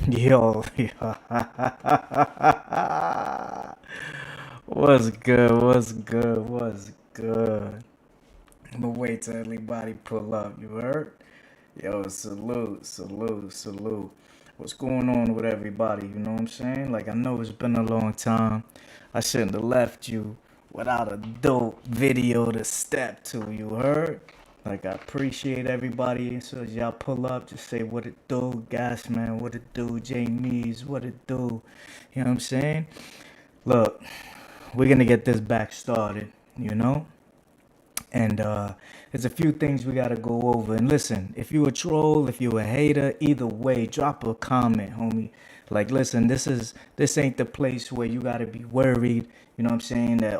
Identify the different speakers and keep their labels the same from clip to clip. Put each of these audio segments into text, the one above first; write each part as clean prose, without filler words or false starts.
Speaker 1: Yo, what's good? What's good? What's good? But wait till everybody pull up. You heard? Yo, salute, salute, salute. What's going on with everybody? You know what I'm saying? Like, I know it's been a long time. I shouldn't have left you without a dope video to step to. You heard? Like, I appreciate everybody. So as y'all pull up, just say what it do, Gas Man, what it do, Jamies, what it do. You know what I'm saying? Look, we're gonna get this back started. You know? And there's a few things we gotta go over. And listen, if you a troll, if you a hater, either way, drop a comment, homie. Like, listen, this ain't the place where you gotta be worried. You know what I'm saying? That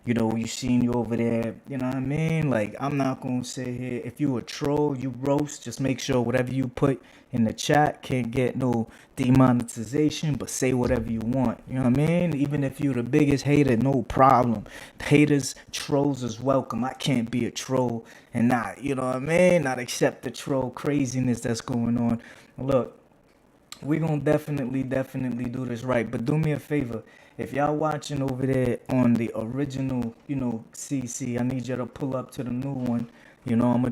Speaker 1: you seen you over there. You know what I mean? Like, I'm not gonna say here. If you a troll, you roast. Just make sure whatever you put in the chat can't get no demonetization, but say whatever you want. You know what I mean? Even if you the biggest hater, no problem. Haters, trolls is welcome. I can't be a troll and not, you know what I mean? Not accept the troll craziness that's going on. Look, we gonna definitely do this right. But do me a favor. If y'all watching over there on the original, CC, I need you to pull up to the new one. I'm gonna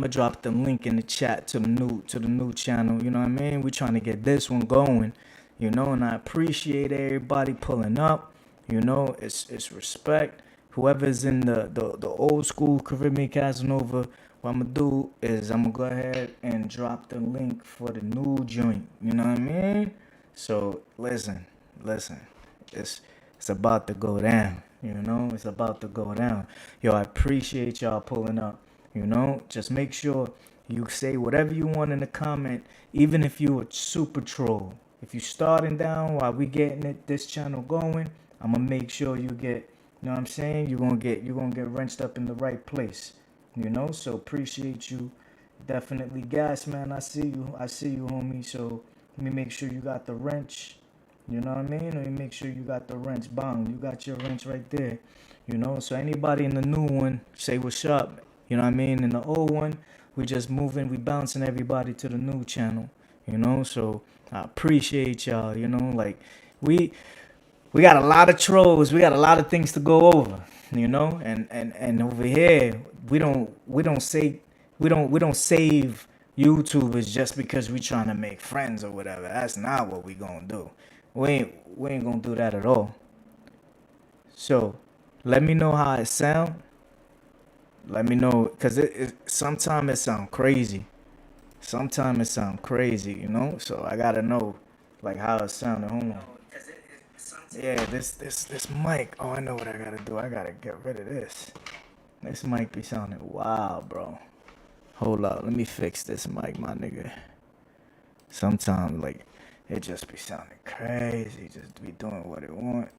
Speaker 1: drop the link in the chat to the new channel. You know what I mean? We're trying to get this one going. And I appreciate everybody pulling up. It's respect. Whoever's in the old school Caribbean Casanova, what I'm gonna do is I'm gonna go ahead and drop the link for the new joint. You know what I mean? So listen, it's about to go down. It's about to go down. Yo, I appreciate y'all pulling up. Just make sure you say whatever you want in the comment, even if you a super troll. If you starting down while we getting this channel going, I'm gonna make sure you get, you know what I'm saying? You're gonna get wrenched up in the right place. So appreciate you. Definitely gas, man. I see you, homie. So let me make sure you got the wrench. You know what I mean? Let me make sure you got the wrench. Bang, you got your wrench right there. So anybody in the new one, say what's up. You know what I mean? In the old one, we just moving, we bouncing everybody to the new channel. So I appreciate y'all. Like we we got a lot of trolls. We got a lot of things to go over. And over here we don't save YouTubers just because we trying to make friends or whatever. That's not what we gonna do. We ain't gonna do that at all. So let me know how it sound. Let me know, cause sometimes it sound crazy. Sometimes it sound crazy. So I gotta know like how it sounded. Hold on. Yeah, this mic. Oh, I know what I gotta do. I gotta get rid of this. This mic be sounding wild, bro. Hold up, let me fix this mic, my nigga. Sometimes like it just be sounding crazy, just be doing what it want.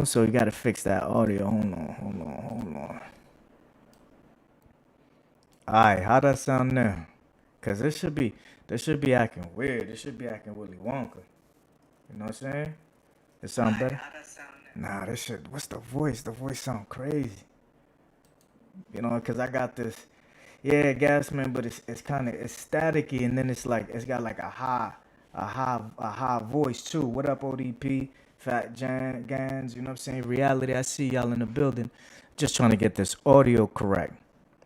Speaker 1: So you gotta fix that audio. Hold on. Alright, how that sound now? Cause this should be acting weird. This should be acting Willy Wonka. You know what I'm saying? It sound better? Nah, this shit. What's the voice? The voice sound crazy. Cause I got this. Yeah, gas man, but it's kind of it's staticky, and then it's got like a high voice too. What up, ODP? Fat Gans, you know what I'm saying? Reality, I see y'all in the building. Just trying to get this audio correct.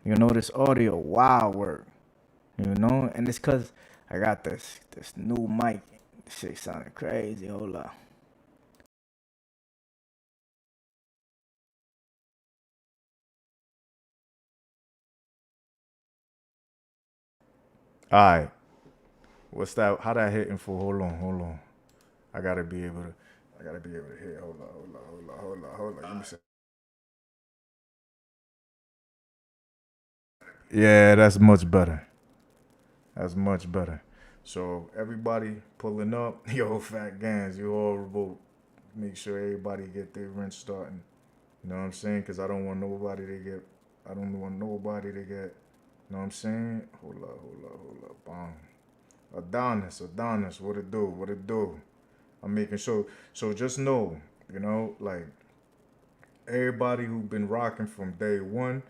Speaker 1: This audio wild work. And it's cause I got this new mic. This shit sounding crazy. Hold up. All right. What's that? How that hitting for? Hold on. I gotta be able to. I gotta be able to hit. Hold on. Let me see. Yeah, that's much better. That's much better. So everybody pulling up, yo, fat gans, you all vote. Make sure everybody get their rent starting. You know what I'm saying? Cause I don't want nobody to get. You know what I'm saying? Hold up. Adonis, what it do? What it do? I'm making sure. So just know, like everybody who been rocking from day one,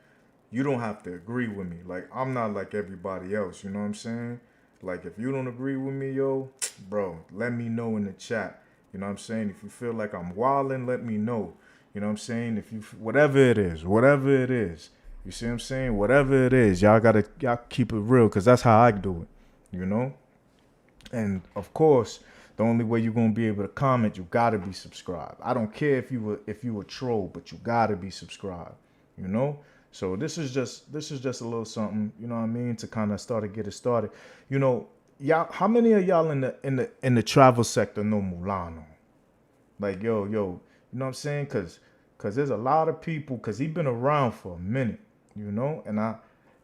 Speaker 1: you don't have to agree with me. Like I'm not like everybody else. You know what I'm saying?
Speaker 2: Like, if you don't agree with me, yo, bro, let me know in the chat. You know what I'm saying? If you feel like I'm wilding, let me know. You know what I'm saying? If you, whatever it is, you see what I'm saying? Whatever it is, y'all keep it real, because that's how I do it, you know? And of course, the only way you're gonna be able to comment, you gotta be subscribed. I don't care if you a troll, but you gotta be subscribed. You know. So this is just a little something. You know what I mean, to kind of start to get it started. You know, y'all. How many of y'all in the travel sector know Mulano? Like, yo, you know what I'm saying? Cause there's a lot of people. Cause he been around for a minute. You know,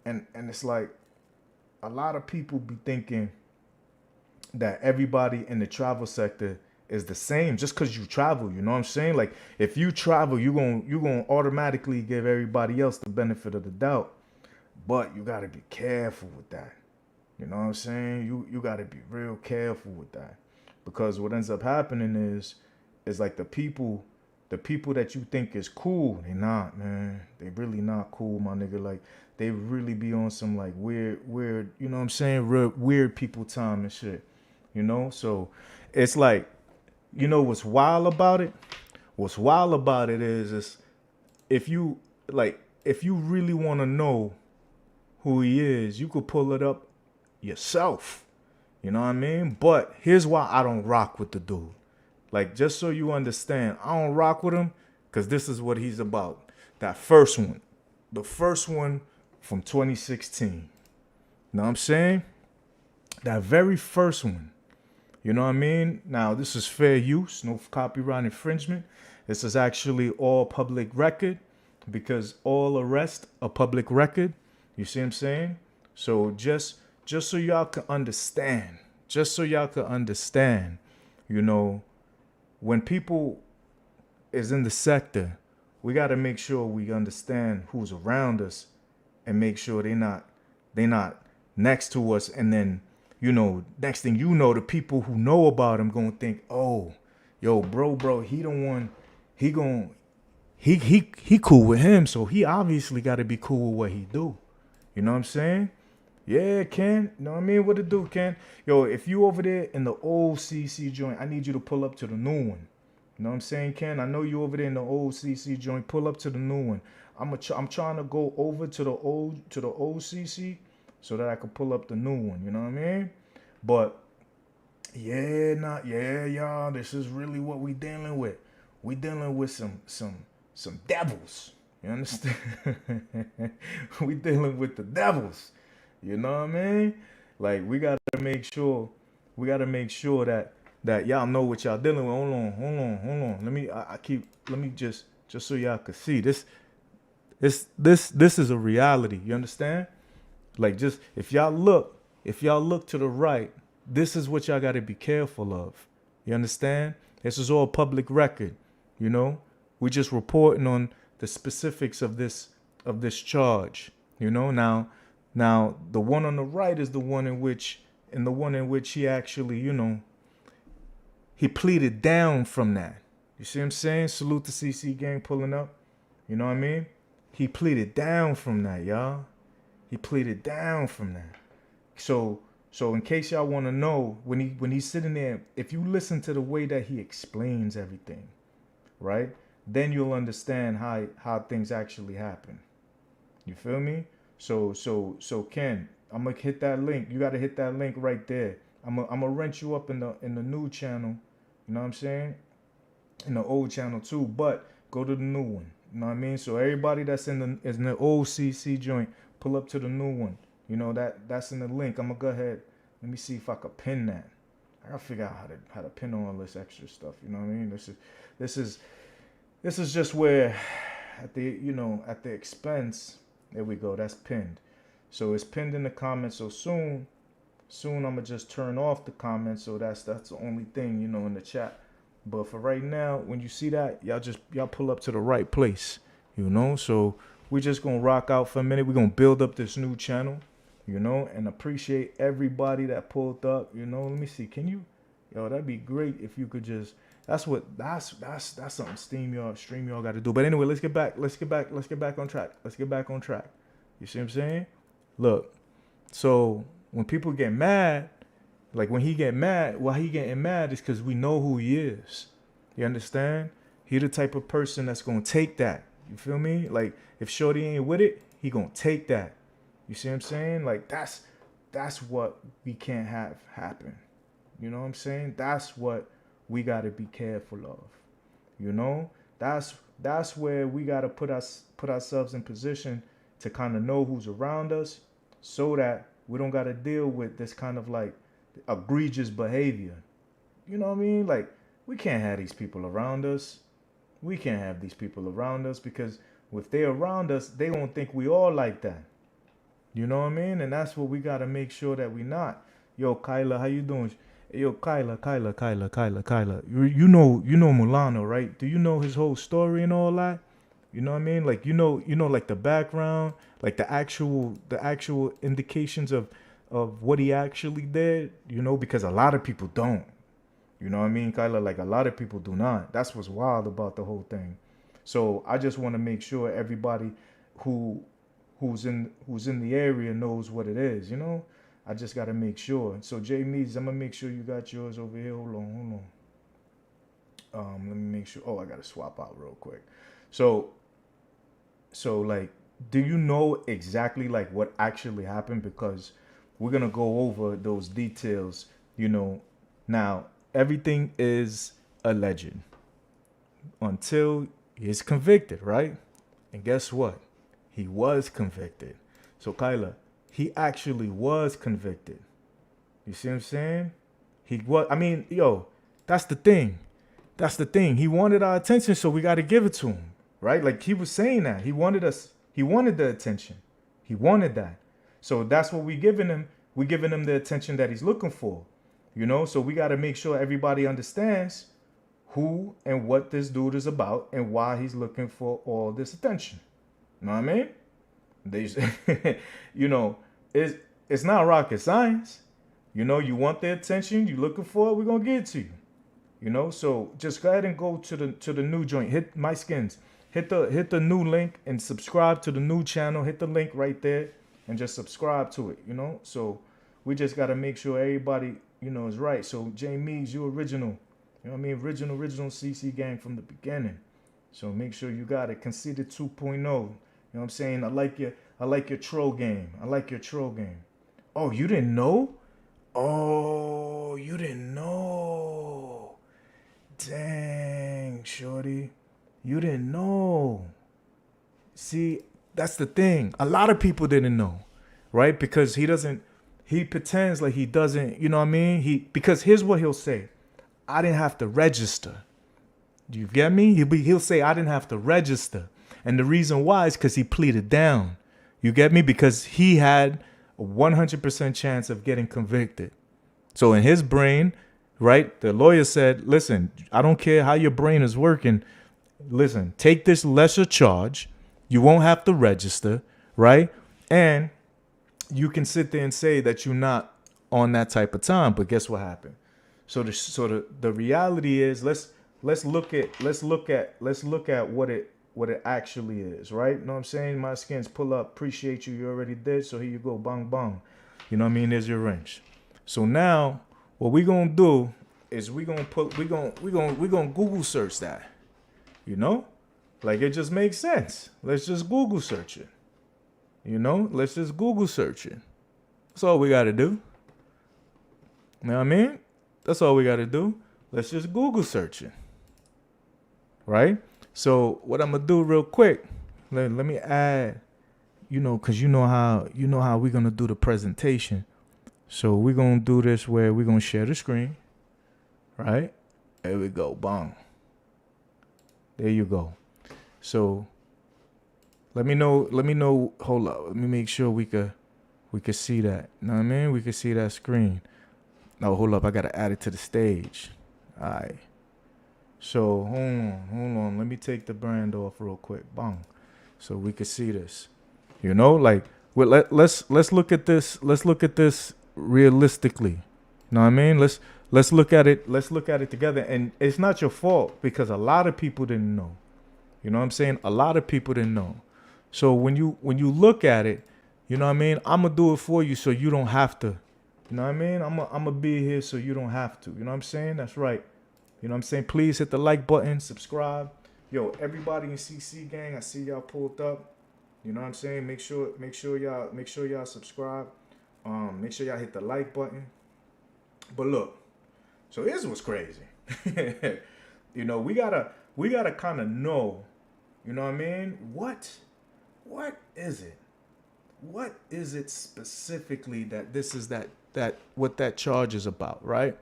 Speaker 2: and it's like a lot of people be thinking that everybody in the travel sector is the same just because you travel. You know what I'm saying? Like, if you travel, you gonna automatically give everybody else the benefit of the doubt. But you gotta be careful with that. You know what I'm saying? You gotta be real careful with that. Because what ends up happening is like the people that you think is cool, they not, man. They really not cool, my nigga. Like, they really be on some like weird, you know what I'm saying? Real weird people time and shit. You know? So it's like, you know what's wild about it? What's wild about it is if you if you really want to know who he is, you could pull it up yourself. You know what I mean? But here's why I don't rock with the dude. Like, just so you understand, I don't rock with him because this is what he's about. That first one. The first one from 2016. You know what I'm saying? That very first one. You know what I mean? Now, this is fair use, no copyright infringement. This is actually all public record because all arrests are public record. You see what I'm saying? So just so y'all can understand, you know, when people is in the sector, we got to make sure we understand who's around us and make sure they not next to us, and then, you know, next thing you know, the people who know about him gonna think, oh, yo, bro, he the one, he cool with him, so he obviously got to be cool with what he do. You know what I'm saying? Yeah, Ken. You know what I mean? What to do, Ken? Yo, if you over there in the old CC joint, I need you to pull up to the new one. You know what I'm saying, Ken? I know you over there in the old CC joint. Pull up to the new one. I'm trying to go over to the old CC so that I can pull up the new one. You know what I mean? But yeah, y'all. This is really what we dealing with. We dealing with some devils. You understand? We dealing with the devils. You know what I mean? Like, we gotta make sure that y'all know what y'all dealing with. Hold on. Let me just so y'all can see this. This is a reality. You understand? Like, just if y'all look to the right, this is what y'all gotta be careful of. You understand? This is all public record. You know? We just reporting on the specifics of this charge. You know, now the one on the right is the one in which he actually, you know, he pleaded down from that. You see what I'm saying? Salute the CC gang pulling up. You know what I mean? He pleaded down from that, y'all. He pleaded down from that. So in case y'all want to know, when he's sitting there, if you listen to the way that he explains everything, right? Then you'll understand how things actually happen. You feel me? So Ken, I'm gonna hit that link. You gotta hit that link right there. I'm gonna rent you up in the new channel. You know what I'm saying? In the old channel too, but go to the new one. You know what I mean? So everybody that's in the old CC joint, pull up to the new one. You know that's in the link. I'm gonna go ahead. Let me see if I could pin that. I gotta figure out how to pin all this extra stuff. You know what I mean? This is just where at the expense. There we go. That's pinned. So it's pinned in the comments. So soon I'm gonna just turn off the comments. So that's the only thing, you know, in the chat. But for right now, when you see that, y'all pull up to the right place, you know. So we're just gonna rock out for a minute. We're gonna build up this new channel, you know, and appreciate everybody that pulled up. You know, let me see. Can you, yo? That'd be great if you could just. That's something StreamYard got to do. But anyway, let's get back on track. You see what I'm saying? Look, so when people get mad, like when he get mad, why he getting mad is because we know who he is. You understand? He the type of person that's gonna take that. You feel me? Like if Shorty ain't with it, he gonna take that. You see what I'm saying? Like that's what we can't have happen. You know what I'm saying? That's what we gotta be careful of. You know? That's where we gotta put ourselves in position to kind of know who's around us, so that we don't gotta deal with this kind of like egregious behavior. You know what I mean? Like we can't have these people around us. We can't have these people around us because if they're around us, they don't think we all like that. You know what I mean? And that's what we gotta make sure that we not. Yo, Kyla, how you doing? Yo, Kyla. You know Mulano, right? Do you know his whole story and all that? You know what I mean? Like like the background, like the actual indications of what he actually did. You know, because a lot of people don't. You know what I mean, Kyla? Like a lot of people do not. That's what's wild about the whole thing. So I just want to make sure everybody who's in the area knows what it is. You know, I just got to make sure. So J Mees, I'm gonna make sure you got yours over here. Hold on. Let me make sure. Oh, I gotta swap out real quick. So like, do you know exactly like what actually happened? Because we're gonna go over those details. You know, now everything is alleged until he's convicted, right? And guess what? He was convicted. So Kyla, he actually was convicted. You see what I'm saying? He was. I mean, yo, that's the thing. That's the thing. He wanted our attention, so we got to give it to him, right? Like he was saying that he wanted us. He wanted the attention. He wanted that. So that's what we giving him. We giving him the attention that he's looking for. You know, so we got to make sure everybody understands who and what this dude is about and why he's looking for all this attention. You know what I mean? They, you know, it's not rocket science. You know, you want the attention, you looking for it, we're gonna get it to you. You know, so just go ahead and go to the new joint. Hit my skins. Hit the new link and subscribe to the new channel. Hit the link right there and just subscribe to it. You know, so we just gotta make sure everybody, you know, is right. So J Mees, you original. You know what I mean? Original CC gang from the beginning. So make sure you got it. Conceited 2.0. You know what I'm saying? I like your troll game. I like your troll game. Oh, you didn't know? Oh, you didn't know. Dang, shorty. You didn't know. See, that's the thing. A lot of people didn't know, right? Because he pretends like he doesn't, you know what I mean? Because here's what he'll say. I didn't have to register. Do you get me? He'll say, I didn't have to register. And the reason why is because he pleaded down. You get me? Because he had a 100% chance of getting convicted. So in his brain, right, the lawyer said, listen, I don't care how your brain is working. Listen, take this lesser charge. You won't have to register, right? And you can sit there and say that you're not on that type of time. But guess what happened? So the reality is, let's look at what it actually is, right? You know what I'm saying? My skins pull up, appreciate you. You already did. So here you go, bang bang. You know what I mean? There's your wrench. So now what we gonna do is we gonna Google search that. You know? Like it just makes sense. Let's just Google search it. You know? Let's just Google search it. That's all we gotta do. You know what I mean? That's all we gotta do. Let's just Google search it. Right? So what I'm gonna do real quick, let me add, you know, cause you know how we're gonna do the presentation. So we're gonna do this where we're gonna share the screen. Right? There we go. Bang. There you go. So let me know. Hold up. Let me make sure we could see that. You know what I mean? We could see that screen. No, hold up. I gotta add it to the stage. All right. So hold on. Let me take the brand off real quick. Bang. So we could see this. You know, like let's look at this. Let's look at this realistically. You know what I mean? Let's look at it. Let's look at it together. And it's not your fault because a lot of people didn't know. You know what I'm saying? A lot of people didn't know. So when you look at it, You know what I mean? I'm going to do it for you so you don't have to. You know what I mean? I'm going to be here so you don't have to. You know what I'm saying? That's right. You know what I'm saying? Please hit the like button, subscribe. Yo, everybody in CC gang, I see y'all pulled up. You know what I'm saying? Make sure y'all subscribe. Make sure y'all hit the like button. But look, so here's what's crazy. You know, we gotta kind of know, you know what I mean? What is it? What is it specifically that this is that what that charge is about, right?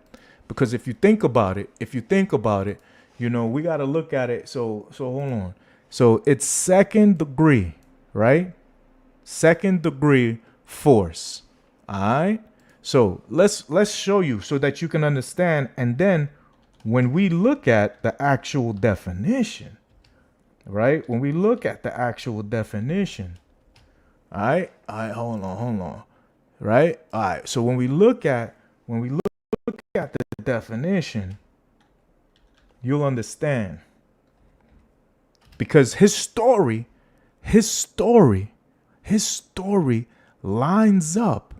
Speaker 2: Because if you think about it, you know, we got to look at it. So hold on. So it's second degree, right? Second degree force. All right. So let's show you so that you can understand. And then when we look at the actual definition, right? When we look at the actual definition, all right, hold on. Right? All right. So when we look at the definition, you'll understand. Because his story lines up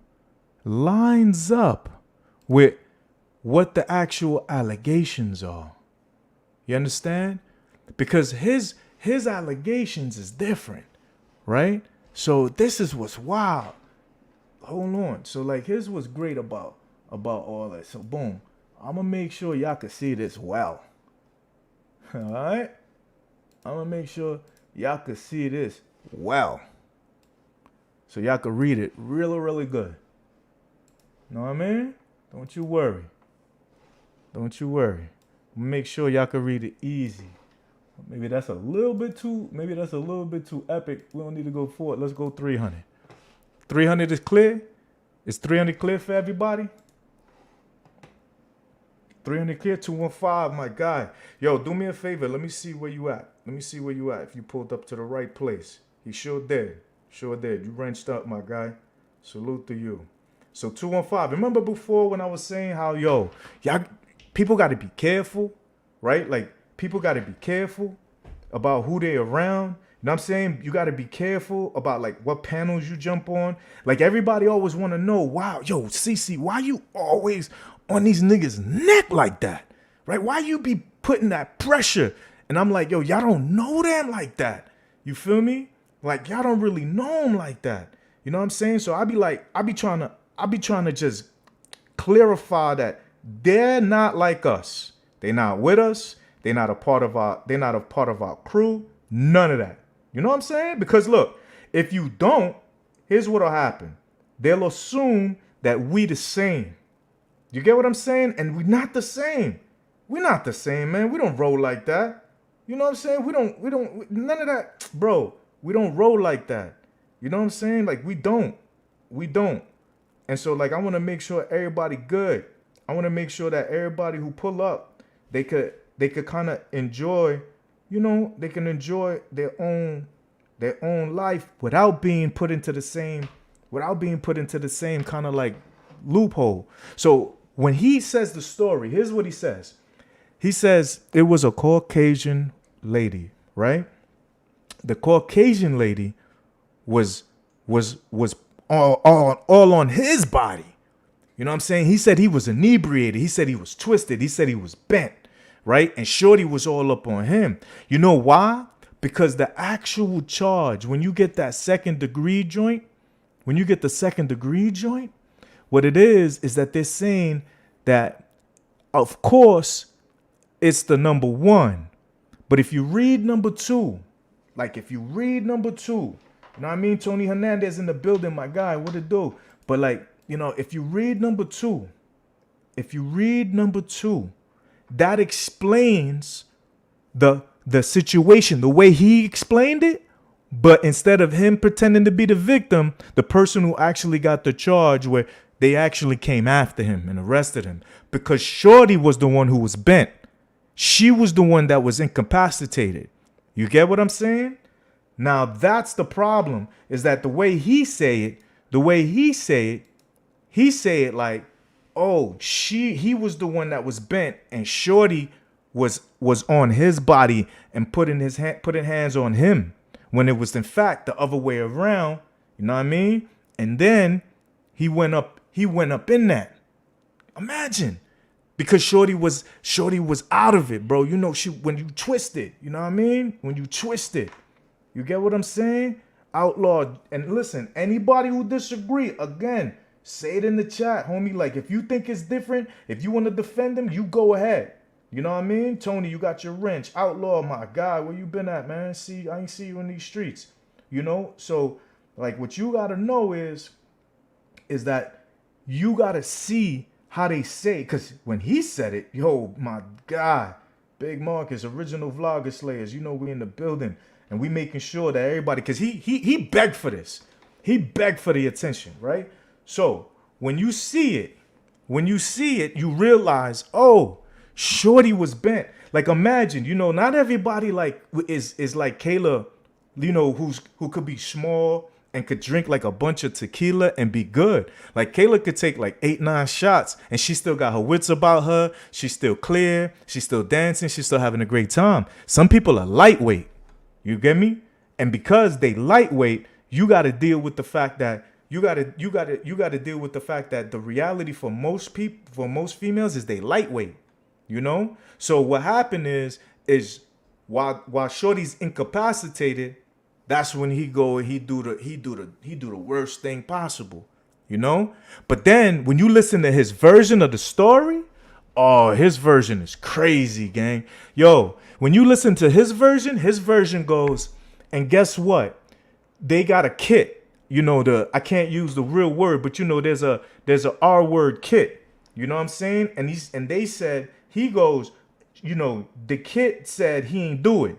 Speaker 2: with what the actual allegations are. You understand? Because his allegations is different, right? So this is what's wild. Hold on. So like, here's what's great about all that. So boom, I'm gonna make sure y'all can see this well. All right, I'm gonna make sure y'all can see this well, so y'all can read it really good. Know what I mean? Don't you worry. Make sure y'all can read it easy. Maybe that's a little bit too epic. We don't need to go forward. Let's go 300. 300 is clear? Is 300 clear for everybody? 300 clear? 215, my guy. Yo, do me a favor. Let me see where you at. If you pulled up to the right place. He sure did. You wrenched up, my guy. Salute to you. So 215. Remember before when I was saying how, y'all, people got to be careful, right? Like, people got to be careful about who they around. You know what I'm saying? You got to be careful about like what panels you jump on. Like everybody always want to know, wow, yo, CC, why you always on these niggas' neck like that? Right? Why you be putting that pressure? And I'm like, yo, y'all don't know them like that. You feel me? Like y'all don't really know them like that. You know what I'm saying? So I be trying to just clarify that they're not like us. They're not with us. They're not a part of our crew. None of that. You know what I'm saying? Because look, if you don't, here's what'll happen. They'll assume that we the same. You get what I'm saying? And we're not the same. We're not the same, man. We don't roll like that. You know what I'm saying? We don't, none of that, bro. We don't roll like that. You know what I'm saying? Like we don't. And so like, I want to make sure everybody good. I want to make sure that everybody who pull up, they could kind of enjoy, you know, they can enjoy their own life without being put into the same kind of like loophole. So when he says the story, here's what he says. He says it was a Caucasian lady, right? The Caucasian lady was all on his body. You know what I'm saying? He said he was inebriated. He said he was twisted. He said he was bent. Right? And Shorty was all up on him. You know why? Because the actual charge, when you get that second degree joint, what it is that they're saying that, of course, it's the number one. But if you read number two, you know what I mean? Tony Hernandez in the building, my guy, what it do? But like, you know, if you read number two, that explains the situation, the way he explained it. But instead of him pretending to be the victim, the person who actually got the charge where they actually came after him and arrested him because Shorty was the one who was bent. She was the one that was incapacitated. You get what I'm saying? Now that's the problem, is that the way he say it like, oh, he was the one that was bent and Shorty was on his body and putting hands on him, when it was in fact the other way around. You know what I mean? And then he went up in that. Imagine. Because Shorty was out of it, bro. You know, when you twist it, you know what I mean? When you twist it. You get what I'm saying? Outlawed. And listen, anybody who disagree, again, say it in the chat, homie. Like, if you think it's different, if you want to defend him, you go ahead. You know what I mean? Tony, you got your wrench. Outlaw, my guy, where you been at, man? I ain't see you in these streets. You know? So, like, what you got to know is that you got to see how they say, because when he said it, yo, my God, Big Marcus, original vlogger slayers, you know we in the building, and we making sure that everybody, because he begged for this. He begged for the attention, right? So when you see it, you realize, oh, Shorty was bent. Like, imagine, you know, not everybody like is like Kayla, you know, who could be small and could drink like a bunch of tequila and be good. Like, Kayla could take like 8-9 shots and she still got her wits about her. She's still clear. She's still dancing. She's still having a great time. Some people are lightweight. You get me? And because they lightweight, you got to deal with the fact that you got to deal with the fact that the reality for most people, for most females, is they lightweight. You know? So what happened is while Shorty's incapacitated, that's when he go and he do the worst thing possible, you know? But then when you listen to his version of the story, oh, his version is crazy, gang. Yo, when you listen to his version goes, and guess what? They got a kit. You know, I can't use the real word, but you know there's a R word kit. You know what I'm saying? And they said, he goes, you know, the kit said he ain't do it.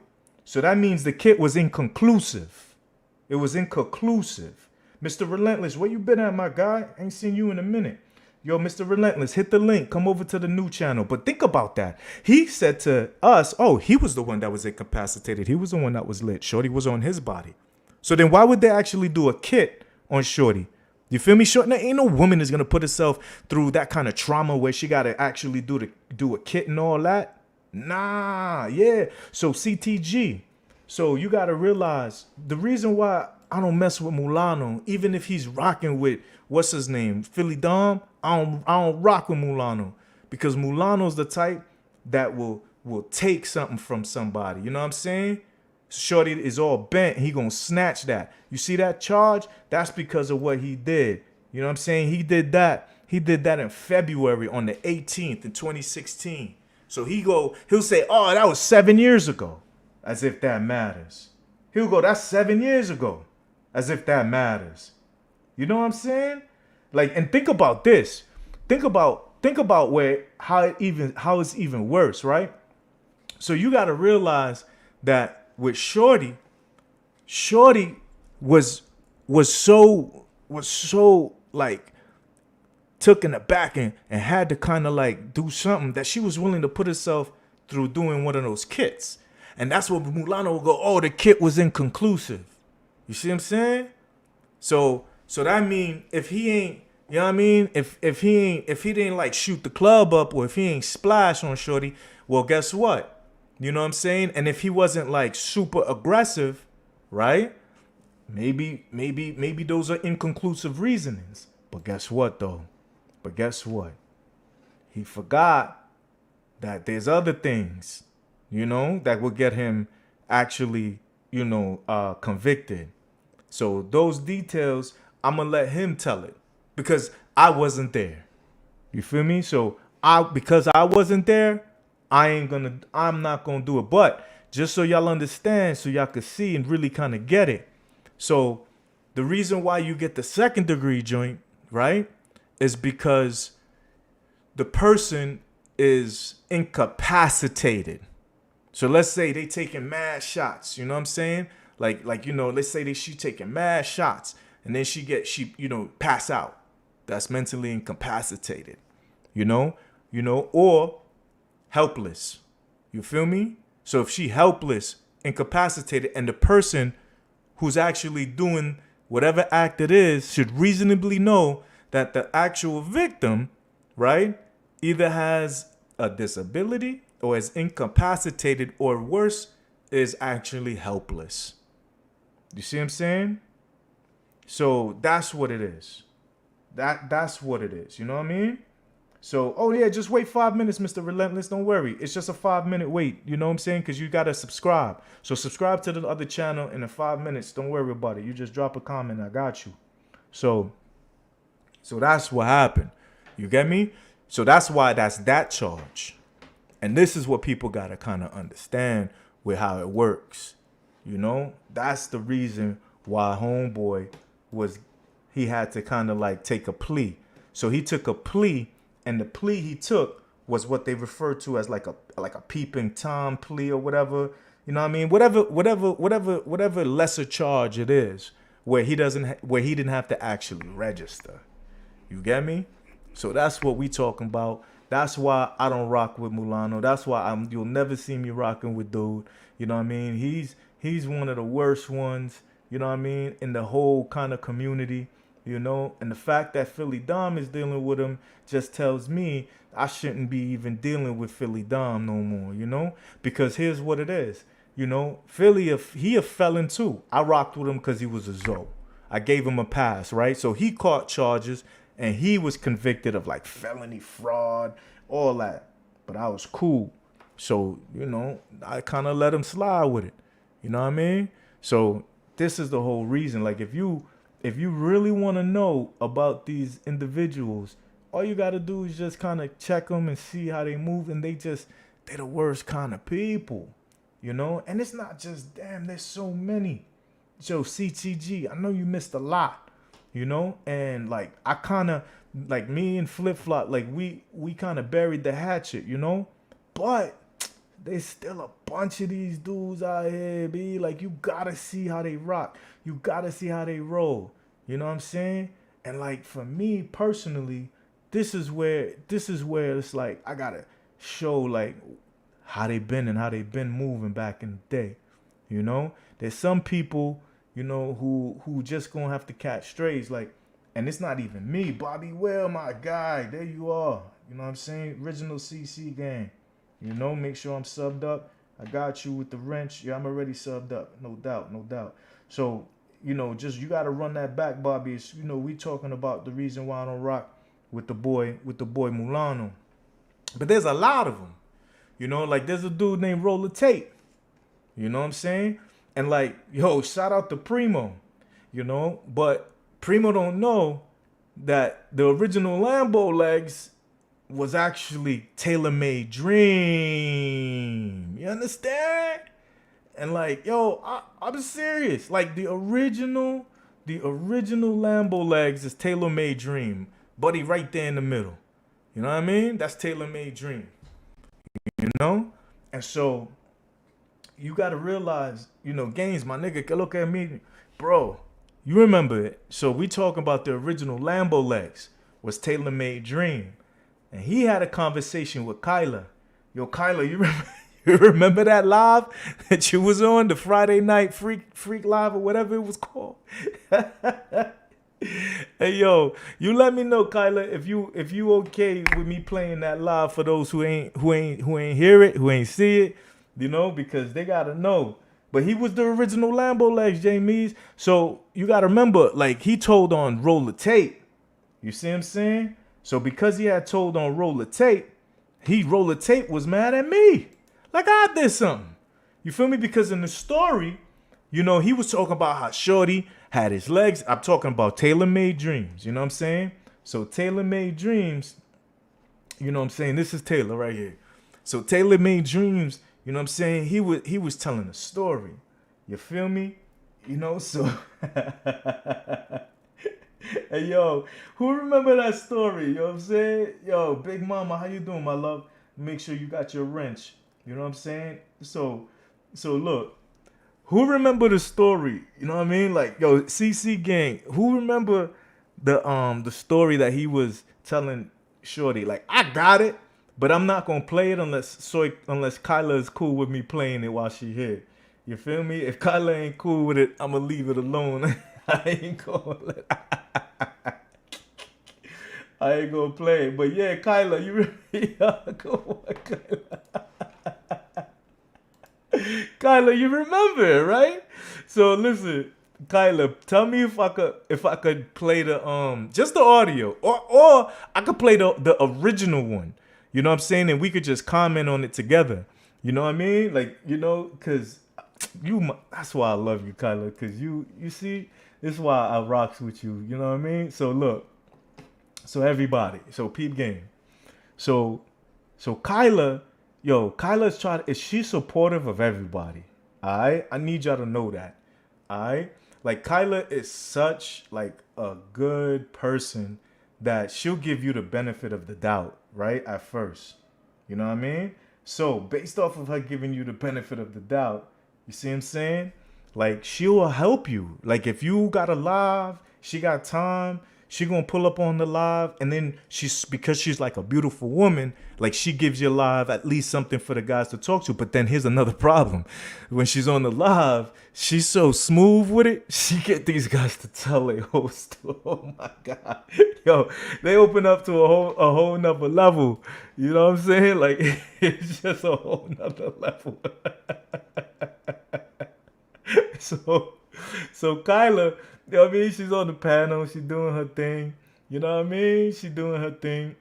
Speaker 2: So that means the kit was inconclusive. It was inconclusive. Mr. Relentless, where you been at, my guy? Ain't seen you in a minute. Yo, Mr. Relentless, hit the link. Come over to the new channel. But think about that. He said to us, oh, he was the one that was incapacitated. He was the one that was lit. Shorty was on his body. So then why would they actually do a kit on Shorty? You feel me? Shorty, ain't no woman is going to put herself through that kind of trauma where she got to actually do a kit and all that. Nah, yeah. So CTG. So you got to realize the reason why I don't mess with Mulano, even if he's rocking with, what's his name, Philly Dom, I don't rock with Mulano, because Mulano's the type that will take something from somebody. You know what I'm saying? Shorty is all bent. He gonna snatch that. You see that charge? That's because of what he did. You know what I'm saying? He did that. He did that in February on the 18th in 2016. So he'll say, oh, that was 7 years ago, as if that matters. He'll go, that's 7 years ago, as if that matters. You know what I'm saying? Like, and think about this. Think about how it's even worse, right? So you got to realize that with Shorty was so like taken aback and had to kind of like do something that she was willing to put herself through doing one of those kits. And that's what Mulano will go, oh, the kit was inconclusive. You see what I'm saying? So that mean if he ain't, you know what I mean? If he didn't like shoot the club up, or if he ain't splash on Shorty, well, guess what? You know what I'm saying? And if he wasn't like super aggressive, right? Maybe those are inconclusive reasonings. But guess what though? He forgot that there's other things, you know, that will get him actually, you know, convicted. So those details, I'm gonna let him tell it, because I wasn't there. You feel me? So because I wasn't there, I'm not gonna do it. But just so y'all understand, so y'all can see and really kind of get it. So the reason why you get the 2nd degree joint, right, is because the person is incapacitated. So let's say they taking mad shots, you know what I'm saying? Like you know, let's say she taking mad shots, and then she you know, pass out. That's mentally incapacitated, you know, or helpless. You feel me? So if she helpless, incapacitated, and the person who's actually doing whatever act it is should reasonably know that the actual victim, right, either has a disability or is incapacitated, or worse, is actually helpless. You see what I'm saying? So that's what it is. That's what it is. You know what I mean? So, oh yeah, just wait 5 minutes, Mr. Relentless. Don't worry. It's just a 5 minute wait. You know what I'm saying? Because you got to subscribe. So subscribe to the other channel in 5 minutes. Don't worry about it. You just drop a comment. I got you. So that's what happened. You get me? So that's why that's that charge. And this is what people got to kind of understand with how it works. You know? That's the reason why homeboy he had to kind of like take a plea. So he took a plea, and the plea he took was what they refer to as like a peeping Tom plea or whatever. You know what I mean? Whatever lesser charge it is, where he didn't have to actually register. You get me? So that's what we talking about. That's why I don't rock with Mulano. That's why you'll never see me rocking with dude. You know what I mean? He's one of the worst ones, you know what I mean, in the whole kind of community, you know? And the fact that Philly Dom is dealing with him just tells me I shouldn't be even dealing with Philly Dom no more, you know? Because here's what it is. You know, Philly, he a felon too. I rocked with him because he was a Zoe. I gave him a pass, right? So he caught charges, and he was convicted of like felony fraud, all that. But I was cool. So, you know, I kind of let him slide with it. You know what I mean? So this is the whole reason. Like if you really want to know about these individuals, all you got to do is just kind of check them and see how they move. And they're the worst kind of people, you know? And it's not just, damn, there's so many. Joe, CTG, I know you missed a lot. You know, and like I kind of like me and Flip Flop, like we kind of buried the hatchet, you know, but there's still a bunch of these dudes out here, B. Like you gotta see how they rock, you gotta see how they roll. You know what I'm saying? And like for me personally, this is where it's like I gotta show like how they been and how they been moving back in the day. You know, there's some people, you know, who just gonna have to catch strays, like, and it's not even me, Bobby Well, my guy, there you are, you know what I'm saying, original CC gang, you know, make sure I'm subbed up, I got you with the wrench, yeah, I'm already subbed up, no doubt, so, you know, just, you gotta run that back, Bobby. It's, you know, we talking about the reason why I don't rock with the boy Mulano, but there's a lot of them, you know, like, there's a dude named Roller Tape, you know what I'm saying? And like, yo, shout out to Primo, you know, but Primo don't know that the original Lambo legs was actually tailor-made Dream. You understand? And like, yo, I'm serious. Like the original Lambo legs is tailor-made Dream. Buddy right there in the middle. You know what I mean? That's tailor-made Dream. You know? And so you got to realize, you know, Gaines, my nigga, look at me. Bro, you remember it. So we talking about the original Lambo legs was tailor-made Dream. And he had a conversation with Kyla. Yo, Kyla, you remember that live that you was on, the Friday night freak live or whatever it was called? Hey, yo, you let me know, Kyla, if you okay with me playing that live for those who ain't hear it, who ain't see it. You know, because they got to know. But he was the original Lambo legs, James. So you got to remember, like, he told on Roller Tape. You see what I'm saying? So because he had told on Roller Tape, Roller Tape was mad at me. Like, I did something. You feel me? Because in the story, you know, he was talking about how Shorty had his legs. I'm talking about tailor-made Dreams. You know what I'm saying? So tailor-made Dreams, you know what I'm saying? This is Taylor right here. So tailor-made Dreams, you know what I'm saying? He was telling a story. You feel me? You know, so hey yo, who remember that story? You know what I'm saying? Yo, Big Mama, how you doing, my love? Make sure you got your wrench. You know what I'm saying? So look, who remember the story? You know what I mean? Like, yo, CC gang, who remember the story that he was telling Shorty? Like, I got it. But I'm not gonna play it unless Kyla is cool with me playing it while she here. You feel me? If Kyla ain't cool with it, I'ma leave it alone. I ain't gonna play it. But yeah, Kyla, you really go on, Kyla. Kyla, you remember it, right? So listen, Kyla, tell me if I could play the just the audio, or I could play the original one. You know what I'm saying? And we could just comment on it together. You know what I mean? Like, you know, cause that's why I love you, Kyla. Cause you see, this is why I rocks with you. You know what I mean? So look, so everybody, so peep game. So Kyla, Kyla's is she supportive of everybody? Alright? I need y'all to know that. Alright? Like Kyla is such like a good person that she'll give you the benefit of the doubt, right? At first. You know what I mean? So based off of her giving you the benefit of the doubt, you see what I'm saying? Like she will help you. Like if you got a live, she got time, she gonna pull up on the live, and then because she's like a beautiful woman, like she gives you live at least something for the guys to talk to. But then here's another problem: when she's on the live, she's so smooth with it. She get these guys to tell a whole story. Oh my god, yo, they open up to a whole nother level. You know what I'm saying? Like it's just a whole nother level. So Kyla, you know what I mean? She's on the panel. She's doing her thing. You know what I mean? She's doing her thing.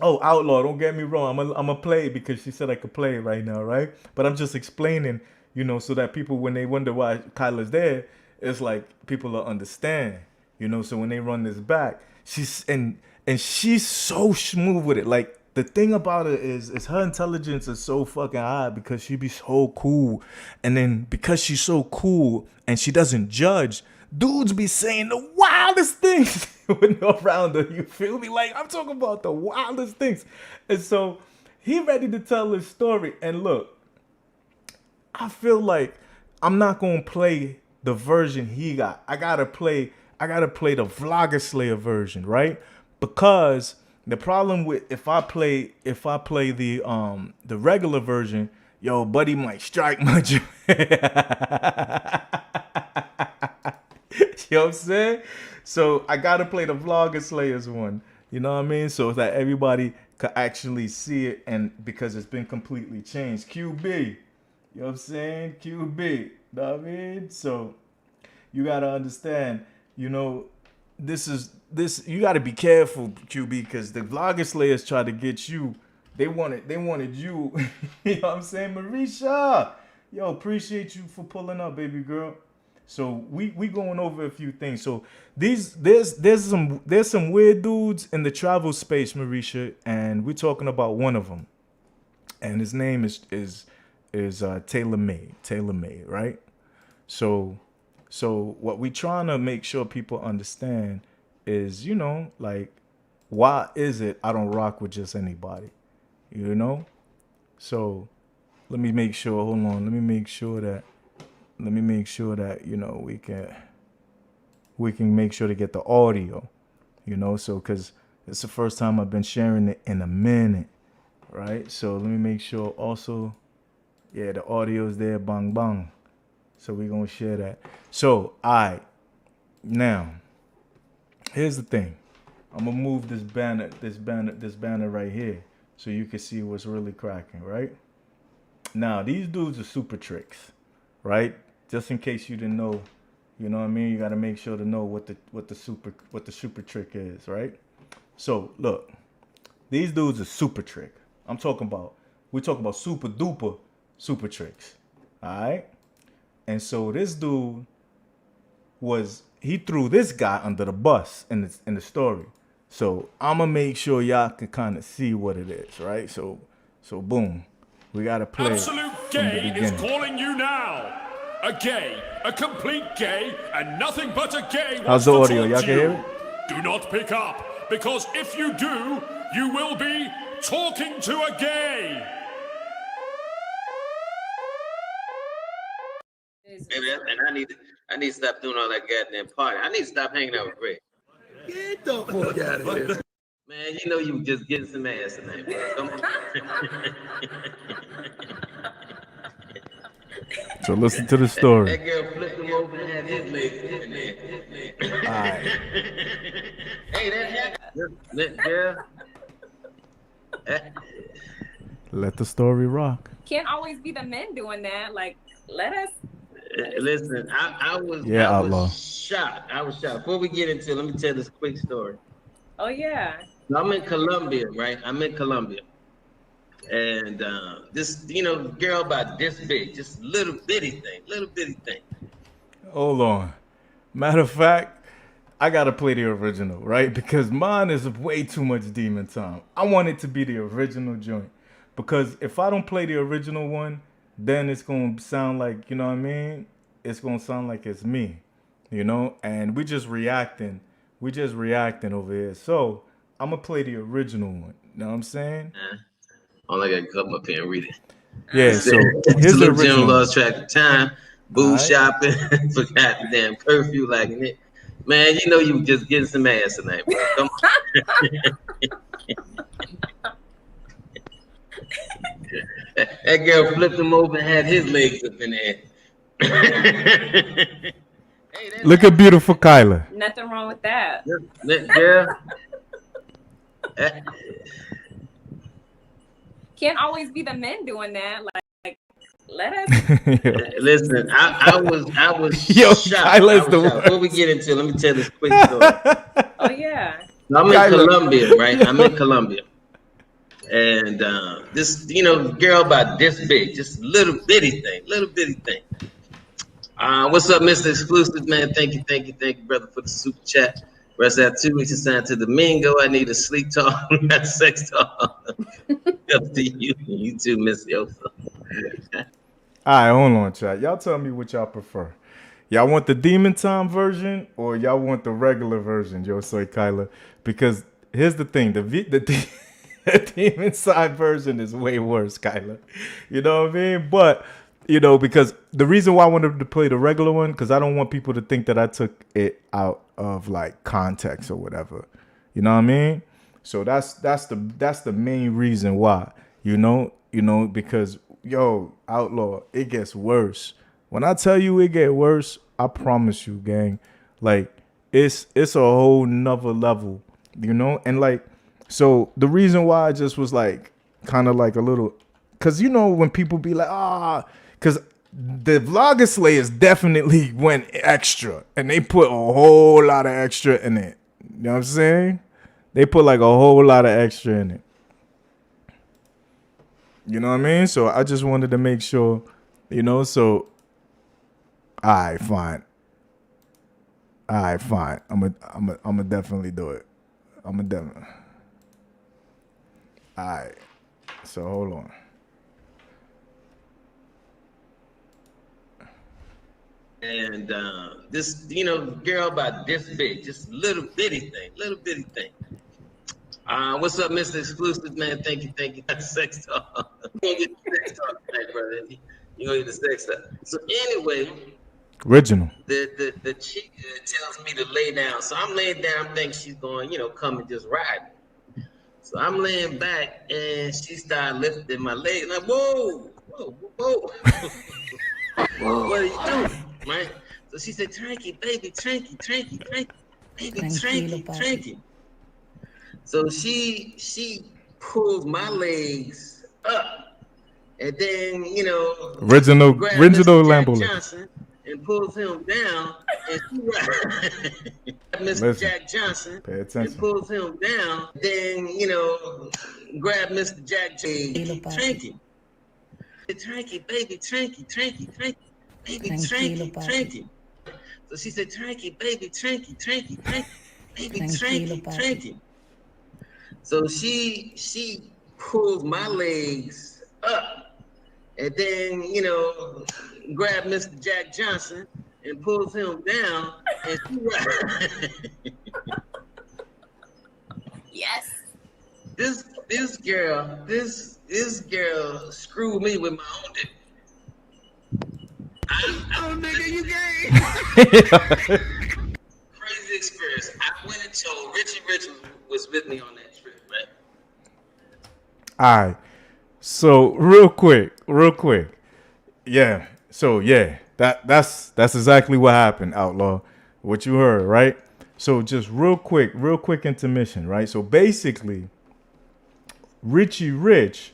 Speaker 2: Oh, Outlaw, don't get me wrong. I'm a play because she said I could play right now, right? But I'm just explaining, you know, so that people, when they wonder why Kyla's there, it's like people will understand, you know. So when they run this back, she's so smooth with it. Like the thing about it is her intelligence is so fucking high because she be so cool, and then because she's so cool and she doesn't judge, dudes be saying the wildest things when they're around her. You feel me? Like I'm talking about the wildest things. And so he ready to tell his story. And look, I feel like I'm not gonna play the version he got. I gotta play the Vlogger Slayer version, right? Because the problem with if I play the regular version, yo, buddy might strike my jaw. You know what I'm saying? So I gotta play the Vlogger Slayers one. You know what I mean? So that everybody could actually see it, and because it's been completely changed. QB. You know what I'm saying? QB. You know what I mean? So you gotta understand, you know, this you gotta be careful, QB, because the Vlogger Slayers tried to get you. They wanted you. You know what I'm saying? Marisha. Yo, appreciate you for pulling up, baby girl. So we going over a few things. So there's some weird dudes in the travel space, Marisha, and we're talking about one of them, and his name is Taylor Made, right? So what we trying to make sure people understand is, you know, like, why is it I don't rock with just anybody, you know? So let me make sure. Hold on. Let me make sure that you know we can make sure to get the audio, you know. So because it's the first time I've been sharing it in a minute, right? So let me make sure also, yeah, the audio is there, bang bang. So we're gonna share that. So now here's the thing. I'm gonna move this banner right here so you can see what's really cracking, right? Now these dudes are super tricks, right? Just in case you didn't know, you know what I mean? You gotta make sure to know what the super trick is, right? So look, these dudes are super trick. we're talking about super duper super tricks. Alright? And so this dude he threw this guy under the bus in the story. So I'ma make sure y'all can kind of see what it is, right? So boom. We gotta play
Speaker 3: Absolute Gay is calling you now. A gay, a complete gay, and nothing but a gay wants
Speaker 2: How's the audio?
Speaker 3: to
Speaker 2: Y'all
Speaker 3: talk
Speaker 2: can
Speaker 3: to
Speaker 2: hear
Speaker 3: you.
Speaker 2: it?
Speaker 3: Do not pick up, because if you do, you will be talking to a gay.
Speaker 4: Maybe and I need to stop doing all that goddamn party. I need to stop hanging out with Rick.
Speaker 5: Get the fuck out of here.
Speaker 4: Man, you know you just getting some ass tonight, bro. Come on.
Speaker 2: So listen to the story.
Speaker 4: That girl flipped him over and had his legs in there.
Speaker 2: Alright.
Speaker 4: Hey, that girl.
Speaker 2: Let the story rock.
Speaker 6: Can't always be the men doing that. Like, let us
Speaker 4: Listen, I
Speaker 2: Yeah, outlaw.
Speaker 4: was shocked. I was shocked. Before we get into it, let me tell this quick story.
Speaker 6: Oh yeah.
Speaker 4: I'm in Colombia, right? I'm in Colombia. And this, girl about this big, just little bitty thing.
Speaker 2: Hold on. Matter of fact, I gotta play the original, right? Because mine is way too much demon time. I want it to be the original joint. Because if I don't play the original one, then it's gonna sound like, you know what I mean? It's gonna sound like it's me, you know? And we just reacting. We just reacting over here. So I'm gonna play the original one. You know what I'm saying?
Speaker 4: All I gotta come up here and read it.
Speaker 2: Yeah, so here's the
Speaker 4: Salute Jim,
Speaker 2: original.
Speaker 4: lost track of time. Boo
Speaker 2: Alright.
Speaker 4: shopping, forgot the damn curfew like it. Man, you know you just getting some ass tonight, bro. Come on. That girl flipped him over and had his legs up in the air. Hey,
Speaker 2: Look at beautiful Kyla.
Speaker 6: Nothing wrong with that.
Speaker 4: Girl.
Speaker 6: Can't always be the men doing that. Like let us.
Speaker 4: Listen, I was
Speaker 2: Yo,
Speaker 4: shocked.
Speaker 2: Kyla's the
Speaker 4: Shocked.
Speaker 2: worst.
Speaker 4: Before we get into it, let me tell this quick story.
Speaker 6: Oh yeah.
Speaker 4: I'm in
Speaker 2: Kyla.
Speaker 4: Colombia, right? I'm in Colombia. And this, girl about this big, just little bitty thing. What's up, Mr. Exclusive, man? Thank you, brother, for the super chat. Rest out 2 weeks assigned to Domingo. I need a sleep talk, not sex talk. Up to you. You too, Miss Yosa.
Speaker 2: All right, hold on, chat. Y'all tell me what y'all prefer. Y'all want the Demon Time version or y'all want the regular version, Yo Soy Kyla? Because here's the thing. The Demon Side version is way worse, Kyla. You know what I mean? But, because the reason why I wanted to play the regular one, because I don't want people to think that I took it out of, like, context or whatever. You know what I mean? So that's the main reason why, because, yo, Outlaw, it gets worse. When I tell you it get worse, I promise you, gang. Like, it's a whole nother level, And, like, so the reason why I just was, like, kind of like a little... Because, when people be like, because the Vlogger Slayers definitely went extra. And they put a whole lot of extra in it. You know what I'm saying? They put, like, a whole lot of extra in it. You know what I mean? So I just wanted to make sure, so... All right, fine. I'm definitely do it. Definitely. All right. So hold on.
Speaker 4: And this, girl about this big, just little bitty thing. What's up, Mr. Exclusive, man? Thank you. Sex talk. You gonna get the sex talk tonight, brother. You gonna get the sex talk. So anyway,
Speaker 2: original.
Speaker 4: The chick tells me to lay down. So I'm laying down. I'm thinking she's going, come and just ride me. So I'm laying back, and she started lifting my leg. Like, whoa. What are you doing, right? So she said, "Tranky, baby, tranky, baby, tranky." So she pulls my legs up, and then
Speaker 2: original
Speaker 4: Lambo
Speaker 2: Lambo
Speaker 4: Johnson and pulls him down, and she Mr. Jack Johnson
Speaker 2: pay attention.
Speaker 4: and pulls him down. Then grab Mr. Jack Tranky. Tranky, baby, tranky, baby, tranky. So she said, "Tranky, baby, tranky, baby, tranky." So she pulls my legs up, and then grab Mr. Jack Johnson and pulls him down, and she
Speaker 6: Yes.
Speaker 4: This girl screwed me with my own dick. Nigga, you gay. Crazy experience. I went and told Richie was with me on that trip, right?
Speaker 2: All right. So real quick. Yeah. So yeah, that's exactly what happened, Outlaw. What you heard, right? So just real quick intermission, right? So basically, Richie Rich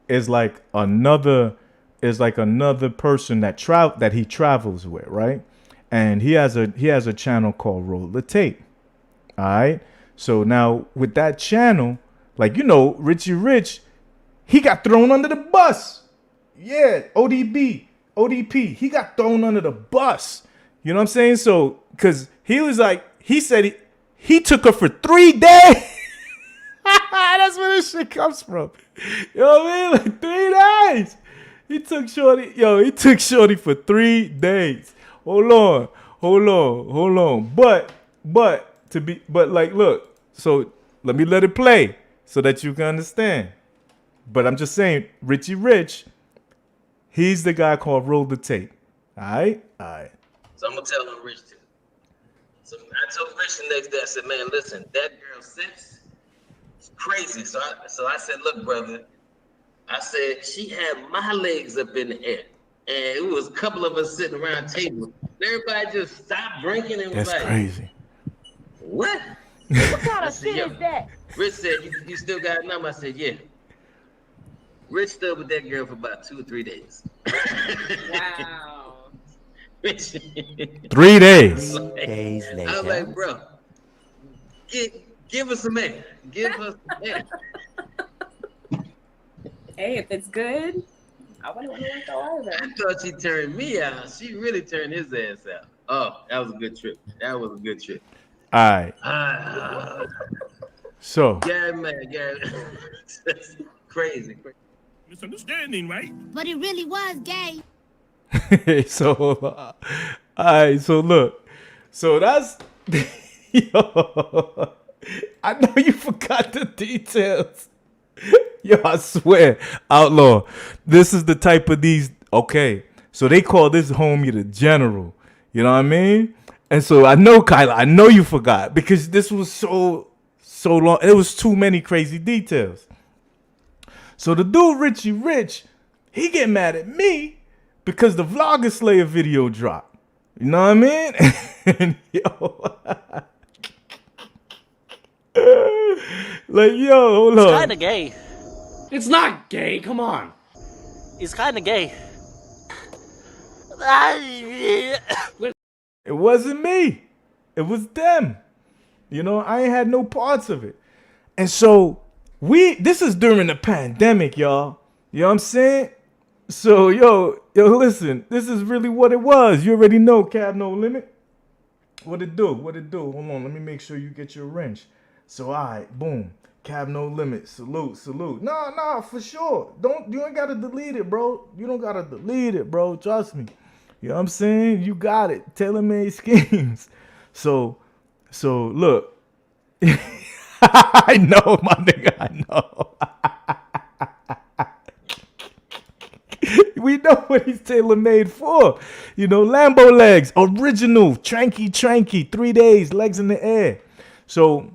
Speaker 2: is like another is like another person that he travels with, right? And he has a channel called Roll the Tape. All right. So now with that channel, like, you know, Richie Rich, he got thrown under the bus. Yeah, ODP, he got thrown under the bus. You know what I'm saying? So, because he was like, he said he took her for 3 days. That's where this shit comes from. You know what I mean? Like 3 days. He took Shorty for 3 days. Hold on. But like, look, so let me let it play so that you can understand. But I'm just saying, Richie Rich, he's the guy called Roll the Tape. All right.
Speaker 4: So I'm gonna tell him Rich too. So I told Rich the next day, I said, man, listen, that girl Simp is crazy. So I said, look, brother, I said, she had my legs up in the air. And it was a couple of us sitting around a table. Everybody just stopped drinking and was
Speaker 2: That's
Speaker 4: like,
Speaker 2: crazy.
Speaker 4: what?
Speaker 7: What kind of shit is that?
Speaker 4: Rich said, you still got a number? I said, yeah. Rich stood with that girl for about 2 or 3 days.
Speaker 6: Wow.
Speaker 4: Rich,
Speaker 2: 3 days.
Speaker 7: Days later.
Speaker 4: I was like, bro, give us some air. Give us some air.
Speaker 6: Hey, if it's good, I wouldn't want to go either.
Speaker 4: I thought she turned me out. She really turned his ass out. Oh, that was a good trip.
Speaker 2: All right. So.
Speaker 4: Gary, man, Gary. Crazy.
Speaker 3: Misunderstanding, right?
Speaker 8: But it really was gay.
Speaker 2: So, all right. So look. So that's. Yo, I know you forgot the details. Yo, I swear, Outlaw. This is the type of these. Okay, so they call this homie the general. You know what I mean? And so I know, Kyla, I know you forgot because this was so long. It was too many crazy details. So the dude Richie Rich, he get mad at me because the Vlogger Slayer video dropped. You know what I mean? And yo, like, yo, hold on.
Speaker 9: It's kind of gay.
Speaker 5: It's not gay, come on.
Speaker 9: It's kind of gay.
Speaker 2: It wasn't me. It was them. You know, I ain't had no parts of it. And so this is during the pandemic, y'all. You know what I'm saying? So, yo, listen, this is really what it was. You already know, Cab No Limit. What it do? Hold on, let me make sure you get your wrench. So, all right, boom. Cab No Limit. Salute. No, for sure. You ain't gotta delete it, bro. You don't gotta delete it, bro. Trust me. You know what I'm saying? You got it. Tailor-made schemes. So look. I know, my nigga. I know. We know what he's tailor-made for. You know, Lambo legs, original, tranky, 3 days, legs in the air. So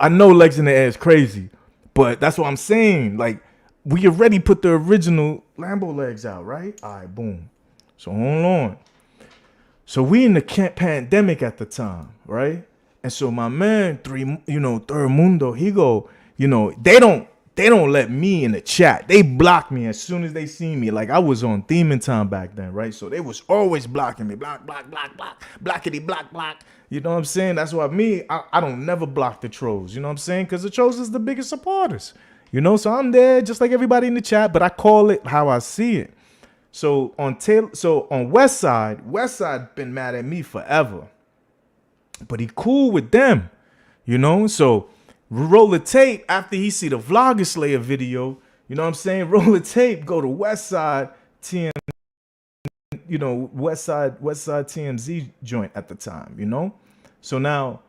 Speaker 2: I know legs in the air is crazy, but that's what I'm saying. Like, we already put the original Lambo legs out, right? All right, boom. So hold on. So we in the pandemic at the time, right? And so my man, Third Mundo, he go, they don't let me in the chat. They block me as soon as they see me. Like, I was on Demon Time back then, right? So they was always blocking me. Block. Blackity, block. You know what I'm saying? That's why I don't never block the trolls. You know what I'm saying? Because the trolls is the biggest supporters. You know, so I'm there just like everybody in the chat, but I call it how I see it. So on Westside been mad at me forever. But he cool with them. You know? So Roll the Tape, after he see the Vlogger Slayer video, you know what I'm saying? Roll the Tape, go to Westside TM, Westside TMZ joint at the time, you know? So now,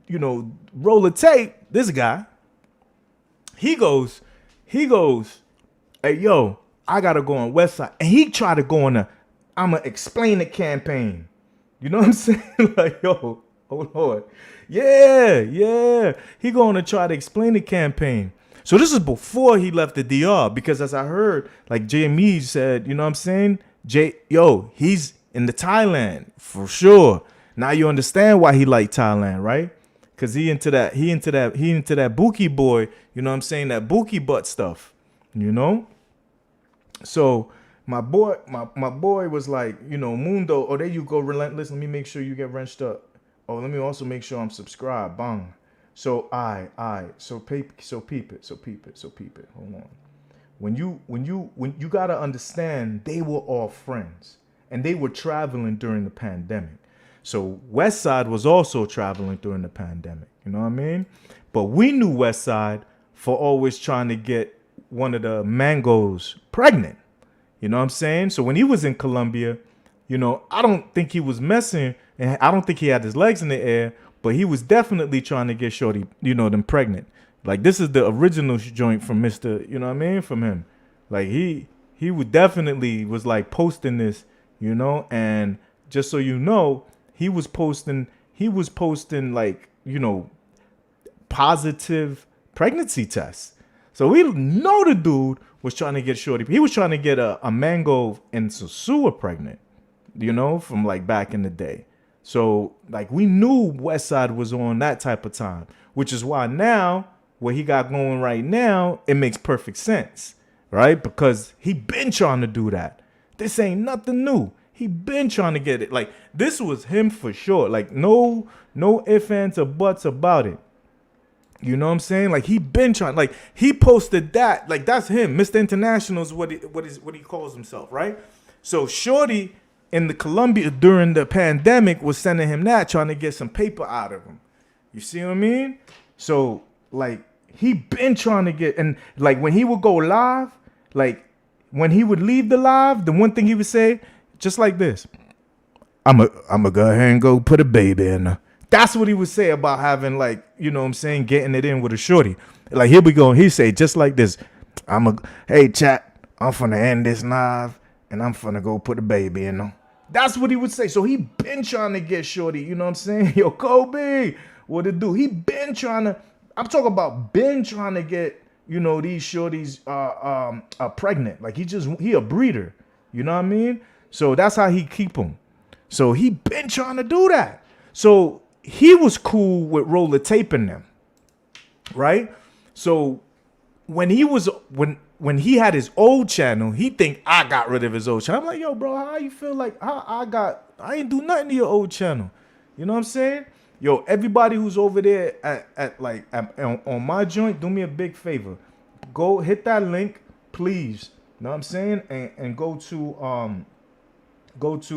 Speaker 2: Roll the Tape, this guy, he goes, hey, yo, I gotta go on Westside. And he tried to go on I'ma explain the campaign. You know what I'm saying? Like, yo, hold on. Yeah. He going to try to explain the campaign. So this is before he left the DR, because as I heard, like JME said, you know what I'm saying? He's in the Thailand for sure. Now you understand why he liked Thailand, right? Cause he into that Buki boy, you know what I'm saying? That Buki butt stuff, you know? So my boy was like, you know, Mundo, oh, there you go, relentless. Let me make sure you get wrenched up. Oh, let me also make sure I'm subscribed. Bang. So so peep it. Hold on. When you gotta understand, they were all friends and they were traveling during the pandemic. So West Side was also traveling during the pandemic. You know what I mean? But we knew West Side for always trying to get one of the mangoes pregnant. You know what I'm saying? So when he was in Colombia, you know, I don't think he was messing, and I don't think he had his legs in the air, but he was definitely trying to get shorty, you know, them pregnant. Like, this is the original joint from Mr., you know what I mean, from him. Like, he would definitely was like posting this, you know, and just so you know, he was posting like, you know, positive pregnancy tests. So we know the dude was trying to get shorty. He was trying to get a mango and Sosua pregnant, you know, from like back in the day. So like we knew West Side was on that type of time, which is why now what he got going right now, it makes perfect sense, right? Because he been trying to do that. This ain't nothing new. He been trying to get it. Like, this was him for sure. Like, no ifs, ands, or buts about it. You know what I'm saying? Like, he been trying. Like, he posted that. Like, that's him. Mr. International is what he calls himself, right? So Shorty in the Colombia during the pandemic was sending him that, trying to get some paper out of him. You see what I mean? So like, he been trying to get, and like when he would go live, like when he would leave the live, the one thing he would say, just like this, I'm a go ahead and go put a baby in her. That's what he would say about having, like, you know what I'm saying, getting it in with a shorty. Like, here we go. He say just like this, hey chat, I'm finna end this live and I'm finna go put a baby in her. That's what he would say. So he been trying to get shorty, you know what I'm saying? Yo, Kobe, what it do? He been trying to, I'm talking about been trying to get, you know, these shorties pregnant. Like, he a breeder, you know what I mean? So that's how he keep them. So he been trying to do that. So he was cool with roller taping them, right? So when he had his old channel, he think I got rid of his old channel. I'm like, yo, bro, how you feel like I ain't do nothing to your old channel? You know what I'm saying? Yo, everybody who's over there on my joint, do me a big favor. Go hit that link, please. You know what I'm saying? And go to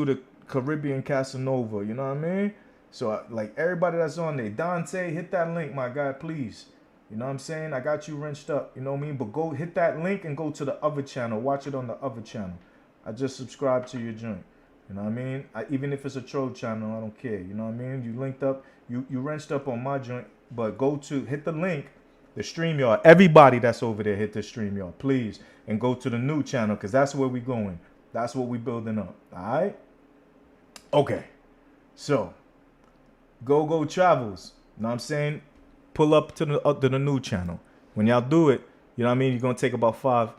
Speaker 2: the Caribbean Casanova, you know what I mean? So like everybody that's on there, Dante, hit that link, my guy, please. You know what I'm saying? I got you wrenched up, you know what I mean? But go hit that link and go to the other channel. Watch it on the other channel. I just subscribed to your joint. You know what I mean? Even if it's a troll channel, I don't care. You know what I mean? You linked up, you wrenched up on my joint, but hit the link, the StreamYard. Everybody that's over there, hit the StreamYard, please. And go to the new channel, because that's where we going. That's what we building up. All right? Okay. So, go travels. You know what I'm saying? Pull up to the new channel. When y'all do it, you know what I mean? You're gonna take about five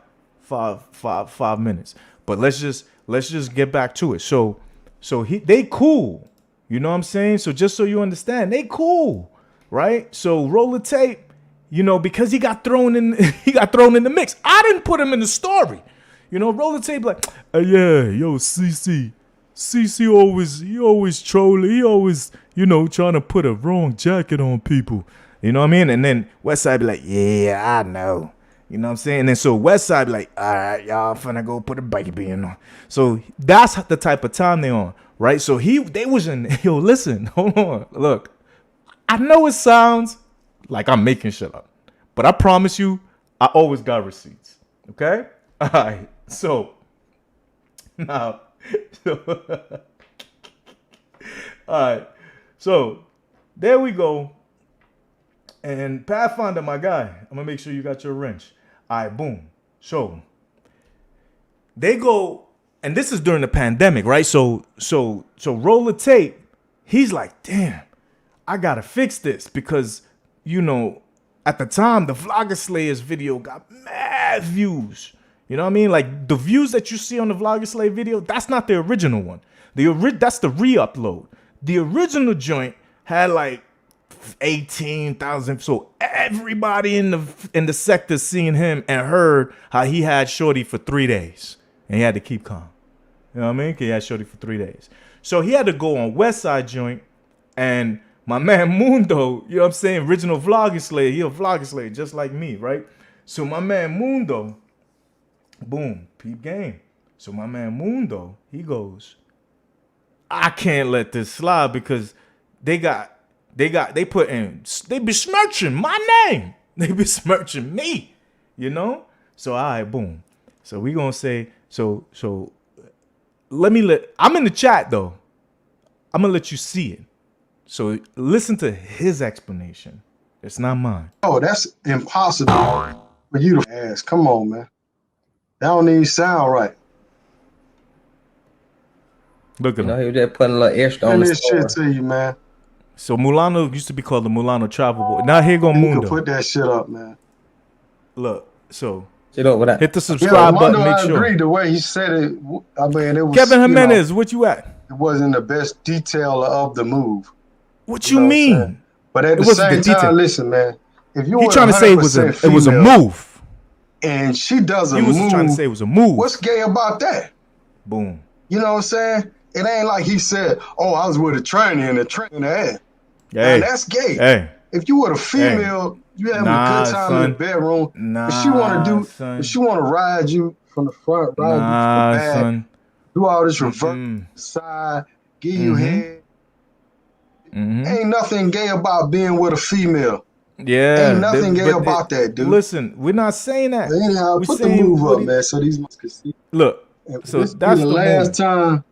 Speaker 2: minutes. But let's just get back to it. So they cool. You know what I'm saying? So just so you understand, they cool, right? So roll the tape, you know, because he got thrown in the mix. I didn't put him in the story. You know, roll the tape like, yeah, yo, CC always trolling. He always, you know, trying to put a wrong jacket on people. You know what I mean? And then Westside be like, yeah, I know. You know what I'm saying? And then so Westside be like, all right, y'all finna go put a baby in on. So that's the type of time they on, right? So they was in, yo, listen, hold on, look. I know it sounds like I'm making shit up, but I promise you, I always got receipts, okay? All right, so now, all right, so there we go. And Pathfinder, my guy, I'm gonna make sure you got your wrench. All right, boom. So they go, and this is during the pandemic, right? So roll the tape. He's like, damn, I gotta fix this because, you know, at the time the Vlogger Slayers video got mad views. You know what I mean? Like the views that you see on the Vlogger Slayer video, that's not the original one. That's the re-upload. The original joint had like 18,000. So everybody in the sector seen him and heard how he had Shorty for 3 days. And he had to keep calm. You know what I mean? 'Cause he had Shorty for 3 days. So he had to go on West Side joint. And my man Mundo, you know what I'm saying? Original vlogging slave. He a vlogging slave just like me, right? So my man Mundo, boom, peep game. So my man Mundo, he goes, I can't let this slide because they besmirching my name. They besmirching me, you know? So all right, boom. So we gonna say, so I'm in the chat though. I'm gonna let you see it. So listen to his explanation. It's not mine.
Speaker 10: Oh, that's impossible for you to ask. Come on, man. That don't even sound right.
Speaker 2: Look at him.
Speaker 11: He was just putting a little extra on the
Speaker 10: this
Speaker 11: story.
Speaker 10: shit to you, man.
Speaker 2: So Mulano used to be called the Mulano Travel Boy. Now here go
Speaker 10: You
Speaker 2: Mundo.
Speaker 10: can put that shit up, man.
Speaker 2: Look, so
Speaker 11: Shit up with that.
Speaker 2: hit the subscribe button. Make
Speaker 10: I
Speaker 2: sure.
Speaker 10: agree the way he said it. I mean, it was
Speaker 2: Kevin
Speaker 10: you know,
Speaker 2: Jimenez, what you at?
Speaker 10: it wasn't the best detail of the move.
Speaker 2: What
Speaker 10: You
Speaker 2: you
Speaker 10: know what I'm saying?
Speaker 2: mean?
Speaker 10: But at
Speaker 2: It
Speaker 10: the
Speaker 2: wasn't
Speaker 10: same
Speaker 2: the detail.
Speaker 10: time, listen, man. If you
Speaker 2: He
Speaker 10: were
Speaker 2: trying to say it was a
Speaker 10: 100%
Speaker 2: move.
Speaker 10: and she does a
Speaker 2: He was
Speaker 10: move,
Speaker 2: trying to say it was a move.
Speaker 10: what's gay about that?
Speaker 2: Boom.
Speaker 10: You know what I'm saying? It ain't like he said, "Oh, I was with a trainee and a trainer in the ass."
Speaker 2: Hey,
Speaker 10: Now, that's gay.
Speaker 2: hey,
Speaker 10: If you were a female, you having a good time in the bedroom. If she want to
Speaker 2: son.
Speaker 10: if she want to ride you from the front, ride you from the back,
Speaker 2: son.
Speaker 10: do all this reverse side, give you head. Ain't nothing gay about being with a female.
Speaker 2: Yeah.
Speaker 10: Ain't nothing gay about that, dude.
Speaker 2: Listen, we're not saying that.
Speaker 10: But anyhow,
Speaker 2: we
Speaker 10: put the
Speaker 2: saying
Speaker 10: move
Speaker 2: what
Speaker 10: up, man, so these motherfuckers can see.
Speaker 2: Look,
Speaker 10: And
Speaker 2: so
Speaker 10: this
Speaker 2: that's
Speaker 10: be
Speaker 2: the
Speaker 10: the last
Speaker 2: move.
Speaker 10: time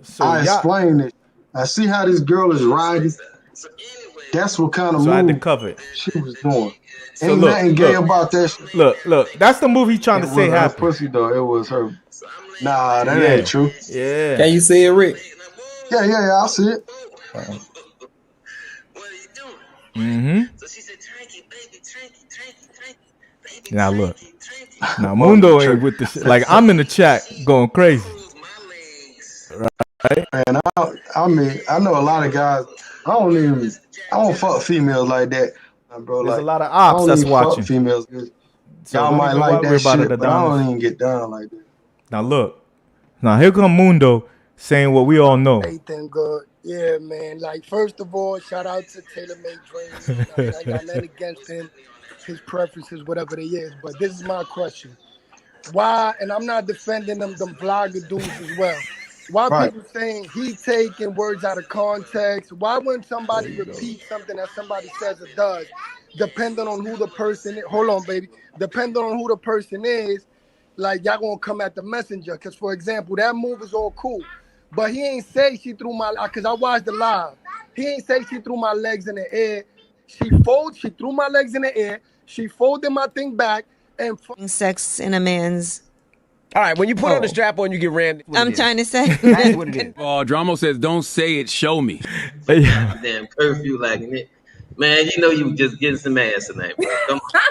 Speaker 2: So
Speaker 10: I explain it. I see how this girl is riding. That's what kind of
Speaker 2: So I had to
Speaker 10: move
Speaker 2: cover it.
Speaker 10: she was doing.
Speaker 2: So
Speaker 10: Ain't nothing gay about that shit.
Speaker 2: Look. That's the move he trying to
Speaker 10: It
Speaker 2: say
Speaker 10: was her
Speaker 2: happened.
Speaker 10: pussy though. It was her. Nah, that
Speaker 2: Yeah.
Speaker 10: ain't true.
Speaker 2: Yeah.
Speaker 11: Can you see it, Rick?
Speaker 10: Yeah, I see it.
Speaker 2: Now look. Now Mundo ain't with the shit. Like I'm in the chat going crazy. Right?
Speaker 10: And I mean, I know a lot of guys. I don't fuck females like that, bro.
Speaker 2: There's
Speaker 10: Like,
Speaker 2: a lot of ops
Speaker 10: I don't
Speaker 2: that's
Speaker 10: even
Speaker 2: watching.
Speaker 10: fuck females.
Speaker 2: So
Speaker 10: Y'all
Speaker 2: don't
Speaker 10: might
Speaker 2: even
Speaker 10: like
Speaker 2: worry
Speaker 10: that
Speaker 2: about
Speaker 10: shit,
Speaker 2: it,
Speaker 10: but I don't
Speaker 2: Adonis.
Speaker 10: even get down like that.
Speaker 2: Now look. Now here come Mundo saying what we all know.
Speaker 12: Everything good. Yeah, man. Like, first of all, shout out to Taylor Made Dreams. You know, I ain't got nothing against him, his preferences, whatever they is. But this is my question. Why, and I'm not defending them vlogger dudes as well. Why people saying he taking words out of context? Why wouldn't somebody repeat something that somebody says or does, depending on who the person is? Hold on, baby. Depending on who the person is, like, y'all gonna come at the messenger. Because, for example, that move is all cool. But he ain't say she threw my, because I watched the live. He ain't say she threw my legs in the air. She threw my legs in the air. She folded my thing back and
Speaker 13: sex in a man's.
Speaker 5: All right, when you put on the strap on, you get ran.
Speaker 13: I'm trying to say.
Speaker 5: That's what it is. Oh, Dramo says, don't say it, show me.
Speaker 4: Damn curfew like it. Man, you know you just getting some ass tonight, bro. Come on.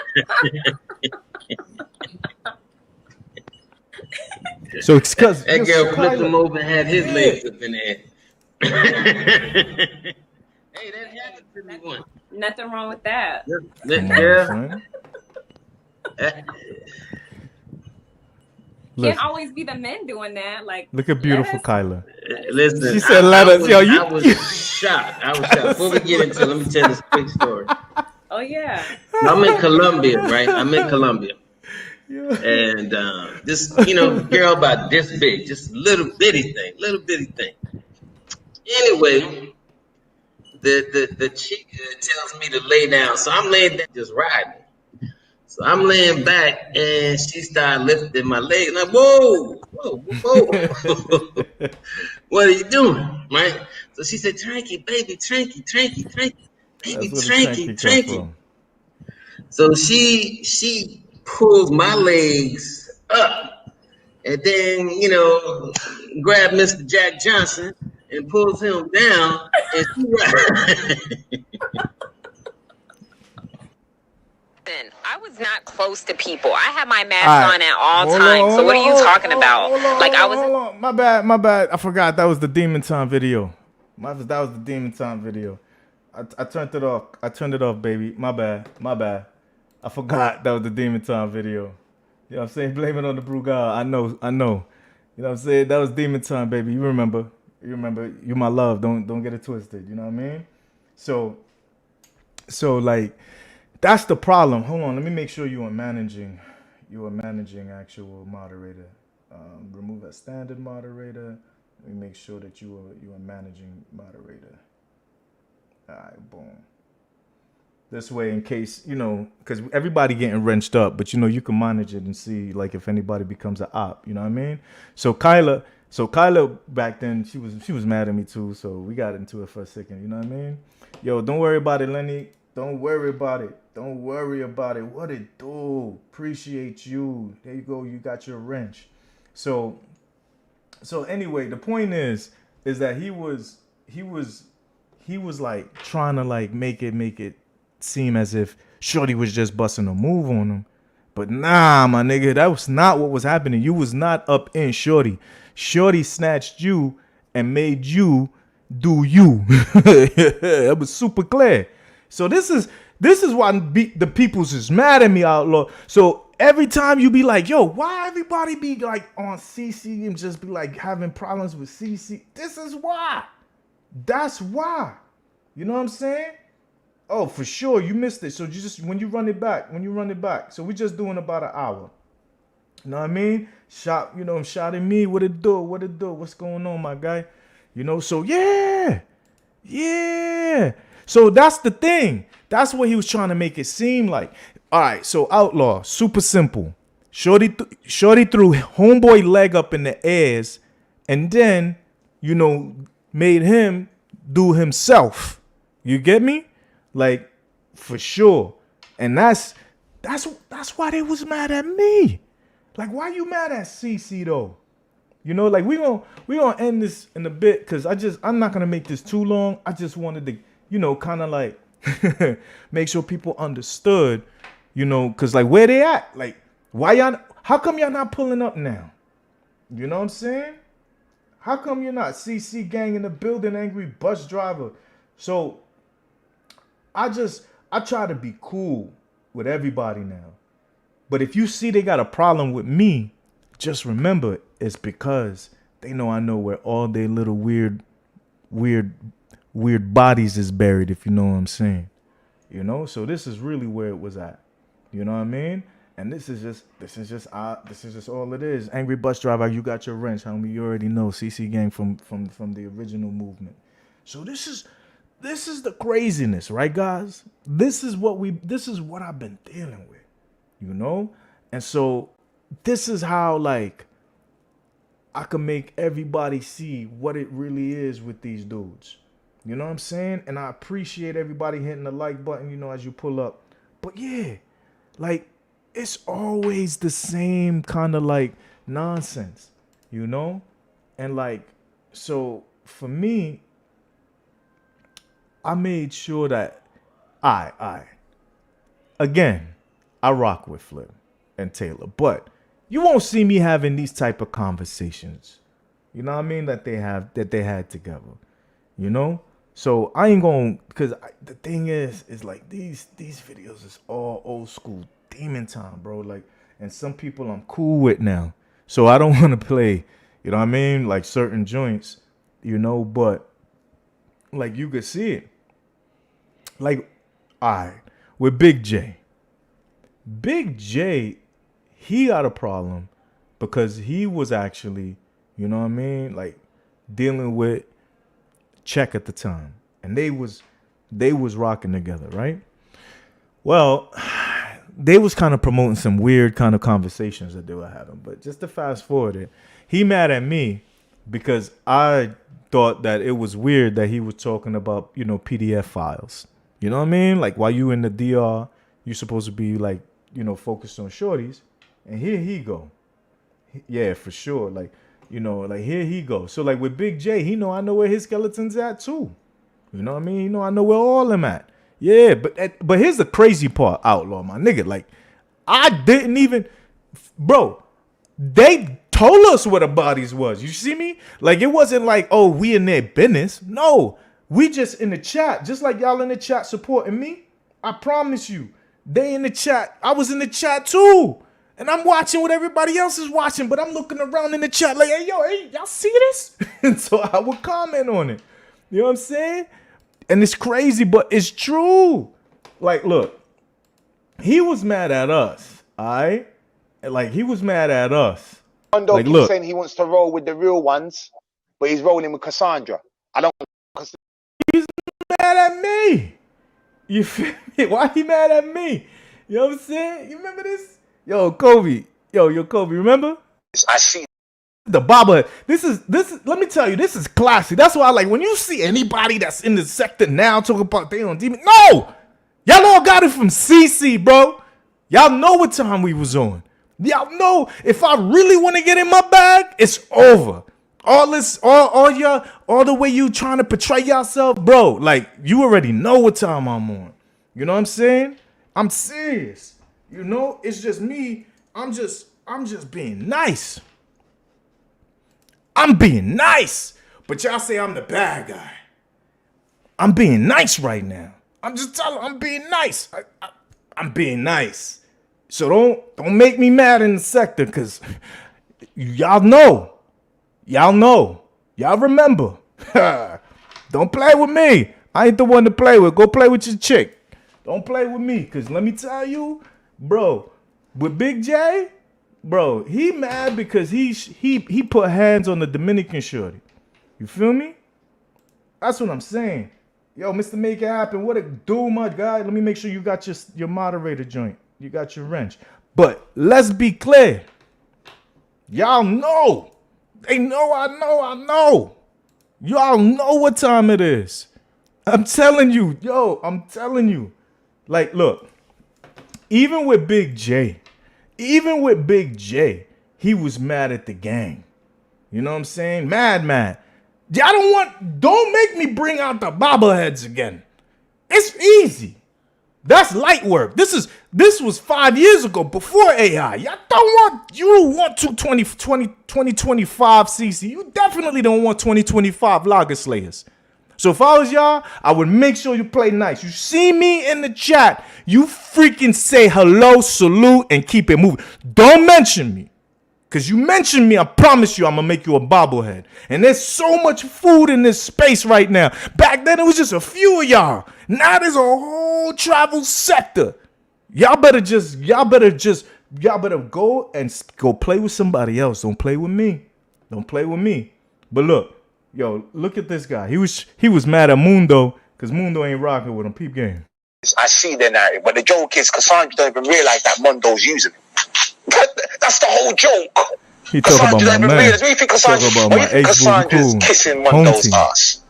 Speaker 2: So it's because
Speaker 4: that girl flipped him over and had his legs up in the air. Hey, that happened to me once.
Speaker 6: Nothing wrong with that.
Speaker 4: Yeah.
Speaker 6: Can't always be the men doing that. Like,
Speaker 2: look at beautiful Kyla.
Speaker 4: Listen,
Speaker 2: she said, "Let us." Yo,
Speaker 4: I was shocked. Before we get into it, let me tell this quick story.
Speaker 6: Oh yeah.
Speaker 4: I'm in Colombia, right? I'm in Colombia, and this, girl about this big, just little bitty thing. Anyway, the chick tells me to lay down, so I'm laying down, just riding. So I'm laying back, and she started lifting my leg. Like, whoa. What are you doing, right? So she said, "Tranky, baby, tranky, baby, tranky." So she pulls my legs up, and then grab Mr. Jack Johnson and pulls him down, and she
Speaker 14: I was not close to people. I had my mask on at all times. So what are you talking about?
Speaker 2: Hold on. My bad. I forgot that was the Demon Time video. That was the Demon Time video. I turned it off. I turned it off, baby. My bad. I forgot that was the Demon Time video. You know what I'm saying? Blame it on the Brugal. I know. You know what I'm saying? That was Demon Time, baby. You remember. You my love. Don't get it twisted. You know what I mean? So like, that's the problem. Hold on. Let me make sure you are managing actual moderator. Remove a standard moderator. Let me make sure that you are managing moderator. All right, boom. This way, in case, because everybody getting wrenched up, but you can manage it and see like if anybody becomes an op. You know what I mean? So Kyla back then she was mad at me too. So we got into it for a second. You know what I mean? Yo, don't worry about it, Lenny. Don't worry about it. What it do? Appreciate you. There you go. You got your wrench. So anyway, the point is that he was like trying to like make it seem as if Shorty was just busting a move on him. But nah, my nigga, that was not what was happening. You was not up in Shorty. Shorty snatched you and made you do you. That was super clear. So this is why the peoples is mad at me, Outlaw. So every time you be like, yo, why everybody be like on CC and just be like having problems with CC? This is why. That's why. You know what I'm saying? Oh, for sure, you missed it. So you just when you run it back. So we just doing about an hour. You know what I mean? Shot at me. What it do? What's going on, my guy? So yeah. So that's the thing. That's what he was trying to make it seem like. All right, so Outlaw, super simple. Shorty threw homeboy leg up in the airs and then, made him do himself. You get me? Like, for sure. And that's why they was mad at me. Like, why you mad at CC though? Like we gonna end this in a bit because I'm not gonna make this too long. I just wanted to, kind of like make sure people understood, because like where they at? Like, how come y'all not pulling up now? You know what I'm saying? How come you're not? CC gang in the building, angry bus driver. So I try to be cool with everybody now. But if you see they got a problem with me, just remember it's because they know I know where all their little weird bodies is buried, if you know what I'm saying. So this is really where it was at. You know what I mean? And this is just all it is. Angry bus driver, you got your wrench, homie. You already know CC gang from the original movement. So this is the craziness, right, guys? This is what I've been dealing with, And so this is how like I can make everybody see what it really is with these dudes. You know what I'm saying? And I appreciate everybody hitting the like button, as you pull up. But yeah, like it's always the same kind of like nonsense, And like, so for me, I made sure that again, I rock with Flip and Taylor, but you won't see me having these type of conversations. You know what I mean? That they had together, So I ain't gonna, because the thing is like these videos is all old school Demon Time, bro. Like, and some people I'm cool with now, so I don't want to play, like certain joints, but like you could see it. Like, all right, with Big J, he got a problem because he was actually, like dealing with Check at the time, and they was rocking together, right? Well, they was kind of promoting some weird kind of conversations that they were having. But just to fast forward it, he mad at me because I thought that it was weird that he was talking about, PDF files. You know what I mean? Like, while you in the DR, you supposed to be like, focused on shorties, and here he go. Yeah, for sure. Like, like here he goes. So like with Big J, I know where his skeletons at too. You know what I mean? I know where all them at. Yeah, but here's the crazy part, Outlaw, my nigga. Like, I didn't even, bro. They told us where the bodies was. You see me? Like, it wasn't like, oh, we in their business. No, We just in the chat, just like y'all in the chat supporting me. I promise you, they in the chat. I was in the chat too. And I'm watching what everybody else is watching, but I'm looking around in the chat like, hey, y'all see this? And so I would comment on it. You know what I'm saying? And it's crazy, but it's true. Like, look, he was mad at us, all right? Like, he was mad at us.
Speaker 15: Mondo
Speaker 2: like,
Speaker 15: keeps
Speaker 2: look,
Speaker 15: saying he wants to roll with the real ones, but he's rolling with Cassandra. I don't.
Speaker 2: He's mad at me. You feel me? Why he mad at me? You know what I'm saying? You remember this? Yo, Kobe. Yo, Kobe, remember?
Speaker 15: I see.
Speaker 2: The Baba. This is, let me tell you, this is classic. That's why, like, when you see anybody that's in the sector now talking about they on demon, no! Y'all all got it from CC, bro. Y'all know what time we was on. Y'all know if I really want to get in my bag, it's over. All this, all the way you trying to portray yourself, bro. Like, you already know what time I'm on. You know what I'm saying? I'm serious. You know, it's just me. I'm just being nice. I'm being nice. But y'all say I'm the bad guy. I'm being nice right now. I'm just telling, I'm being nice. I'm being nice. So don't make me mad in the sector, because y'all know. Y'all know. Y'all remember. Don't play with me. I ain't the one to play with. Go play with your chick. Don't play with me, because let me tell you, bro, with Big J, bro, he mad because he put hands on the Dominican shorty. You feel me? That's what I'm saying. Yo, Mr. Make It Happen, what it do, my guy? Let me make sure you got your moderator joint. You got your wrench. But let's be clear. Y'all know. They know, I know. Y'all know what time it is. I'm telling you. Yo, I'm telling you. Like, look. Even with Big J, he was mad at the gang. You know what I'm saying? Mad. Y'all don't make me bring out the bobbleheads again. It's easy. That's light work. This was 5 years ago, before AI. You don't want 2025 CC. You definitely don't want 2025 Lager Slayers. So if I was y'all, I would make sure you play nice. You see me in the chat, you freaking say hello, salute, and keep it moving. Don't mention me. Because you mention me, I promise you I'm going to make you a bobblehead. And there's so much food in this space right now. Back then, it was just a few of y'all. Now there's a whole travel sector. Y'all better go and go play with somebody else. Don't play with me. Don't play with me. But look. Yo, look at this guy. He was mad at Mundo because Mundo ain't rocking with him. Peep game.
Speaker 15: I see their narrative, but the joke is Cassandra don't even realize that Mondo's using it. That's the whole joke.
Speaker 2: He talk about my man.
Speaker 15: What do you think Cassandra's kissing Mondo's ass?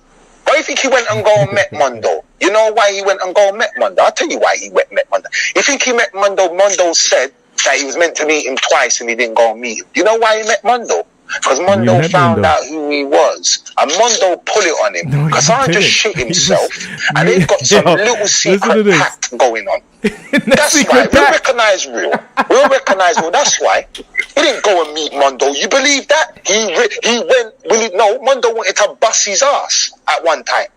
Speaker 15: Why do you think he went and go and met Mondo? You know why he went and go and met Mondo? I'll tell you why he went and met Mondo. You think he met Mondo? Mondo said that he was meant to meet him twice and he didn't go and meet him. You know why he met Mondo? Because Mondo found out who he was. And Mondo pull it on him. Cassandra shit himself. And they've got some little secret pact going on. That's why. We'll recognize real. That's why. He didn't go and meet Mondo. You believe that? He went. No, Mondo wanted to bust his ass at one time.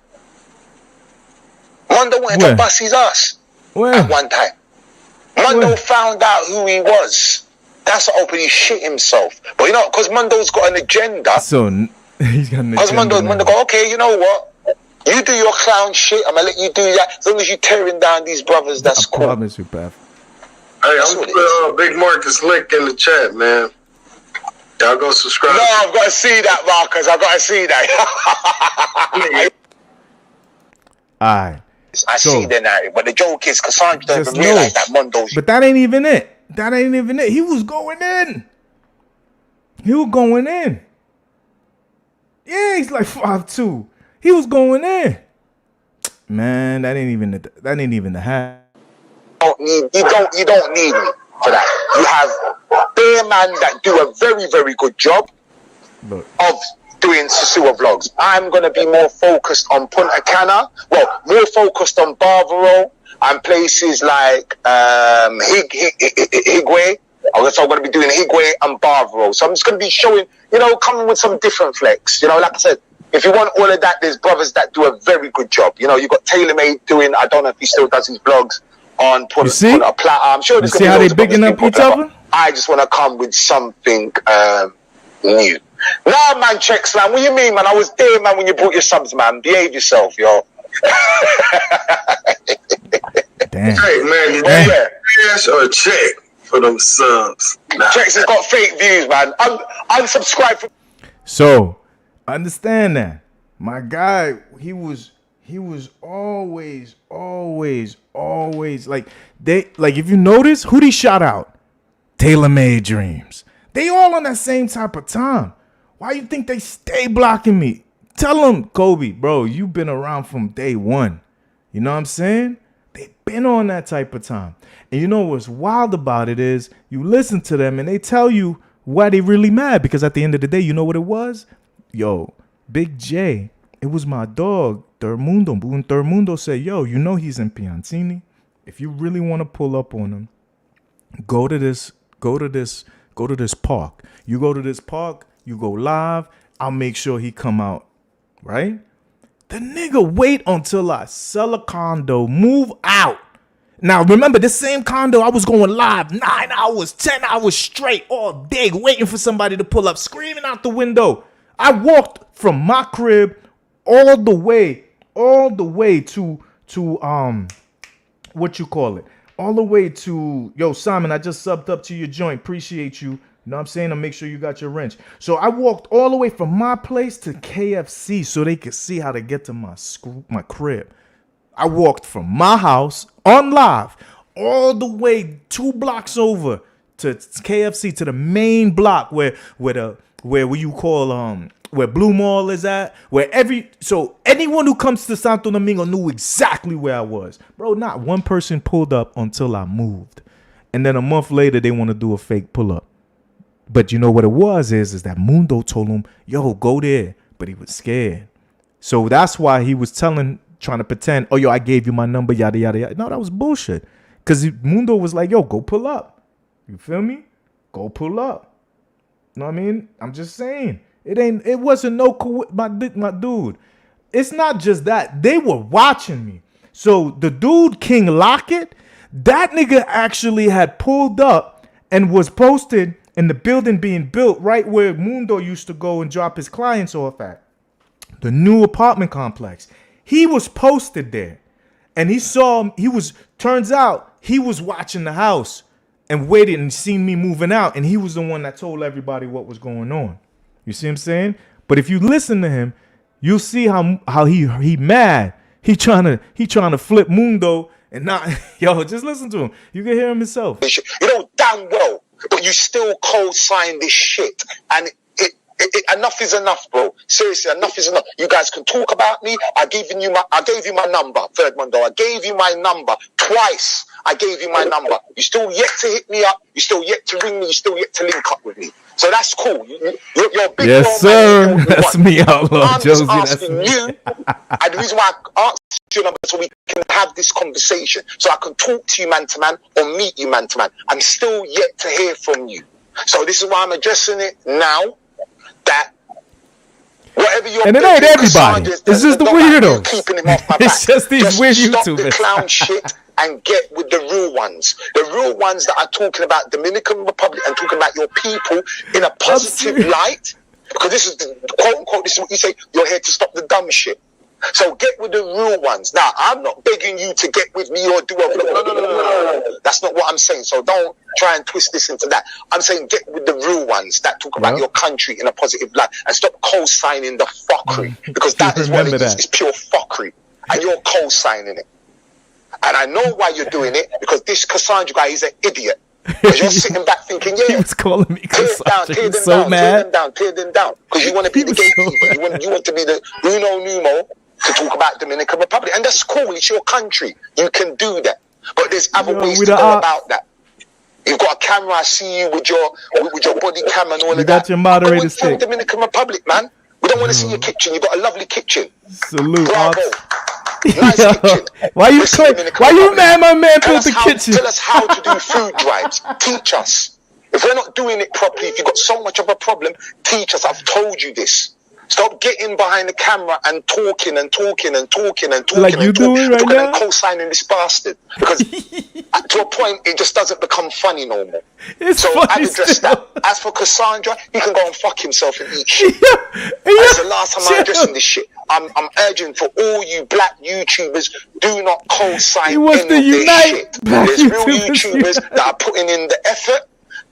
Speaker 15: Mondo wanted to bust his ass at one time. Mondo found out who he was. That's the open. He shit himself. But you know, because Mondo's got an agenda.
Speaker 2: So he's got an agenda. Because
Speaker 15: Mondo go, okay, you know what? You do your clown shit. I'm gonna let you do that. As long as you're tearing down these brothers, that's cool. I
Speaker 2: promise you, Pav.
Speaker 10: Hey, I'm putting Big Marcus link in the chat, man. Y'all go subscribe.
Speaker 15: No, I've got to see that, Marcus. I've got to see that.
Speaker 2: Alright.
Speaker 15: I see the narrative, but the joke is Cassandra don't even realize that Mondo's.
Speaker 2: But that ain't even it. He was going in. Yeah, he's like 5'2". He was going in. Man, that ain't even the hat.
Speaker 15: You don't need me for that. You have bare man that do a very, very good job of doing Sosua vlogs. I'm gonna be more focused on Punta Cana. Well, more focused on Barbaro and places like Higwe. So I'm going to be doing Higwe and Barbaro. So I'm just going to be showing, coming with some different flex. Like I said, if you want all of that, there's brothers that do a very good job. You know, you got TaylorMade doing. I don't know if he still does his blogs on.
Speaker 2: You see?
Speaker 15: I'm sure.
Speaker 2: You see how they bigging up each other?
Speaker 15: I just want to come with something new. Nah, man, checks, man. What you mean, man? I was there, man, when you brought your subs, man. Behave yourself, yo.
Speaker 2: Damn.
Speaker 10: Hey, man, did you get cash or a check for them subs? Nah.
Speaker 15: Checks has got fake views, man. Unsubscribe from.
Speaker 2: So, understand that. My guy, he was always like if you notice, who he shout out? TaylorMade Dreams. They all on that same type of time. Why you think they stay blocking me? Tell them, Kobe, bro, you been around from day one. You know what I'm saying? They been on that type of time. And you know what's wild about it is you listen to them and they tell you why they really mad. Because at the end of the day, you know what it was? Yo, Big J, it was my dog, Thurmundo. And Thurmundo said, yo, you know he's in Piantini. If you really want to pull up on him, go to this park. You go to this park, you go live, I'll make sure he come out, right? The nigga wait until I sell a condo, move out. Now, remember, this same condo, I was going live 9 hours, 10 hours straight, all day, waiting for somebody to pull up, screaming out the window. I walked from my crib all the way to what you call it? All the way to, yo, Simon, I just subbed up to your joint. Appreciate you. You know what I'm saying? To make sure you got your wrench. So I walked all the way from my place to KFC so they could see how to get to my crib. I walked from my house on live all the way 2 blocks over to KFC, to the main block where you call where Blue Mall is at, so anyone who comes to Santo Domingo knew exactly where I was. Bro, not one person pulled up until I moved. And then a month later, they want to do a fake pull-up. But you know what it was is that Mundo told him, yo, go there. But he was scared. So that's why he was trying to pretend, oh, yo, I gave you my number, yada, yada, yada. No, that was bullshit. Because Mundo was like, yo, go pull up. You feel me? Go pull up. You know what I mean? I'm just saying. It wasn't my dude. It's not just that. They were watching me. So the dude, King Lockett, that nigga actually had pulled up and was posted in the building being built right where Mundo used to go and drop his clients off at. The new apartment complex. He was posted there. And turns out he was watching the house and waited and seen me moving out. And he was the one that told everybody what was going on. You see what I'm saying? But if you listen to him, you'll see how he mad. He trying to flip Mundo and not yo. Just listen to him. You can hear him himself.
Speaker 15: You know damn well, but you still co-sign this shit, and enough is enough, bro. Seriously, enough is enough. You guys can talk about me. I gave you my number, Third Mundo. I gave you my number twice. I gave you my number. You still yet to hit me up. You still yet to ring me. You still yet to link up with me. So that's cool. You're big.
Speaker 2: Yes, sir. That's me, outlaw
Speaker 15: I'm
Speaker 2: Josie.
Speaker 15: just asking you. And the reason why I asked your number so we can have this conversation, so I can talk to you man to man or meet you man to man. I'm still yet to hear from you. So this is why I'm addressing it now. That whatever you're,
Speaker 2: and it ain't everybody. It's just the weirdos.
Speaker 15: Keeping him off my back.
Speaker 2: It's just these weird
Speaker 15: Stop
Speaker 2: YouTubers.
Speaker 15: the clown shit and get with the real ones. The real ones that are talking about Dominican Republic and talking about your people in a positive light. Because this is the quote unquote. This is what you say. You're here to stop the dumb shit. So get with the real ones. Now, I'm not begging you to get with me or do a no. That's not what I'm saying. So don't try and twist this into that. I'm saying get with the real ones that talk about your country in a positive light and stop co-signing the fuckery. Because that is what it is. It's pure fuckery. And you're co-signing it. And I know why you're doing it, because this Cassandra guy is an idiot. Because you're sitting back thinking, yeah,
Speaker 2: he was calling me Cassandra. Tear them
Speaker 15: down. Because you want to be the gatekeeper. You want to be the Uno Numo to talk about Dominican Republic. And that's cool. It's your country. You can do that. But there's other ways to go about that. You've got a camera. I see you with your body cam and all of that.
Speaker 2: You got your moderator stick.
Speaker 15: Dominican Republic, man. We don't want to see your kitchen. You've got a lovely kitchen.
Speaker 2: Salute.
Speaker 15: Bravo. Nice kitchen.
Speaker 2: Why you mad my man built the kitchen?
Speaker 15: Tell us how to do food drives. Teach us. If we're not doing it properly, if you've got so much of a problem, teach us. I've told you this. Stop getting behind the camera and talking
Speaker 2: like you doing right now,
Speaker 15: and co-signing this bastard. Because to a point, it just doesn't become funny no more. So I've addressed that. As for Cassandra, he can go and fuck himself and eat shit. That's the last time I'm addressing this shit. I'm urging for all you black YouTubers, do not co-sign any of this shit. There's real YouTubers that are putting in the effort,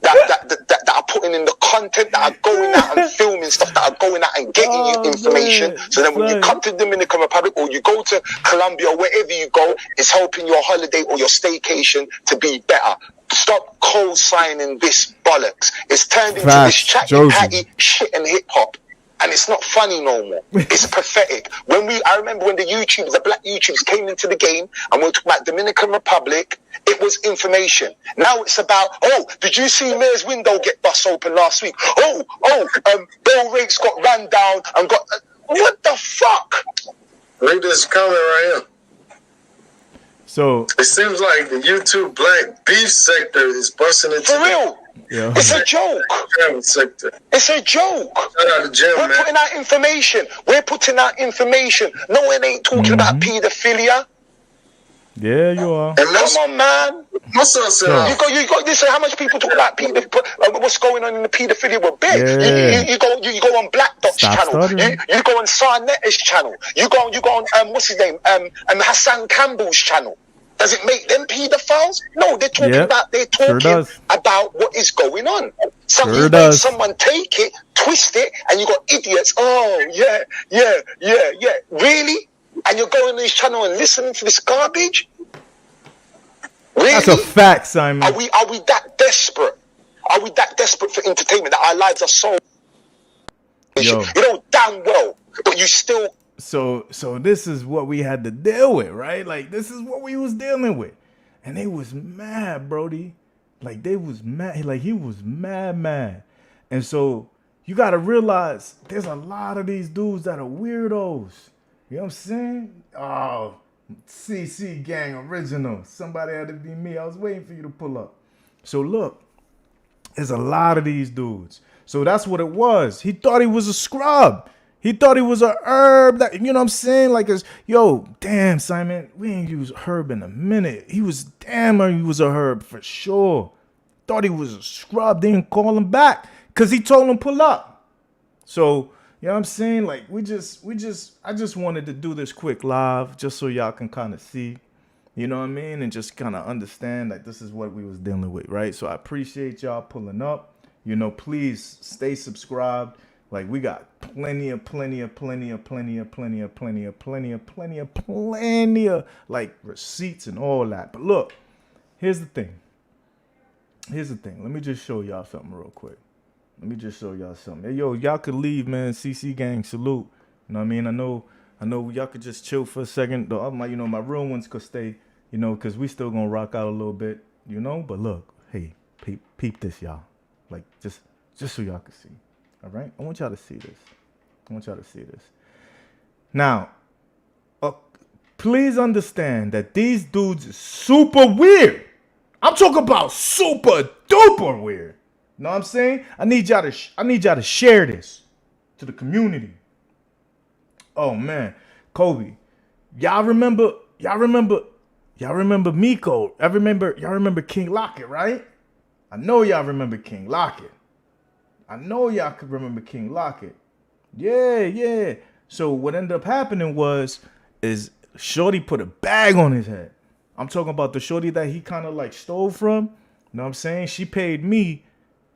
Speaker 15: that are putting in the content, that are going out and filming stuff, that are going out and getting you information. Man. So then when you come to the Dominican Republic or you go to Colombia, wherever you go, it's helping your holiday or your staycation to be better. Stop co-signing this bollocks. It's turned into this chatty patty shit and hip hop. And it's not funny no more. It's pathetic. I remember when the black YouTubers came into the game and we were talking about Dominican Republic, it was information. Now it's about, did you see Mayor's window get bust open last week? Bill Riggs got ran down and got... what the fuck?
Speaker 10: Read this comment right here.
Speaker 2: So...
Speaker 10: it seems like the YouTube black beef sector is busting into...
Speaker 15: For real? Yeah. It's a joke. It's a joke. We're putting out information. No one ain't talking about pedophilia.
Speaker 2: Yeah, you are.
Speaker 15: And come on, man. You go. Listen, how much people talk about what's going on in the pedophilia with big? Yeah. You go on Black Dot's channel. You go on Sarnetta's channel. You go on what's his name? Hassan Campbell's channel. Does it make them pedophiles? No, they're talking about about what is going on. Someone take it, twist it, and you got idiots. Oh yeah. Really? And you're going on this channel and listening to this garbage? Really?
Speaker 2: That's a fact, Simon.
Speaker 15: Are we that desperate? Are we that desperate for entertainment that our lives are so? You know damn well, but you still.
Speaker 2: So this is what we had to deal with, right? Like, this is what we was dealing with. And they was mad, Brody. Like, they was mad. Like, he was mad. And so you got to realize there's a lot of these dudes that are weirdos. You know what I'm saying? Oh, CC Gang original. Somebody had to be me. I was waiting for you to pull up. So look, there's a lot of these dudes. So that's what it was. He thought he was a scrub. He thought he was a herb that, you know what I'm saying? Like, damn, Simon, we ain't used herb in a minute. He was he was a herb for sure. Thought he was a scrub. They didn't call him back because he told him pull up. So, you know what I'm saying? Like, I just wanted to do this quick live just so y'all can kind of see, you know what I mean? And just kind of understand that this is what we was dealing with, right? So I appreciate y'all pulling up. You know, please stay subscribed. Like, we got plenty of like receipts and all that. But look, here's the thing. Let me just show y'all something real quick. Hey, yo, y'all could leave, man. CC Gang, salute. You know what I mean? I know y'all could just chill for a second. My real ones could stay, you know, because we still gonna rock out a little bit, you know? But look, hey, peep this, y'all. Like, just so y'all can see. All right? I want y'all to see this. Now, please understand that these dudes is super weird. I'm talking about super duper weird. You know what I'm saying? I need y'all to share this to the community. Oh man, Kobe, y'all remember Miko? Y'all remember King Locket, right? I know y'all remember King Locket. I know y'all could remember King Locket. Yeah. So what ended up happening is Shorty put a bag on his head. I'm talking about the Shorty that he kind of like stole from. You know what I'm saying? She paid me,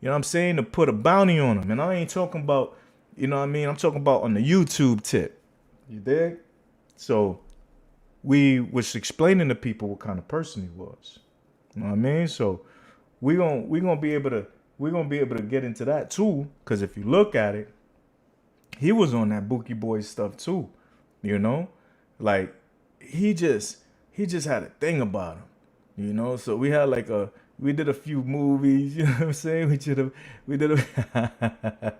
Speaker 2: you know what I'm saying, to put a bounty on him. And I ain't talking about, you know what I mean? I'm talking about on the YouTube tip. You dig? So we was explaining to people what kind of person he was. You know what I mean? So we're gonna be able to get into that too, because if you look at it, he was on that Bookie Boy stuff too, you know? Like, he just had a thing about him, you know? So we had we did a few movies, you know what I'm saying? We did a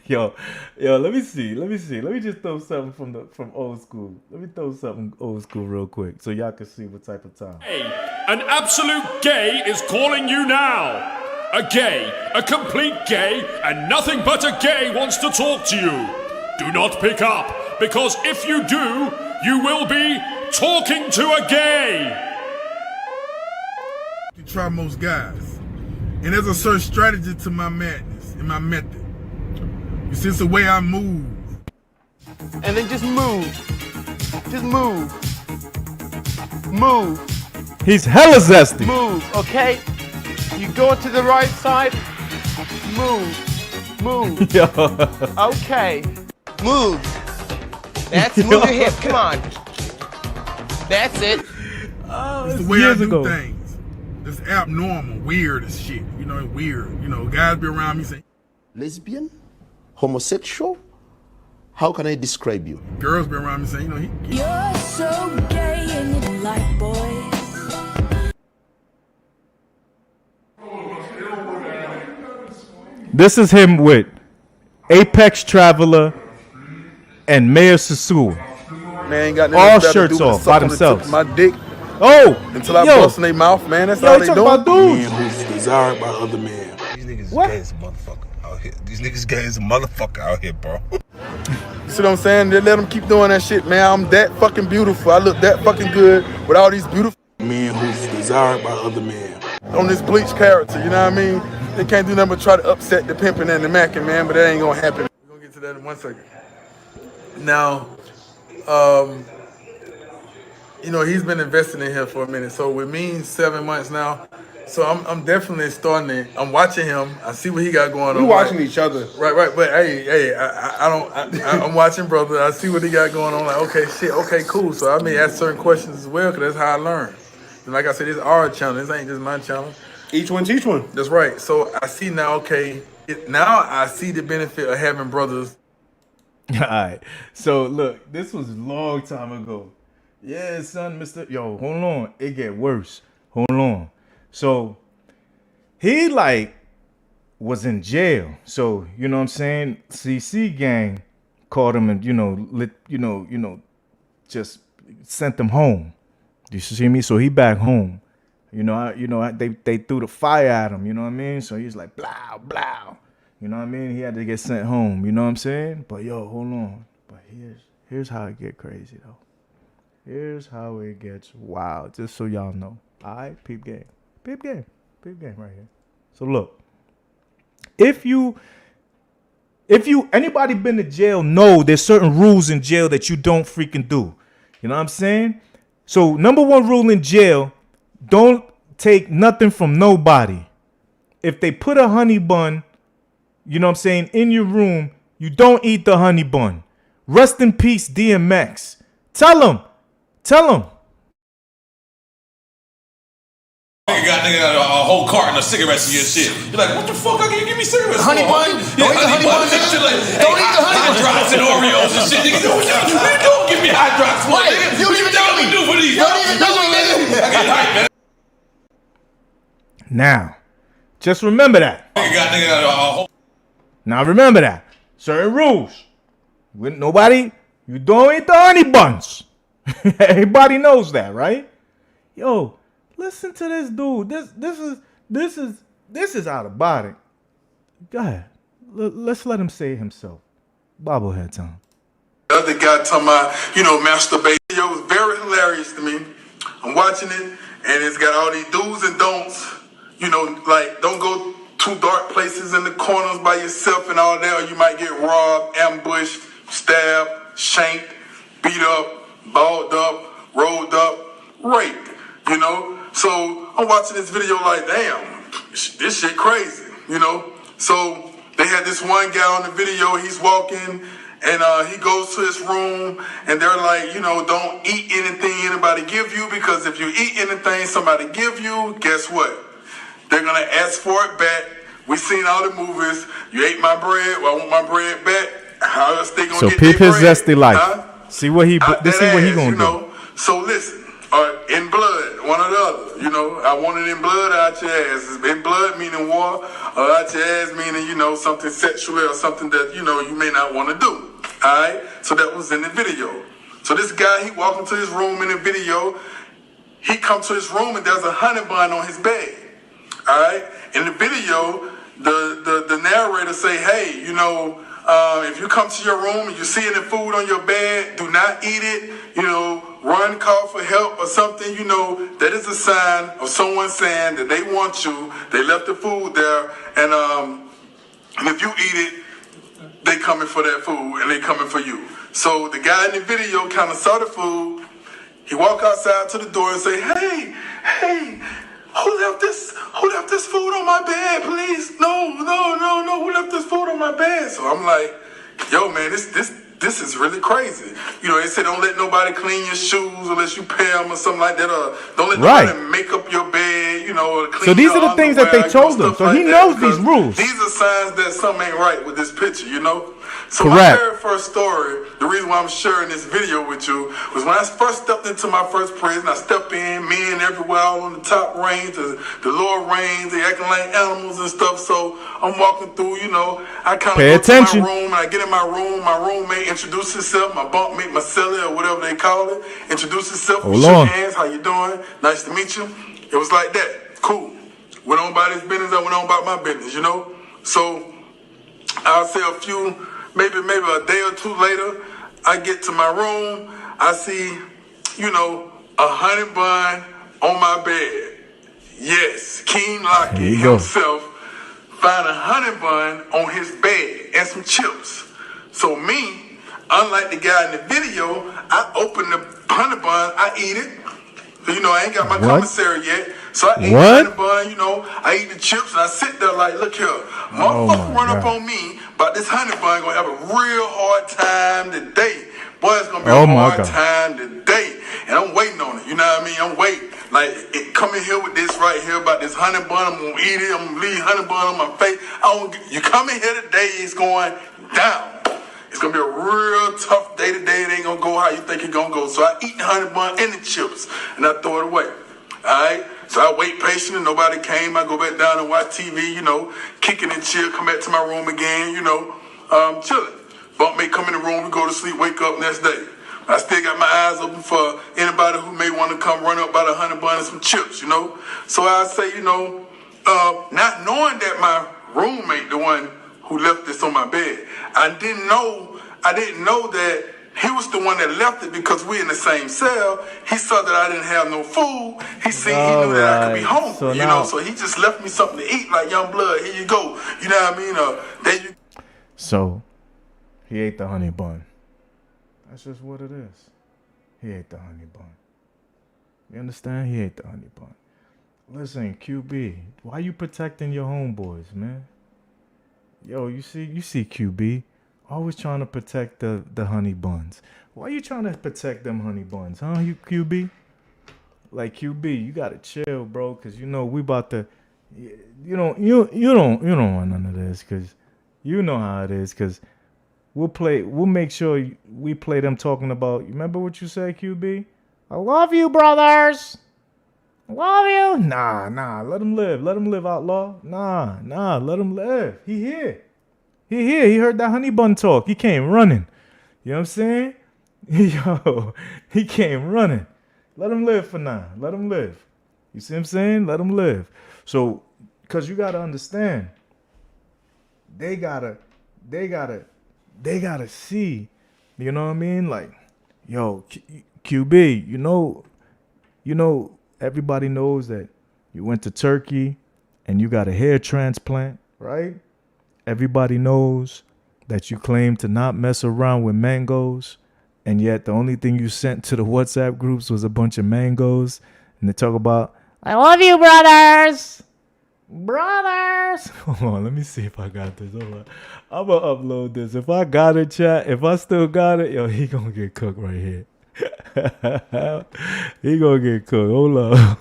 Speaker 2: yo, let me see. Let me just throw something from old school. Let me throw something old school real quick so y'all can see what type of time.
Speaker 3: Hey, an absolute gay is calling you now. A gay, a complete gay, and nothing but a gay wants to talk to you. Do not pick up, because if you do, you will be talking to a gay.
Speaker 16: You try most guys. And there's a certain strategy to my madness and my method. You see, it's the way I move.
Speaker 17: And then just move. Just move. Move.
Speaker 2: He's hella zesty.
Speaker 17: Move, okay? You go to the right side. Move. Move.
Speaker 2: Yo.
Speaker 17: Okay. Move. That's move your hip. Come on. That's it.
Speaker 16: It's the way I do things. It's abnormal, weird as shit. You know, weird. You know, guys be around me saying,
Speaker 18: lesbian, homosexual. How can I describe you?
Speaker 16: Girls be around me saying, you know,
Speaker 19: you're so gay and you like boys.
Speaker 2: This is him with Apex Traveler and Mayor Sosua.
Speaker 20: Man, ain't got
Speaker 2: all shirts off by themselves.
Speaker 20: My dick.
Speaker 2: Oh,
Speaker 20: until I bust in their mouth, man. That's all they doing.
Speaker 2: About dudes.
Speaker 18: Man who's desired by other men.
Speaker 21: These niggas gay as a motherfucker out here. These niggas gay as a motherfucker out here, bro.
Speaker 20: You see what I'm saying? They let them keep doing that shit, man. I'm that fucking beautiful. I look that fucking good with all these beautiful
Speaker 18: men who's desired by other men.
Speaker 20: On this bleach character, you know what I mean? They can't do nothing but try to upset the pimping and the macking, man, but that ain't gonna happen. We're gonna get to that in 1 second. Now, you know, he's been investing in him for a minute. So with me, 7 months now. So I'm definitely starting to, I'm watching him. I see what he got going on.
Speaker 21: We watching each other.
Speaker 20: Right. But hey, I'm watching brother. I see what he got going on. Like, okay, shit, okay, cool. So I may ask certain questions as well, because that's how I learn. And like I said, this is our channel. This ain't just my channel.
Speaker 21: Each one teach one.
Speaker 20: That's right. So I see now, okay, now I see the benefit of having brothers.
Speaker 2: All right. So look, this was a long time ago. Yeah, son, Mr. Yo, hold on. It get worse. Hold on. So he like was in jail. So, you know what I'm saying? CC gang caught him and, just sent him home. You see me? So he back home. They threw the fire at him, you know what I mean? So he's like, blah, blah. You know what I mean? He had to get sent home, you know what I'm saying? But yo, hold on. But here's how it get crazy though. Here's how it gets wild, just so y'all know. All right, peep game right here. So look, if anybody been to jail, know there's certain rules in jail that you don't freaking do. You know what I'm saying? So number one rule in jail, don't take nothing from nobody. If they put a honey bun, you know what I'm saying, in your room, you don't eat the honey bun. Rest in peace, DMX. Tell him.
Speaker 21: Nigga got a whole carton of cigarettes in your shit. You're like, what the fuck? I can't give me cigarettes.
Speaker 17: Honey bun?
Speaker 21: Yeah, honey bun. Don't eat the honey bun. Hot drops and Oreos and shit. Nigga, don't give me hot drops.
Speaker 17: Right. You don't even know me.
Speaker 21: Do for these.
Speaker 17: You don't even know me, nigga.
Speaker 21: I get hype, man.
Speaker 2: Now, just remember that. Now remember that. Certain rules. With nobody, you don't eat the honey buns. Everybody knows that, right? Yo, listen to this dude. This is out of body. Go ahead. Let's let him say it himself. Bobblehead time.
Speaker 20: The other guy talking about, masturbation. It was very hilarious to me. I'm watching it, and it's got all these do's and don'ts. Like, don't go too dark places in the corners by yourself and all that, or you might get robbed, ambushed, stabbed, shanked, beat up, balled up, rolled up, raped, So I'm watching this video like, damn, this shit crazy, So they had this one guy on the video, he's walking, and he goes to his room, and they're like, don't eat anything anybody give you, because if you eat anything somebody give you, guess what? They're going to ask for it back. We seen all the movies. You ate my bread, well, I want my bread back. How else they going to get
Speaker 2: peep
Speaker 20: their
Speaker 2: his
Speaker 20: bread?
Speaker 2: zesty life. See what he going to do.
Speaker 20: So listen, in blood, one or the other. I want it in blood or out your ass. In blood meaning war, or out your ass meaning, something sexual or something that, you may not want to do. All right? So that was in the video. So this guy, he walked into his room in the video. He come to his room and there's a honey bun on his bed. All right? In the video, the narrator say, hey, you know, if you come to your room and you see any food on your bed, do not eat it. You know, run, call for help or something. You know, that is a sign of someone saying that they want you. They left the food there, and if you eat it, they coming for that food and they coming for you. So the guy in the video kind of saw the food. He walked outside to the door and say, hey, who left this food on my bed, please? No, who left this food on my bed? So I'm like, yo, man, this is really crazy. You know, they say don't let nobody clean your shoes unless you pay them or something like that, or don't let nobody make up your bed, you know, or clean
Speaker 2: So these
Speaker 20: your
Speaker 2: are the things that they
Speaker 20: underwear,
Speaker 2: told him. So
Speaker 20: like
Speaker 2: he knows these rules.
Speaker 20: These are signs that something ain't right with this picture, you know? So
Speaker 2: Correct.
Speaker 20: my very first story, the reason why I'm sharing this video with you, was when I first stepped into my first prison. I stepped in, men everywhere, all on the top range, the lower range, they acting like animals and stuff. So I'm walking through, you know, I kind of go to my room, and I get in my room. My roommate introduced himself, my bunkmate, my cellie, or whatever they call it, introduced himself. We shook hands. How you doing? Nice to meet you. It was like that. Cool. Went on about his business. I went on about my business, you know. So I'll say maybe a day or two later, I get to my room, I see, you know, a honey bun on my bed. Yes, King Lockett himself found a honey bun on his bed and some chips. So me, unlike the guy in the video, I open the honey bun, I eat it. So, you know, I ain't got my commissary yet. So I ate the honey bun, you know, I eat the chips, and I sit there like, look here, motherfucker run up on me, but this honey bun gonna have a real hard time today. Boy, it's gonna be a hard time today. And I'm waiting on it, you know what I mean? I'm waiting. Like, coming here with this right here about this honey bun, I'm gonna eat it, I'm gonna leave honey bun on my face. You coming here today, it's going down. It's gonna be a real tough day today. It ain't gonna go how you think it's gonna go. So I eat the honey bun and the chips, and I throw it away. Alright? So I wait patiently, nobody came. I go back down and watch TV, you know, kicking and chill, come back to my room again, you know, chilling. Bunkmate come in the room, we go to sleep, wake up next day. I still got my eyes open for anybody who may want to come run up by the honey bun and some chips, you know. So I say, you know, not knowing that my roommate, the one who left this on my bed, I didn't know that he was the one that left it because we in the same cell. He saw that I didn't have no food. He knew that I could be hungry, so you know. So he just left me something to eat, like young blood. Here you go. You know what I mean?
Speaker 2: So he ate the honey bun. That's just what it is. He ate the honey bun. You understand? He ate the honey bun. Listen, QB, why you protecting your homeboys, man? Yo, you see QB. Always trying to protect the honey buns. Why you trying to protect them honey buns, huh? You QB? Like QB, you gotta chill, bro, cause you know we about to. You don't want none of this, cause you know how it is, cause we'll make sure we play them talking about. You remember what you said, QB? I love you, brothers. Love you. Nah. Let him live, outlaw. Nah. Let him live. He here. He heard that honey bun talk. He came running. You know what I'm saying? Yo, he came running. Let him live for now. Let him live. You see what I'm saying? Let him live. So, because you got to understand, they gotta see, you know what I mean? Like, yo, QB, you know, everybody knows that you went to Turkey and you got a hair transplant, right? Everybody knows that you claim to not mess around with mangoes, and yet the only thing you sent to the WhatsApp groups was a bunch of mangoes, and they talk about, I love you, brothers. Hold on, let me see if I got this. Hold on. I'm going to upload this. If I got it, chat, if I still got it, yo, he going to get cooked right here. He going to get cooked. Hold on.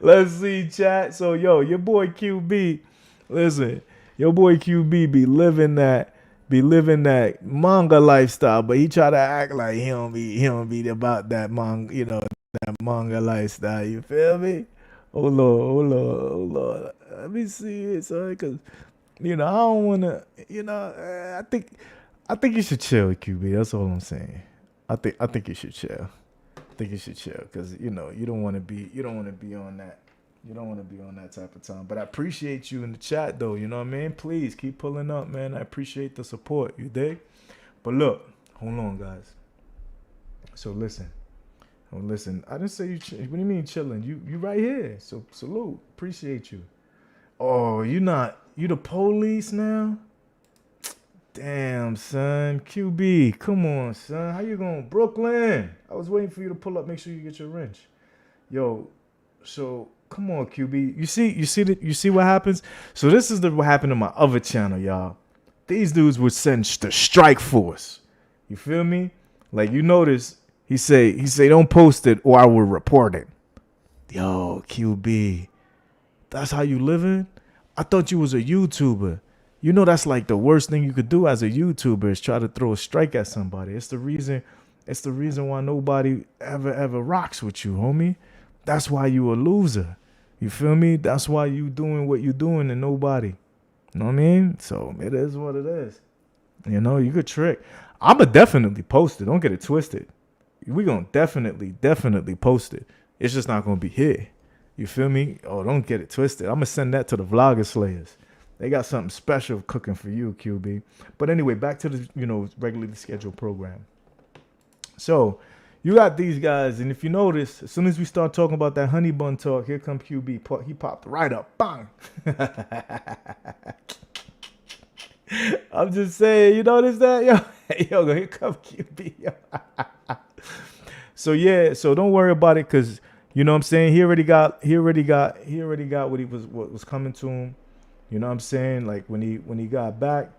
Speaker 2: Let's see, chat. So, yo, your boy QB, listen, your boy QB be living that manga lifestyle, but he try to act like he don't be about that manga, you know, that manga lifestyle. You feel me? Oh Lord. Let me see it, son, cause you know I don't wanna, you know, I think you should chill, QB. That's all I'm saying. I think you should chill. Cause you know you don't want to be on You don't want to be on that type of time. But I appreciate you in the chat, though. You know what I mean? Please keep pulling up, man. I appreciate the support. You dig? But look, hold on, guys. So listen. Oh, listen. I didn't say you. What do you mean chilling? You right here. So salute. Appreciate you. Oh, you the police now? Damn, son. QB, come on, son. How you going? Brooklyn. I was waiting for you to pull up. Make sure you get your wrench. Yo, so come on, QB. You see what happens? So this is what happened to my other channel, y'all. These dudes would send the strike force. You feel me? Like, you notice, he say, don't post it or I will report it. Yo, QB, that's how you living? I thought you was a YouTuber. You know that's like the worst thing you could do as a YouTuber is try to throw a strike at somebody. It's the reason why nobody ever rocks with you, homie. That's why you a loser. You feel me? That's why you doing what you doing and nobody. You know what I mean? So it is what it is. You know, you could trick. I'ma definitely post it. Don't get it twisted. We gonna definitely post it. It's just not gonna be here. You feel me? Oh, don't get it twisted. I'm gonna send that to the Vlogger Slayers. They got something special cooking for you, QB. But anyway, back to the regularly scheduled program. So you got these guys, and if you notice, as soon as we start talking about that honey bun talk, here come QB. He popped right up. Bang! I'm just saying, you notice that? Yo, here come QB. So yeah, so don't worry about it, because you know what I'm saying? He already got what was coming to him. You know what I'm saying? Like when he got back,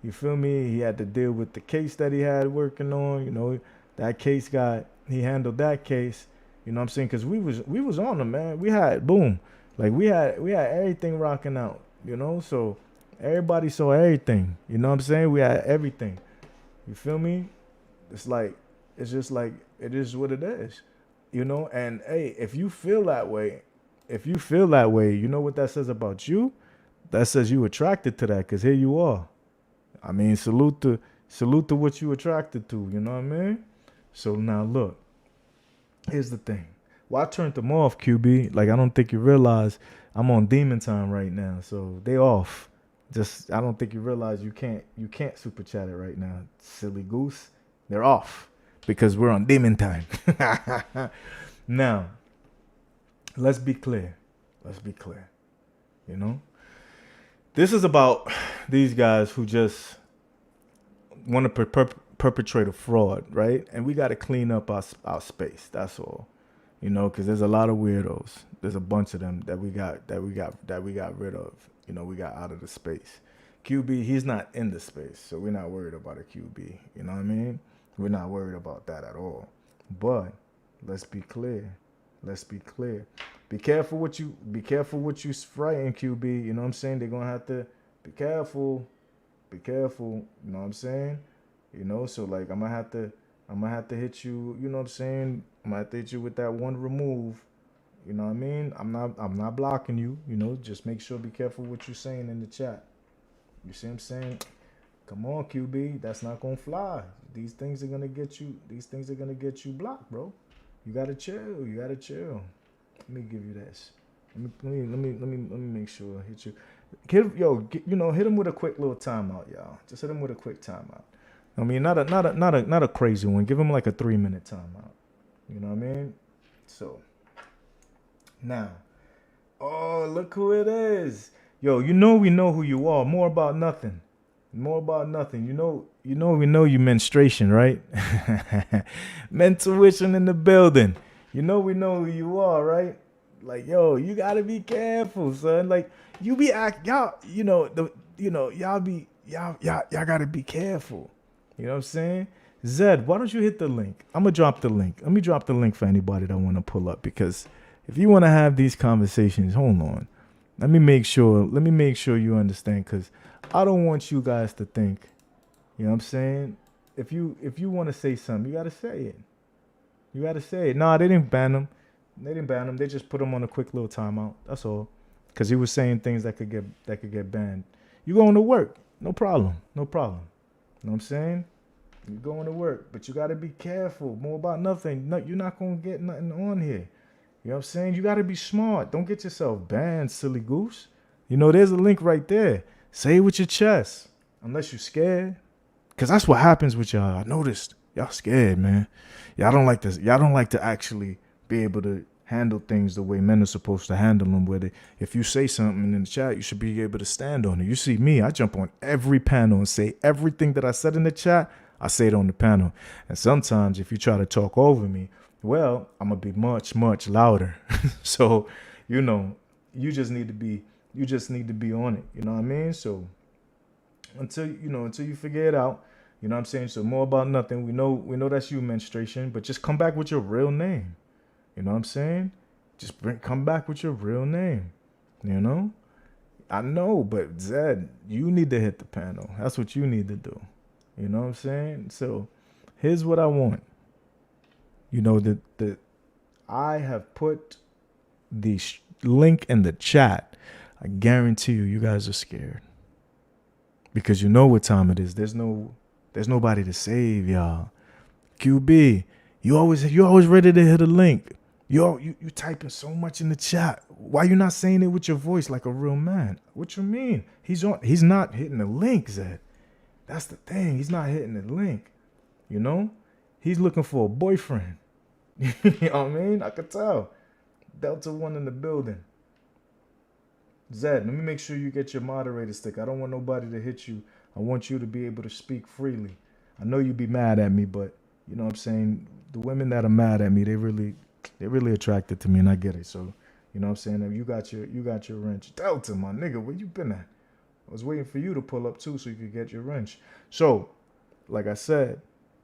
Speaker 2: you feel me? He had to deal with the case that he had working on. You know, that case he handled that case. You know what I'm saying? Because we was on him, man. We had we had everything rocking out. You know, so everybody saw everything. You know what I'm saying? We had everything. You feel me? It's just like it is what it is. You know, and hey, if you feel that way, you know what that says about you? That says you attracted to that, because here you are. I mean, salute to what you attracted to, you know what I mean? So now look, here's the thing. Well, I turned them off, QB. Like, I don't think you realize I'm on demon time right now, so they off. Just, I don't think you realize you can't super chat it right now, silly goose. They're off because we're on demon time. Now, let's be clear. You know? This is about these guys who just want to perpetrate a fraud, right? And we got to clean up our space. That's all, you know, because there's a lot of weirdos. There's a bunch of them that we got rid of. You know, we got out of the space. QB, he's not in the space, so we're not worried about a QB. You know what I mean? We're not worried about that at all. But let's be clear. Be careful what you frighten, QB. You know what I'm saying? They're gonna have to be careful. You know what I'm saying? You know, so like I'm gonna have to hit you, you know what I'm saying? I'm gonna have to hit you with that one remove. You know what I mean? I'm not blocking you, you know, just make sure, be careful what you're saying in the chat. You see what I'm saying? Come on, QB, that's not gonna fly. These things are gonna get you blocked, bro. You gotta chill. Let me give you this. Let me make sure I hit you. Hit him with a quick little timeout, y'all. Just hit him with a quick timeout. I mean, not a crazy one. Give him like a 3-minute timeout. You know what I mean? So now, oh, look who it is. Yo, we know who you are. More about nothing. You know you menstruation, right? Mentuition in the building. We know who you are, right? Like, yo, you gotta be careful, son. Like, y'all gotta be careful. You know what I'm saying? Zed, why don't you hit the link? I'm gonna drop the link. Let me drop the link for anybody that wanna pull up, because if you wanna have these conversations, hold on. Let me make sure you understand, because I don't want you guys to think, you know what I'm saying? If you want to say something, you got to say it. Nah, they didn't ban him. They just put him on a quick little timeout. That's all. Because he was saying things that could get banned. You going to work. No problem. You know what I'm saying? You going to work. But you got to be careful. More about nothing. No, you're not going to get nothing on here. You know what I'm saying? You got to be smart. Don't get yourself banned, silly goose. You know, there's a link right there. Say it with your chest. Unless you're scared. Because that's what happens with y'all. I noticed. Y'all scared, man. Y'all don't like this. Y'all don't like to actually be able to handle things the way men are supposed to handle them. Where if you say something in the chat, you should be able to stand on it. You see me, I jump on every panel and say everything that I said in the chat, I say it on the panel. And sometimes if you try to talk over me, well, I'm going to be much, much louder. So, you know, you just need to be on it. You know what I mean? So until you figure it out, you know what I'm saying? So more about nothing. We know that's you, menstruation, but just come back with your real name. You know what I'm saying? Just come back with your real name. You know? I know, but Zed, you need to hit the panel. That's what you need to do. You know what I'm saying? So here's what I want. You know, that I have put the link in the chat. I guarantee you guys are scared. Because you know what time it is. There's nobody to save y'all. QB, you always ready to hit a link. You typing so much in the chat. Why you not saying it with your voice like a real man? What you mean? He's not hitting the link, Zed. That's the thing. He's not hitting the link. You know? He's looking for a boyfriend. You know what I mean? I could tell. Delta 1 in the building. Zed, let me make sure you get your moderator stick. I don't want nobody to hit you. I want you to be able to speak freely. I know you'd be mad at me, but you know what I'm saying? The women that are mad at me, they're really attracted to me, and I get it. So, you know what I'm saying? You got your wrench. Delta, my nigga, where you been at? I was waiting for you to pull up too so you could get your wrench. So, like I said,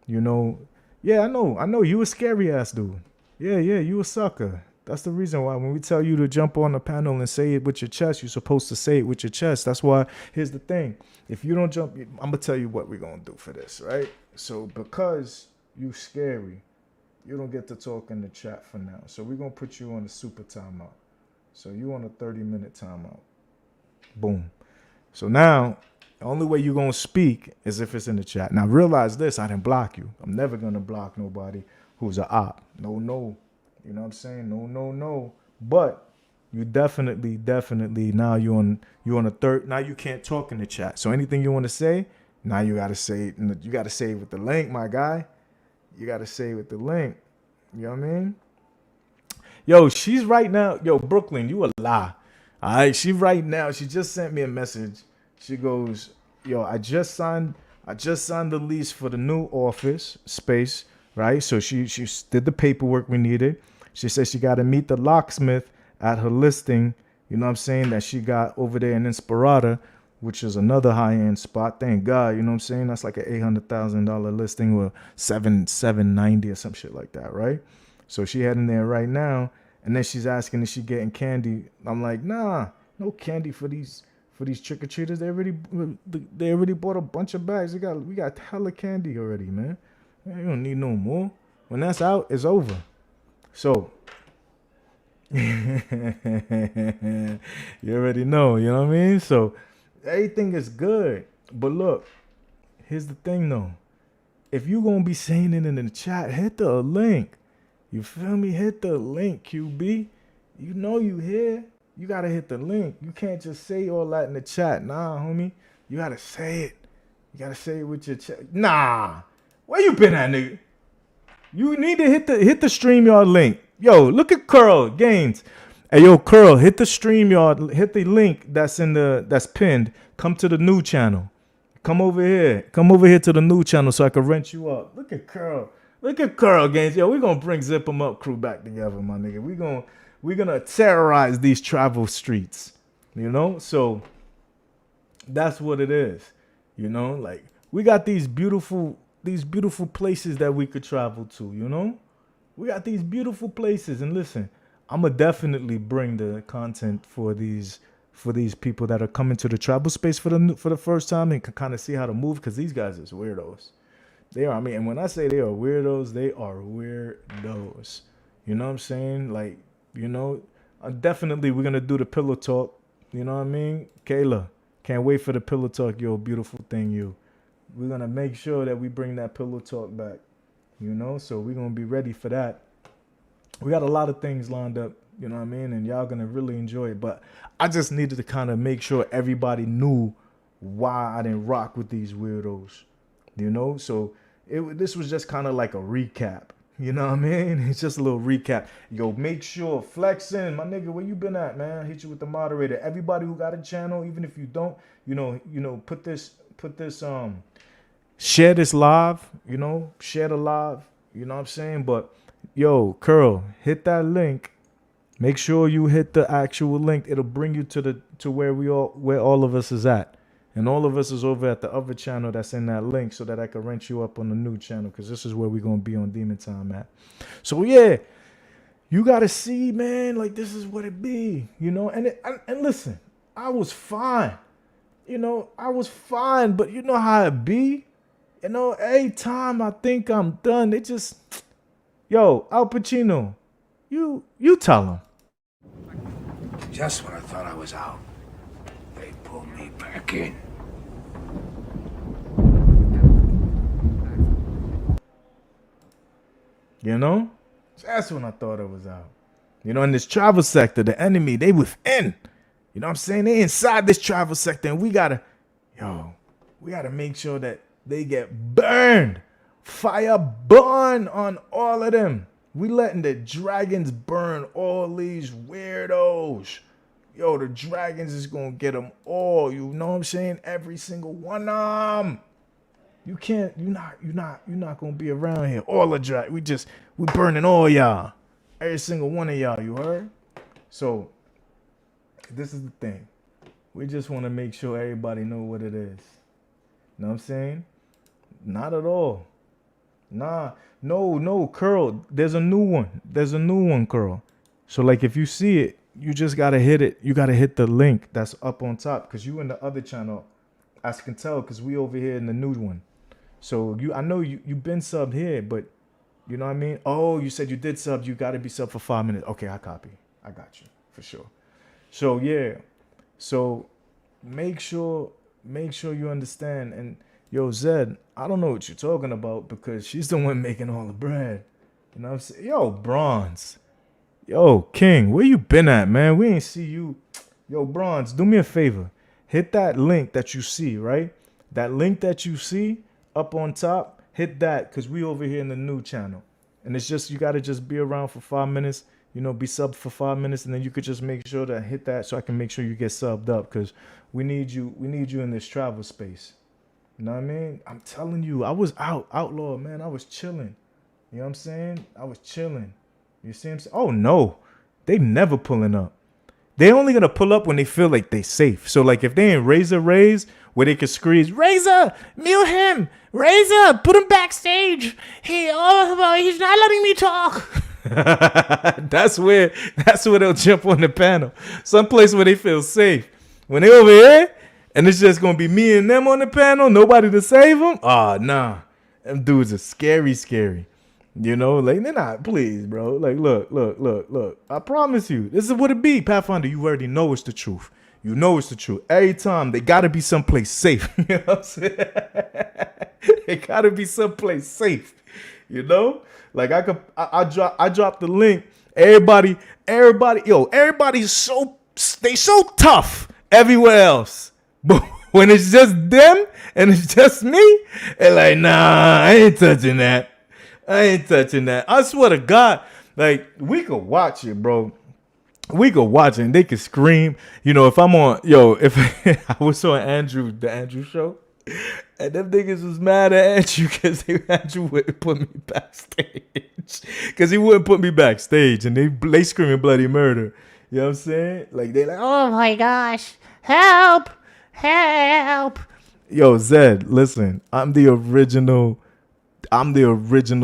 Speaker 2: you know, yeah, I know you a scary ass dude. Yeah, you a sucker. That's the reason why when we tell you to jump on the panel and say it with your chest, you're supposed to say it with your chest. That's why, here's the thing. If you don't jump, I'm going to tell you what we're going to do for this, right? So because you scary, you don't get to talk in the chat for now. So we're going to put you on a super timeout. So you on a 30-minute timeout. Boom. So now, the only way you're going to speak is if it's in the chat. Now realize this, I didn't block you. I'm never going to block nobody who's an op. No. You know what I'm saying? No. But you definitely now you're on a third. Now you can't talk in the chat. So anything you want to say, now you gotta say it. You gotta say it with the link, my guy. You gotta say it with the link. You know what I mean? Yo, she's right now. Yo, Brooklyn, you a lie. All right, she right now. She just sent me a message. She goes, yo, I just signed the lease for the new office space. Right? So she did the paperwork we needed. She said she got to meet the locksmith at her listing, you know what I'm saying, that she got over there in Inspirata, which is another high-end spot. Thank God, you know what I'm saying? That's like an $800,000 listing or $790 or some shit like that, right? So she heading there right now, and then she's asking if she getting candy. I'm like, nah, no candy for these trick-or-treaters. They already bought a bunch of bags. We got hella candy already, man. You don't need no more. When that's out, it's over. So, you already know, you know what I mean? So, everything is good. But look, here's the thing, though. If you going to be saying it in the chat, hit the link. You feel me? Hit the link, QB. You know you here. You got to hit the link. You can't just say all that in the chat. Nah, homie. You got to say it. You got to say it with your chest. Nah. Where you been at, nigga? You need to hit the StreamYard link. Yo, look at Curl Gaines. Hey, yo, Curl, hit the StreamYard. Hit the link that's pinned. Come to the new channel. Come over here. Come over here to the new channel so I can rent you up. Look at Curl. Look at Curl Gaines. Yo, we're gonna bring Zip 'em Up crew back together, my nigga. We're gonna terrorize these travel streets. You know? So that's what it is. You know, like we got these beautiful places that we could travel to, you know? We got these beautiful places. And listen, I'm going to definitely bring the content for these people that are coming to the travel space for the first time and can kind of see how to move, because these guys is weirdos. They are. I mean, and when I say they are weirdos, they are weirdos. You know what I'm saying? Like, you know, definitely we're going to do the pillow talk. You know what I mean? Kayla, can't wait for the pillow talk, yo, beautiful thing, you. We're going to make sure that we bring that pillow talk back, you know? So we're going to be ready for that. We got a lot of things lined up, you know what I mean? And y'all gonna really enjoy it. But I just needed to kind of make sure everybody knew why I didn't rock with these weirdos, you know? So this was just kind of like a recap. You know what I mean? It's just a little recap. Yo, make sure, flexing, my nigga, where you been at, man? Hit you with the moderator. Everybody who got a channel, even if you don't, you know, put this, share this live, you know, share the live, you know what I'm saying? But yo, Curl, hit that link. Make sure you hit the actual link. It'll bring you to where all of us is at. And all of us is over at the other channel that's in that link so that I can rent you up on the new channel because this is where we're going to be on Demon Time at. So, yeah, you got to see, man, like this is what it be, you know. And listen, I was fine. You know, I was fine. But you know how it be? You know, every time I think I'm done, they just, yo, Al Pacino, you tell him.
Speaker 1: Just when I thought I was out, they pulled me back in.
Speaker 2: You know? That's when I thought it was out. You know, in this travel sector, the enemy, they within. You know what I'm saying? They inside this travel sector, and we gotta make sure that they get burned. Fire burn on all of them. We letting the dragons burn all these weirdos. Yo, the dragons is gonna get them all. You know what I'm saying? Every single one of them. You can't. You're not gonna be around here. All the drag. We burning all y'all. Every single one of y'all. You heard? So this is the thing. We just want to make sure everybody know what it is. Know what I'm saying? Not at all. Nah. No, Curl. There's a new one, Curl. So like if you see it, you just gotta hit it. You gotta hit the link that's up on top because you in the other channel. I can tell because we over here in the new one. So I know you been subbed here, but you know what I mean? Oh, you said you did sub. You got to be subbed for 5 minutes. Okay, I copy. I got you for sure. So yeah. So make sure you understand. And yo, Zed, I don't know what you're talking about because she's the one making all the bread. You know what I'm saying? Yo, Bronze. Yo, King, where you been at, man? We ain't see you. Yo, Bronze, do me a favor. Hit that link that you see, right? That link that you see up on top, hit that because we over here in the new channel. And it's just, you got to just be around for 5 minutes, you know, be subbed for 5 minutes. And then you could just make sure to hit that so I can make sure you get subbed up because we need you in this travel space. You know what I mean? I'm telling you, I was outlaw, man. I was chilling. You know what I'm saying? I was chilling. You see what I'm saying? Oh, no. They never pulling up. They only going to pull up when they feel like they safe. So, like, if they in Razor Rays, where they can scream, Razor, mute him. Razor, put him backstage. He's not letting me talk. That's where they'll jump on the panel. Someplace where they feel safe. When they over here, and it's just going to be me and them on the panel, nobody to save them. Ah, nah. Them dudes are scary. You know, like, they're not, please, bro. Like, look. I promise you, this is what it be, Pathfinder. You already know it's the truth. You know it's the truth. Every time, they got to be someplace safe. You know what I'm saying? They got to be someplace safe. You know? Like, I dropped the link. Everybody, everybody's so tough everywhere else. But when it's just them and it's just me, they're like, nah, I ain't touching that. I swear to God, like, we could watch it, bro. We could watch it and they could scream. You know, if I'm on, if I was on the Andrew show, and them niggas was mad at Andrew because Andrew wouldn't put me backstage. Because he wouldn't put me backstage and they screaming bloody murder. You know what I'm saying? Like, they like, oh my gosh, help. Yo, Zed, listen, I'm the original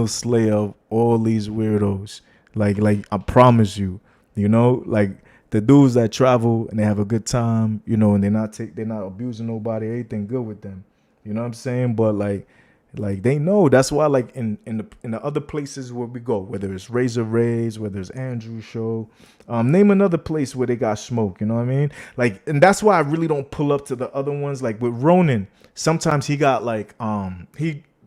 Speaker 2: slayer of all these weirdos. Like I promise you, you know, like the dudes that travel and they have a good time, you know, and they're not abusing nobody, everything good with them. You know what I'm saying? But like they know. That's why, like, in the other places where we go, whether it's Razor Rays, whether it's Andrew's show, name another place where they got smoke. You know what I mean? Like, and that's why I really don't pull up to the other ones. Like with Ronin, sometimes he got like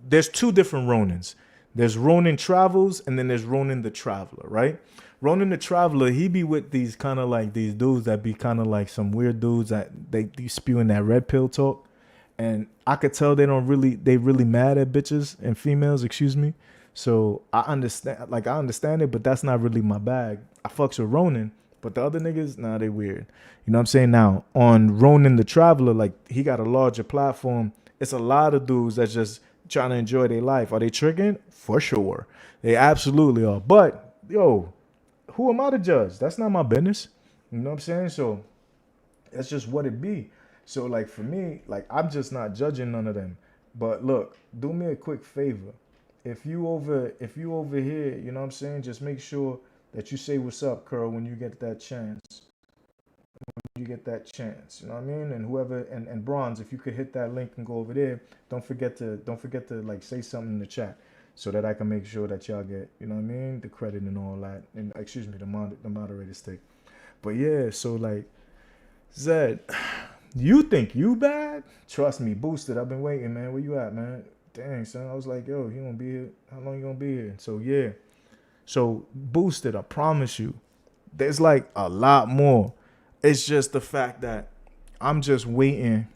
Speaker 2: there's two different Ronins. There's Ronin Travels, and then there's Ronin the Traveler, right? Ronin the Traveler, he be with these kind of like these dudes that be kind of like some weird dudes that they spewing that red pill talk. And I could tell they really mad at bitches and females, excuse me. So I understand it, but that's not really my bag. I fucks with Ronin, but the other niggas, nah, they weird. You know what I'm saying? Now, on Ronin the Traveler, like, he got a larger platform. It's a lot of dudes that's just trying to enjoy their life. Are they tricking? For sure. They absolutely are. But, yo, who am I to judge? That's not my business. You know what I'm saying? So that's just what it be. So, like, for me, like, I'm just not judging none of them. But look, do me a quick favor. If you over here, you know what I'm saying, just make sure that you say what's up, Curl, when you get that chance. You know what I mean? And whoever and Bronze, if you could hit that link and go over there, don't forget to like say something in the chat so that I can make sure that y'all get, you know what I mean, the credit and all that. And excuse me, the moderator stick. But yeah, so like Zed, you think you bad? Trust me, Boosted. I've been waiting, man. Where you at, man? Dang, son. I was like, yo, you gonna be here? How long you gonna be here? So yeah. So Boosted, I promise you, there's like a lot more. It's just the fact that I'm just waiting,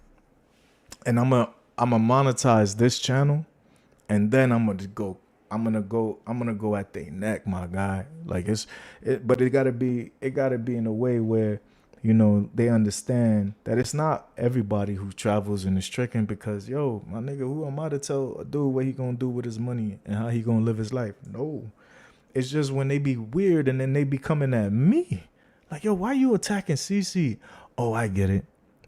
Speaker 2: and I'm gonna monetize this channel, and then I'm gonna go at their neck, my guy. Like but it gotta be in a way where, you know, they understand that it's not everybody who travels and is tricking, because yo, my nigga, who am I to tell a dude what he gonna do with his money and how he gonna live his life? No. It's just when they be weird and then they be coming at me. Like, yo, why you attacking CC? Oh, I get it.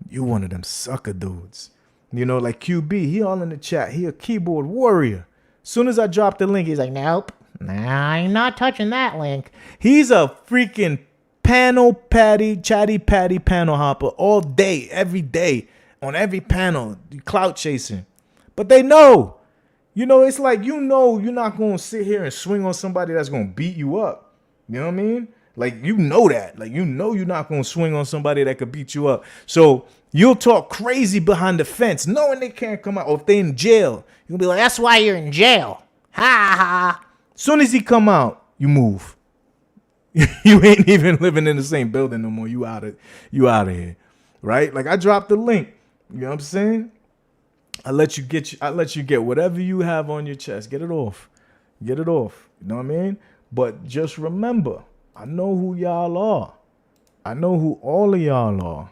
Speaker 2: You one of them sucker dudes. You know, like QB, he all in the chat. He a keyboard warrior. Soon as I drop the link, he's like, nope. Nah, I'm not touching that link. He's a freaking chatty patty panel hopper all day, every day, on every panel, clout chasing. But they know. You know, it's like, you know, you're not going to sit here and swing on somebody that's going to beat you up. You know what I mean? Like, you know that. Like, you know you're not going to swing on somebody that could beat you up. So you'll talk crazy behind the fence, knowing they can't come out. Or if they in jail, you'll be like, that's why you're in jail. Ha ha. Soon as he come out, you move. You ain't even living in the same building no more. You out of here. Right? Like, I dropped the link. You know what I'm saying? I let you get whatever you have on your chest. Get it off. You know what I mean? But just remember, I know who y'all are. I know who all of y'all are.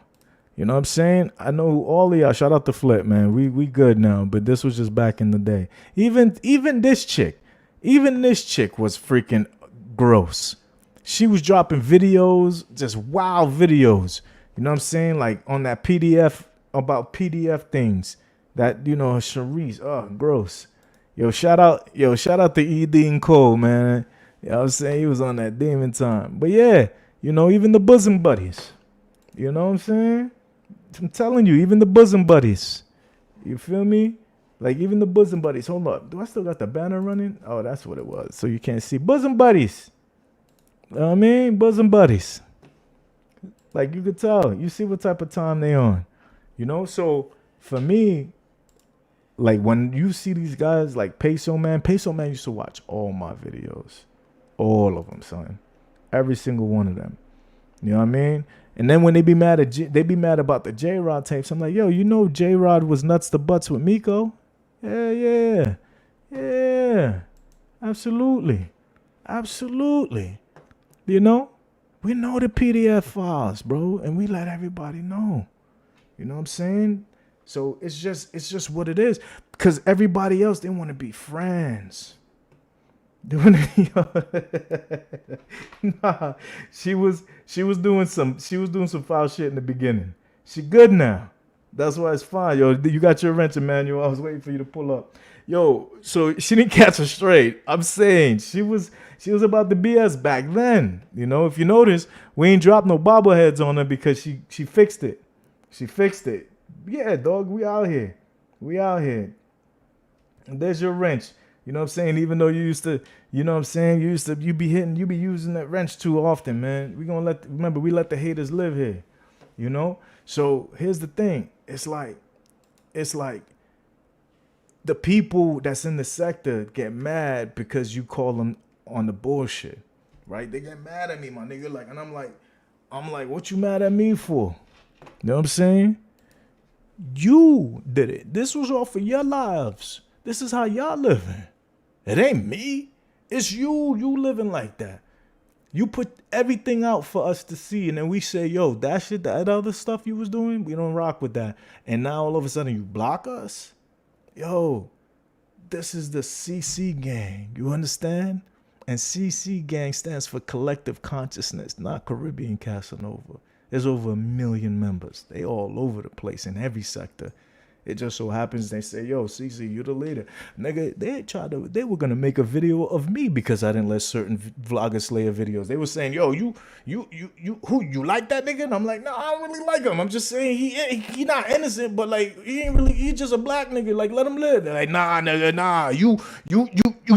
Speaker 2: You know what I'm saying? I know who all of y'all. Shout out to Flip, man. We good now, but this was just back in the day. Even this chick was freaking gross. She was dropping videos, just wild videos. You know what I'm saying? Like on that PDF, about PDF things. That, you know, Sharice, gross. Yo, shout out to ED and Cole, man. You know what I'm saying? He was on that demon time. But yeah, you know, even the bosom buddies. You know what I'm saying? I'm telling you, even the bosom buddies. You feel me? Like, even the bosom buddies. Hold up. Do I still got the banner running? Oh, that's what it was. So you can't see. Bosom buddies. You know what I mean? Bosom buddies. Like, you could tell. You see what type of time they on. You know? So, for me, like, when you see these guys like Peso Man used to watch all my videos. All of them, son. Every single one of them. You know what I mean? And then when they be mad about the J-Rod tapes, I'm like, yo, you know J-Rod was nuts to butts with Miko? Yeah. Absolutely. You know? We know the PDF files, bro, and we let everybody know. You know what I'm saying? So it's just what it is. Because everybody else, they want to be friends. Nah, she was doing some foul shit in the beginning. She good now. That's why it's fine. Yo, you got your wrench, Emmanuel. I was waiting for you to pull up. Yo, so she didn't catch her straight. I'm saying she was about the BS back then. You know, if you notice, we ain't dropped no bobbleheads on her because she fixed it. Yeah, dog, we out here. And there's your wrench. You know what I'm saying? Even though you used to, you know what I'm saying? You be using that wrench too often, man. We let the haters live here. You know? So here's the thing. It's like the people that's in the sector get mad because you call them on the bullshit, right? They get mad at me, my nigga. Like, and I'm like, what you mad at me for? You know what I'm saying? You did it. This was all for your lives. This is how y'all living. It ain't me. It's you. You living like that. You put everything out for us to see, and then we say, yo, that shit, that other stuff you was doing, we don't rock with that. And now all of a sudden you block us? Yo, this is the CC gang. You understand? And CC gang stands for Collective Consciousness, not Caribbean Casanova. There's over 1 million members. They all over the place in every sector. It just so happens they say, yo, CC, you the leader. Nigga, they were gonna make a video of me because I didn't let certain vloggers slayer videos. They were saying, yo, you like that nigga? And I'm like, no, I don't really like him. I'm just saying he not innocent, but like he just a black nigga. Like, let him live. They're like, nah, nigga, nah. You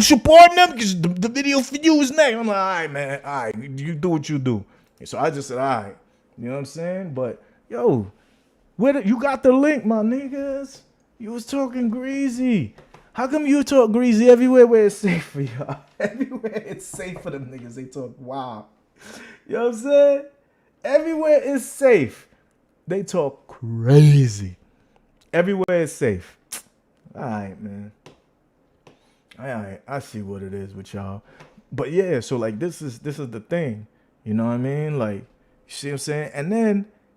Speaker 2: supporting them because the video for you is next. I'm like, all right, man, all right, you do what you do. And so I just said, all right, you know what I'm saying? But yo, you got the link, my niggas. You was talking greasy. How come you talk greasy everywhere where it's safe for y'all? Everywhere it's safe for them niggas, they talk wild. You know what I'm saying? Everywhere it's safe, they talk crazy. Everywhere it's safe. All right, man. All right, I see what it is with y'all. But yeah, so like this is the thing. You know what I mean? Like, you see what I'm saying?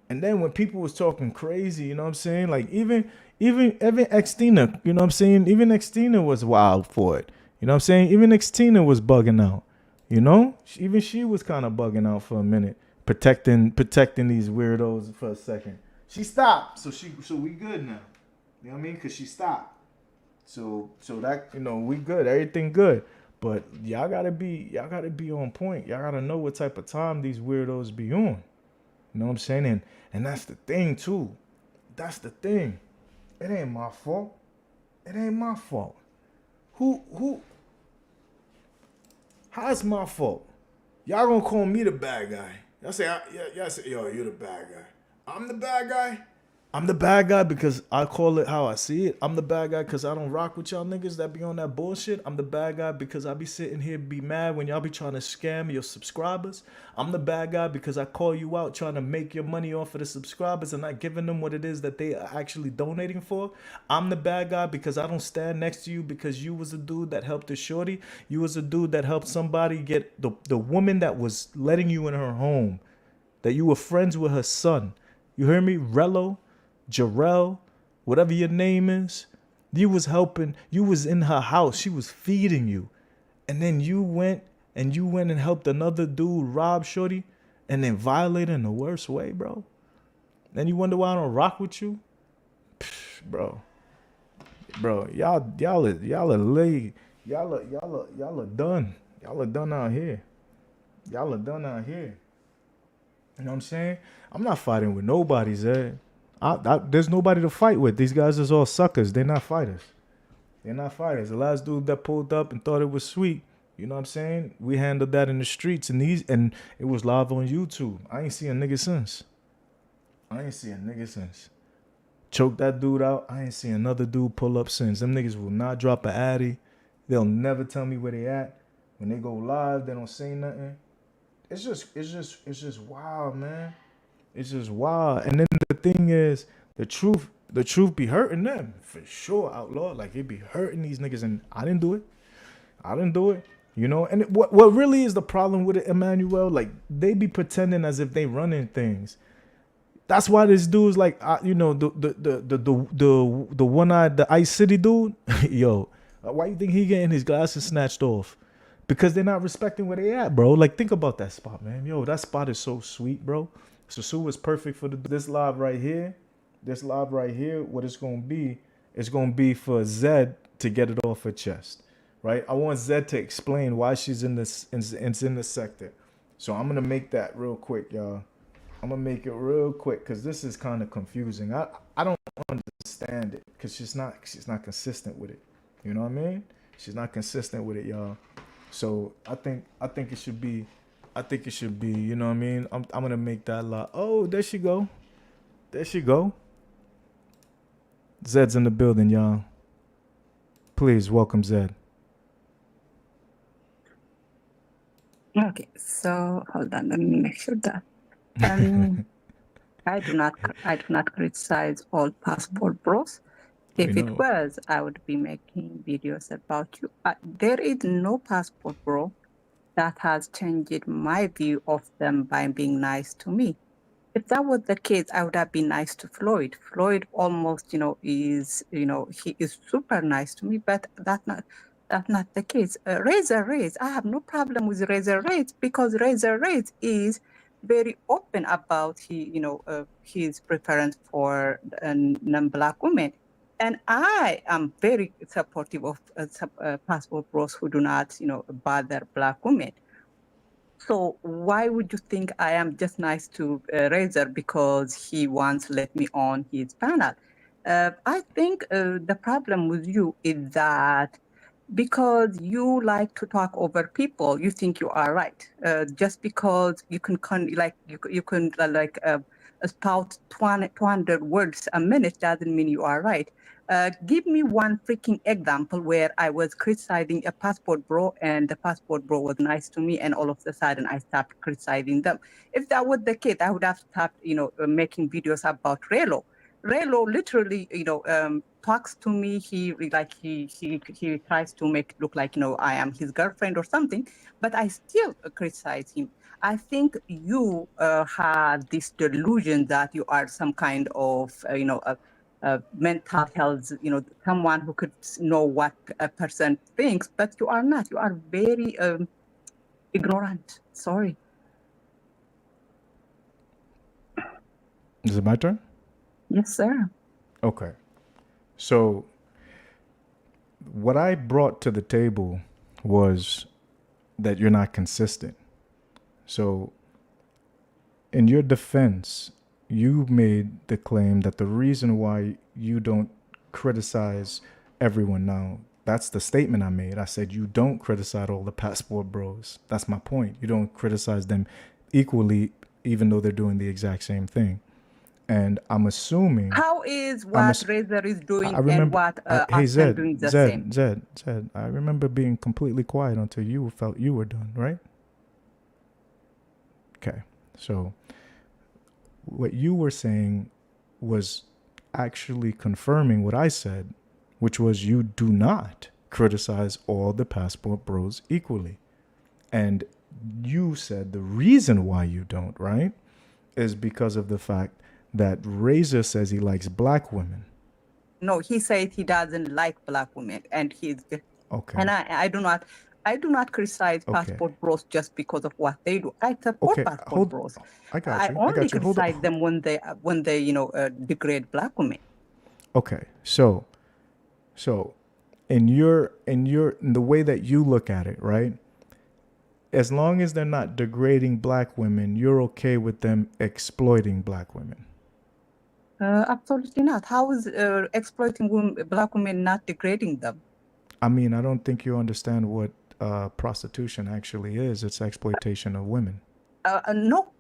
Speaker 2: And then when people was talking crazy, you know what I'm saying? Like even Xtina, you know what I'm saying? Even Xtina was wild for it. You know what I'm saying? Even Xtina was bugging out. You know? Even she was kind of bugging out for a minute, protecting these weirdos for a second. She stopped, so we good now. You know what I mean? Cause she stopped. So that, you know, we good. Everything good. But y'all gotta be on point. Y'all gotta know what type of time these weirdos be on. You know what I'm saying? And that's the thing too. That's the thing. It ain't my fault. It ain't my fault. How's my fault? Y'all gonna call me the bad guy. Y'all say, yo, you're the bad guy. I'm the bad guy. I'm the bad guy because I call it how I see it. I'm the bad guy because I don't rock with y'all niggas that be on that bullshit. I'm the bad guy because I be sitting here be mad when y'all be trying to scam your subscribers. I'm the bad guy because I call you out trying to make your money off of the subscribers and not giving them what it is that they are actually donating for. I'm the bad guy because I don't stand next to you because you was a dude that helped a shorty. You was a dude that helped somebody get the woman that was letting you in her home, that you were friends with her son. You hear me? Rello, Jarrell, whatever your name is, you was helping, you was in her house, she was feeding you. And then you went and helped another dude rob shorty and then violate in the worst way, bro. Then you wonder why I don't rock with you? Psh, bro, y'all are late. Y'all are done. Y'all are done out here. Y'all are done out here. You know what I'm saying? I'm not fighting with nobody, Zed. There's nobody to fight with. These guys is all suckers. They're not fighters. They're not fighters. The last dude that pulled up and thought it was sweet, you know what I'm saying? We handled that in the streets and it was live on YouTube. I ain't seen a nigga since. Choked that dude out. I ain't seen another dude pull up since. Them niggas will not drop an addy. They'll never tell me where they at. When they go live, they don't say nothing. It's just wild, man. It's just wild. And then the thing is, the truth be hurting them for sure, outlaw. Like it be hurting these niggas, and I didn't do it. You know. And what really is the problem with it, Emmanuel? Like they be pretending as if they running things. That's why this dude's like, you know, the one-eyed, the Ice City dude. Yo, why you think he getting his glasses snatched off? Because they're not respecting where they at, bro. Like think about that spot, man. Yo, that spot is so sweet, bro. Sosua is perfect for this live right here. This live right here, what it's gonna be for Zed to get it off her chest, right? I want Zed to explain why she's in this in the sector. So I'm gonna make that real quick, y'all. I'm gonna make it real quick because this is kind of confusing. I don't understand it because she's not consistent with it. You know what I mean? She's not consistent with it, y'all. So I think it should be. You know what I mean? I'm gonna make that lot. Oh, there she go. Zed's in the building, y'all. Please welcome Zed.
Speaker 7: Okay, so hold on, let me make sure that I do not criticize all passport bros. If it was, I would be making videos about you. There is no passport bro that has changed my view of them by being nice to me. If that was the case, I would have been nice to Floyd. Floyd almost, he is super nice to me, but that's not the case. Razor Rays, I have no problem with Razor Rays because Razor Rays is very open about his preference for non-black women. And I am very supportive of passport bros who do not, bother black women. So why would you think I am just nice to Razor because he wants to let me on his panel? I think the problem with you is that because you like to talk over people, you think you are right. Just because you can spout 200 words a minute doesn't mean you are right. Give me one freaking example where I was criticizing a passport bro and the passport bro was nice to me and all of a sudden I stopped criticizing them. If that was the case, I would have stopped, making videos about Relo. Relo literally, talks to me. He tries to make it look like, I am his girlfriend or something, but I still criticize him. I think you have this delusion that you are some kind of, mental health, someone who could know what a person thinks, but you are not. You are very ignorant. Sorry.
Speaker 2: Is it my turn?
Speaker 7: Yes, sir.
Speaker 2: Okay. So what I brought to the table was that you're not consistent. So in your defense, you made the claim that the reason why you don't criticize everyone now, that's the statement I made. I said you don't criticize all the passport bros. That's my point. You don't criticize them equally, even though they're doing the exact same thing. And I'm assuming...
Speaker 7: How is what Razor is doing and what
Speaker 2: hey,
Speaker 7: Austin doing the same?
Speaker 2: Zed, I remember being completely quiet until you felt you were done, right? Okay, so what you were saying was actually confirming what I said, which was you do not criticize all the passport bros equally. And you said the reason why you don't, right, is because of the fact that Razor says he likes black women.
Speaker 7: No, he said he doesn't like black women, and he's
Speaker 2: okay.
Speaker 7: And I do not criticize passport bros just because of what they do. I support passport bros.
Speaker 2: I got you.
Speaker 7: I only criticize them when they degrade black women.
Speaker 2: Okay, so in the way that you look at it, right? As long as they're not degrading black women, you're okay with them exploiting black women.
Speaker 7: Absolutely not. How is exploiting black women not degrading them?
Speaker 2: I mean, I don't think you understand what prostitution actually is. It's exploitation of women.
Speaker 7: No,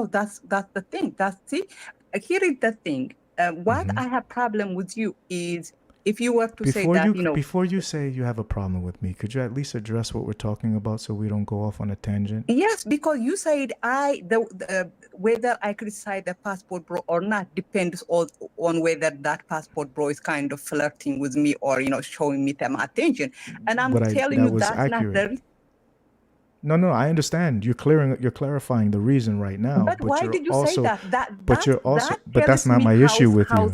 Speaker 7: that's the thing. Here is the thing. What I have problem with you is if you were to say that,
Speaker 2: Before you say you have a problem with me, could you at least address what we're talking about so we don't go off on a tangent?
Speaker 7: Yes, because you said whether I criticize the passport bro or not depends on whether that passport bro is kind of flirting with me or, showing me some attention. And I'm telling you that's
Speaker 2: accurate.
Speaker 7: not the...
Speaker 2: No, I understand. You're clarifying the reason right now.
Speaker 7: But why did you say that?
Speaker 2: But that's not my issue with you.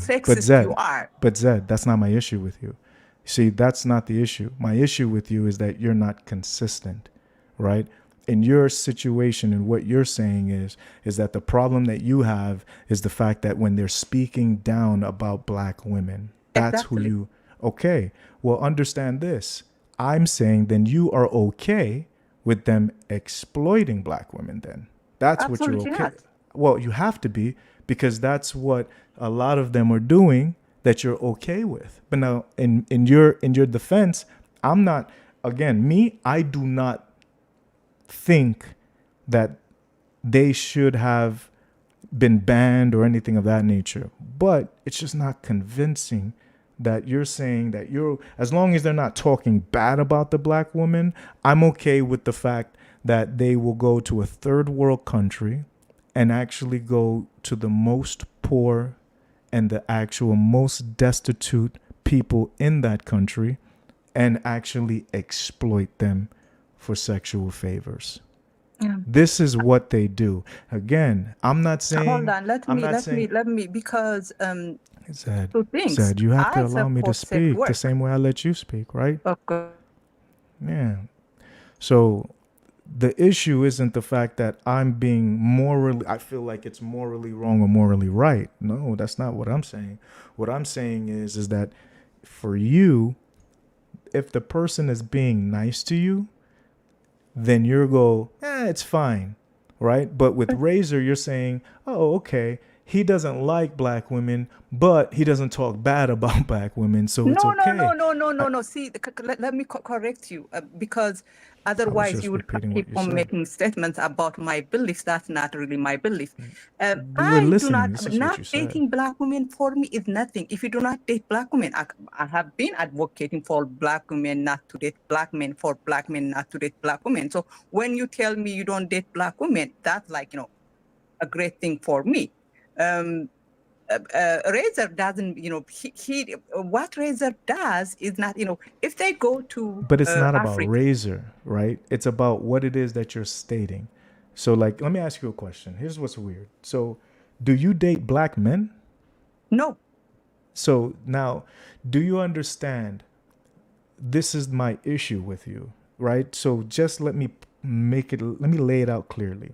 Speaker 2: But Zed, that's not my issue with you. See, that's not the issue. My issue with you is that you're not consistent, right? In your situation and what you're saying is that the problem that you have is the fact that when they're speaking down about black women, that's who you... Okay, well, understand this. I'm saying then you are okay with them exploiting black women then. That's what you're okay with. Well, you have to be, because that's what a lot of them are doing that you're okay with. But now in your defense, I'm not, again, I do not think that they should have been banned or anything of that nature. But it's just not convincing that you're saying that as long as they're not talking bad about the black woman, I'm okay with the fact that they will go to a third world country and actually go to the most poor and the actual most destitute people in that country and actually exploit them for sexual favors.
Speaker 7: Yeah.
Speaker 2: This is what they do. Again, I'm not saying.
Speaker 7: Hold on, let me, because
Speaker 2: Zed,
Speaker 7: two things.
Speaker 2: Zed, you have to
Speaker 7: I
Speaker 2: allow me to
Speaker 7: support sex
Speaker 2: speak
Speaker 7: work.
Speaker 2: the same way I let you speak, right?
Speaker 7: Okay.
Speaker 2: Yeah. So the issue isn't the fact that I'm being I feel like it's morally wrong or morally right. No, that's not what I'm saying. What I'm saying is that for you, if the person is being nice to you, then you'll go, it's fine, right? But with Razor, you're saying, oh, okay, he doesn't like black women, but he doesn't talk bad about black women, so it's okay.
Speaker 7: No. See, let me correct you, because otherwise you would keep on making statements about my beliefs. That's not really my belief. I do not dating black women for me is nothing. If you do not date black women, I have been advocating for black women not to date black men, for black men not to date black women. So when you tell me you don't date black women, that's like, a great thing for me. Razor doesn't, what Razor does is not, if they go to
Speaker 2: But it's not
Speaker 7: Africa,
Speaker 2: about Razor, right? It's about what it is that you're stating. So, like, let me ask you a question. Here's what's weird. So, do you date black men?
Speaker 7: No.
Speaker 2: So now, do you understand? This is my issue with you, right? So just let me lay it out clearly.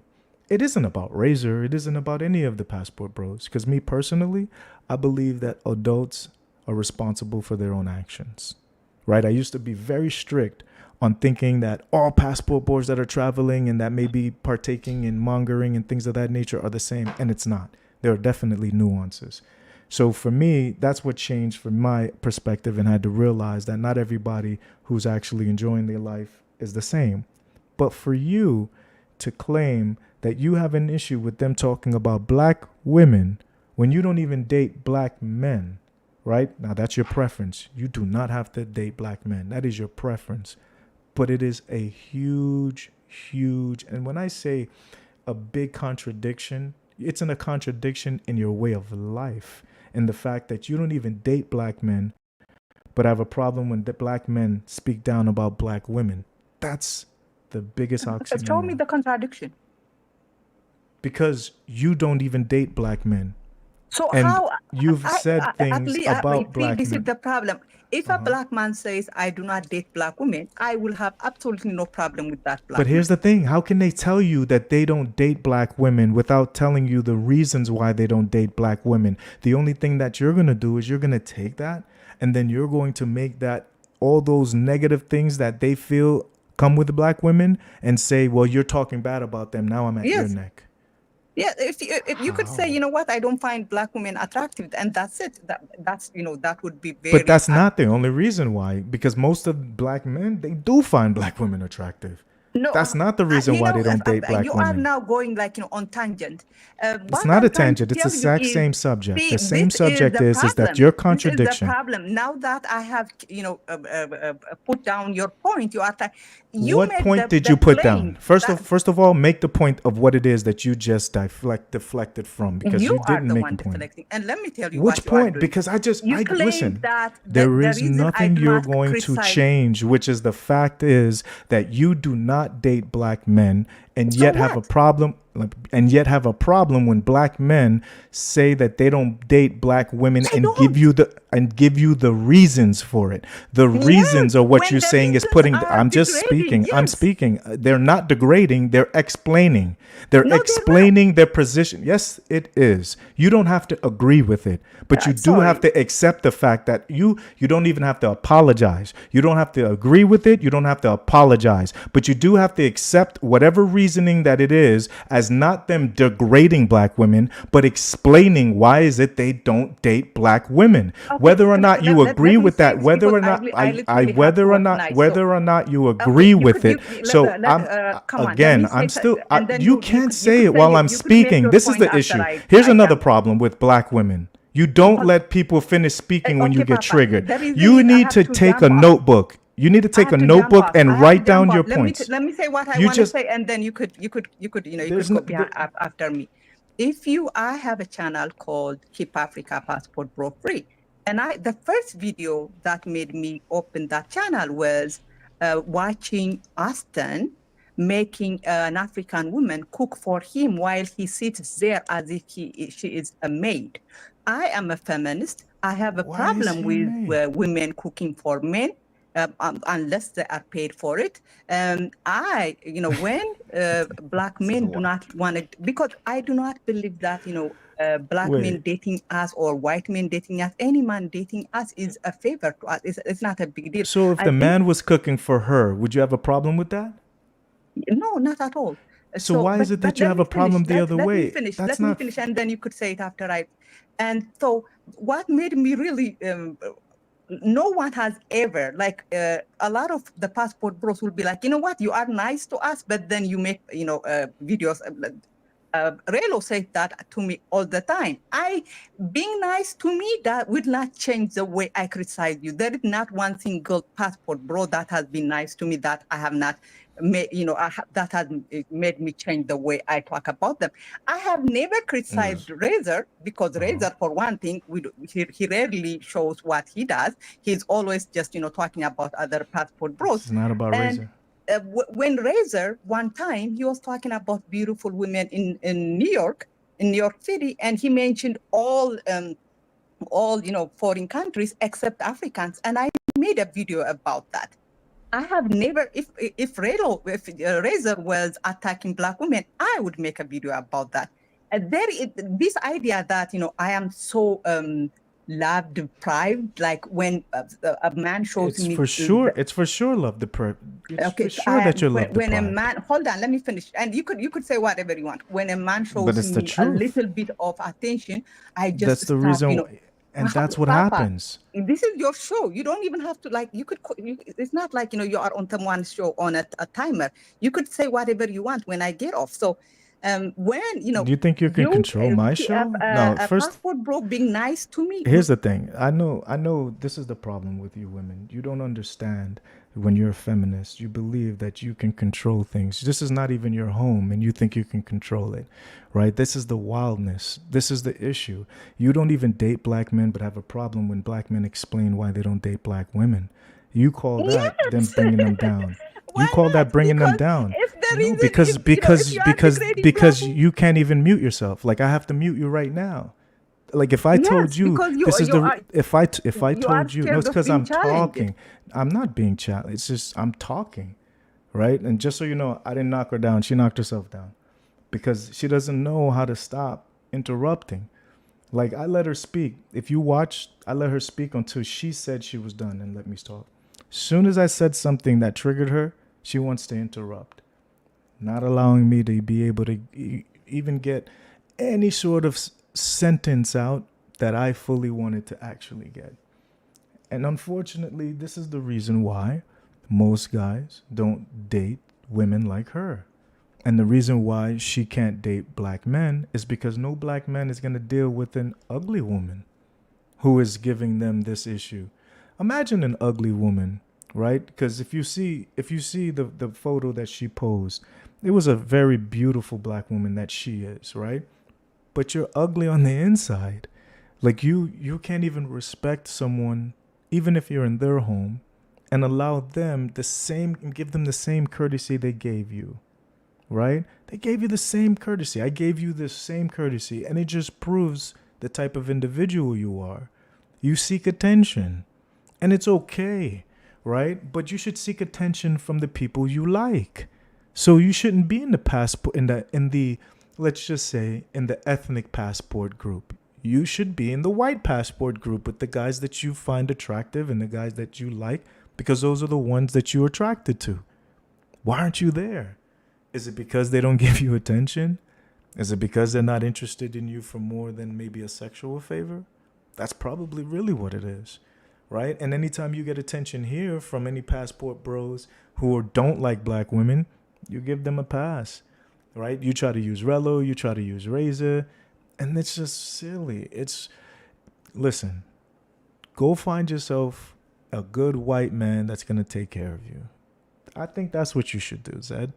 Speaker 2: It isn't about Razor. It isn't about any of the Passport Bros. Because me personally, I believe that adults are responsible for their own actions, right? I used to be very strict on thinking that all Passport Bros that are traveling and that may be partaking in mongering and things of that nature are the same. And it's not. There are definitely nuances. So for me, that's what changed from my perspective, and I had to realize that not everybody who's actually enjoying their life is the same. But for you to claim that you have an issue with them talking about black women when you don't even date black men, right? Now that's your preference. You do not have to date black men. That is your preference. But it is a huge, and when I say a big contradiction, it's in a contradiction in your way of life, in the fact that you don't even date black men, but have a problem when the black men speak down about black women. That's the biggest oxymoron.
Speaker 7: Show me the contradiction.
Speaker 2: Because you don't even date black men.
Speaker 7: So
Speaker 2: and
Speaker 7: how
Speaker 2: you've said things about black
Speaker 7: this
Speaker 2: men.
Speaker 7: Is the problem. If a black man says, I do not date black women, I will have absolutely no problem with that black
Speaker 2: But here's the thing. How can they tell you that they don't date black women without telling you the reasons why they don't date black women? The only thing that you're going to do is you're going to take that, and then you're going to make that all those negative things that they feel come with the black women and say, well, you're talking bad about them. Now I'm at your neck.
Speaker 7: Yeah, if you could say, you know what, I don't find black women attractive, and that's it. That's that would be very.
Speaker 2: But that's not the only reason why, because most of black men, they do find black women attractive.
Speaker 7: No,
Speaker 2: that's not the reason why they don't date black
Speaker 7: women. You are now going on tangent.
Speaker 2: It's not a tangent. It's the exact same subject. The same subject is that your contradiction.
Speaker 7: This is the problem. Now that I have put down your point, you are.
Speaker 2: What point did you put down? First of all, make the point of what it is that you just deflected from, because you didn't make a point.
Speaker 7: And let me tell you
Speaker 2: which point. Because listen. There is nothing you're going to change, which is the fact is that you do not date black men, and yet have a problem. And yet have a problem when black men say that they don't date black women and give you the reasons for it. The reasons are what you're saying is putting. I'm just speaking. Yes. I'm speaking. They're not degrading. They're explaining. They're explaining their position. Yes, it is. You don't have to agree with it, but you do have to accept the fact that you don't even have to apologize. You don't have to agree with it. You don't have to apologize, but you do have to accept whatever reasoning that it is as not them degrading black women, but explaining why is it they don't date black women. Okay, whether or not you agree with that, whether or not whether or not you agree with it. So you can't say it while I'm speaking. This is the issue. Here's another problem with black women. You don't let people finish speaking when you
Speaker 7: Okay,
Speaker 2: get
Speaker 7: Papa.
Speaker 2: triggered.
Speaker 7: The reason
Speaker 2: You
Speaker 7: is I
Speaker 2: need
Speaker 7: have
Speaker 2: to
Speaker 7: to
Speaker 2: take a
Speaker 7: jump off.
Speaker 2: notebook. You need to
Speaker 7: I
Speaker 2: take a
Speaker 7: have to jump
Speaker 2: notebook
Speaker 7: off. I
Speaker 2: and
Speaker 7: have to
Speaker 2: write down
Speaker 7: jump
Speaker 2: your
Speaker 7: off.
Speaker 2: points.
Speaker 7: Let me say what I
Speaker 2: You
Speaker 7: want to
Speaker 2: just
Speaker 7: say, and then you could
Speaker 2: there's no
Speaker 7: go after me. I have a channel called Keep Africa Passport Bro Free, and the first video that made me open that channel was watching Austin making an African woman cook for him while he sits there as if she is a maid. I am a feminist. I have a problem with women cooking for men. Unless they are paid for it. When black men do not want to, because I do not believe that, black men dating us or white men dating us, any man dating us is a favor to us. It's not a big deal.
Speaker 2: So if the man was cooking for her, would you have a problem with that?
Speaker 7: No, not at all.
Speaker 2: So why is it that you have a problem the other way?
Speaker 7: Let me finish, and then you could say it after I. And so, what made me really, no one has ever, a lot of the passport bros will be like, you know what, you are nice to us, but then you make, videos. Relo says that to me all the time. Being nice to me, that will not change the way I criticize you. There is not one single passport bro that has been nice to me that I have not made, that has made me change the way I talk about them. I have never criticized Razor because Razor, for one thing, he rarely shows what he does. He's always just, talking about other passport bros.
Speaker 2: It's not about Razor.
Speaker 7: When Razor, one time, he was talking about beautiful women in New York City, and he mentioned all foreign countries except Africans, and I made a video about that. I have never, if Razor was attacking black women, I would make a video about that. This idea that I am so love deprived, like when a man shows me.
Speaker 2: It's for sure love deprived. It's for sure that you're love deprived.
Speaker 7: When a man, hold on, let me finish, and you could say whatever you want. When a man shows me a little bit of attention, I just
Speaker 2: that's the reason. And that's what happens.
Speaker 7: This is your show. You don't even have to it's not like, you are on someone's show on a timer. You could say whatever you want when I get off. So when,
Speaker 2: do you think you can control my show?
Speaker 7: No, first passport bro being nice to me.
Speaker 2: Here's the thing. I know this is the problem with you women. You don't understand when you're a feminist. You believe that you can control things. This is not even your home and you think you can control it, right? This is the wildness. This is the issue. You don't even date black men but have a problem when black men explain why they don't date black women. You call that them bringing them down. You call that bringing them down. No, because you can't even mute yourself. Like I have to mute you right now. Like if I told you this is the if I told you, no, it's because I'm talking. I'm not being challenged. It's just I'm talking, right? And just so you know, I didn't knock her down. She knocked herself down because she doesn't know how to stop interrupting. Like I let her speak. If you watch, I let her speak until she said she was done and let me talk. As soon as I said something that triggered her, she wants to interrupt, not allowing me to be able to even get any sort of sentence out that I fully wanted to actually get. And unfortunately, this is the reason why most guys don't date women like her. And the reason why she can't date black men is because no black man is going to deal with an ugly woman who is giving them this issue. Imagine an ugly woman, right? Because if you see the photo that she posed, it was a very beautiful black woman that she is, right? But you're ugly on the inside. Like you can't even respect someone, even if you're in their home, and allow them give them the same courtesy they gave you, right? They gave you the same courtesy. I gave you the same courtesy, and it just proves the type of individual you are. You seek attention, and it's okay, right? But you should seek attention from the people you like. So you shouldn't be in the passport in the let's just say in the ethnic passport group. You should be in the white passport group with the guys that you find attractive and the guys that you like, because those are the ones that you're attracted to. Why aren't you there? Is it because they don't give you attention? Is it because they're not interested in you for more than maybe a sexual favor? That's probably really what it is, right? And anytime you get attention here from any passport bros who don't like black women, you give them a pass, right? You try to use Relo, you try to use Razor, and it's just silly. listen, go find yourself a good white man that's going to take care of you. I think that's what you should do, Zed.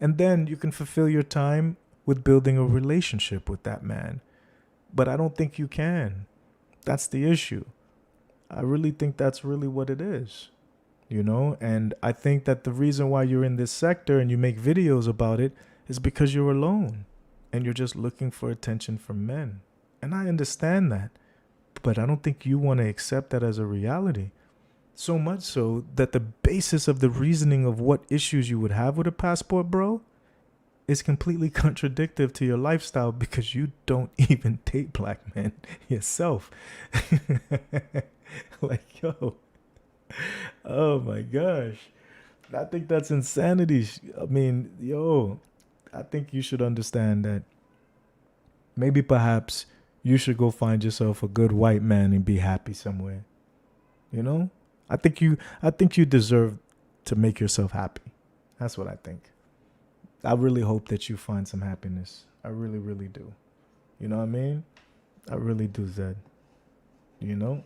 Speaker 2: And then you can fulfill your time with building a relationship with that man. But I don't think you can. That's the issue. I really think that's really what it is. You know, and I think that the reason why you're in this sector and you make videos about it is because you're alone and you're just looking for attention from men. And I understand that, but I don't think you want to accept that as a reality. So much so that the basis of the reasoning of what issues you would have with a passport, bro, is completely contradictory to your lifestyle because you don't even date black men yourself. Like, yo. Oh my gosh. I think that's insanity. I mean, yo, I think you should understand that maybe perhaps you should go find yourself a good white man and be happy somewhere. You know? I think you deserve to make yourself happy. That's what I think. I really hope that you find some happiness. I really, really do. You know what I mean? I really do, Zed. You know?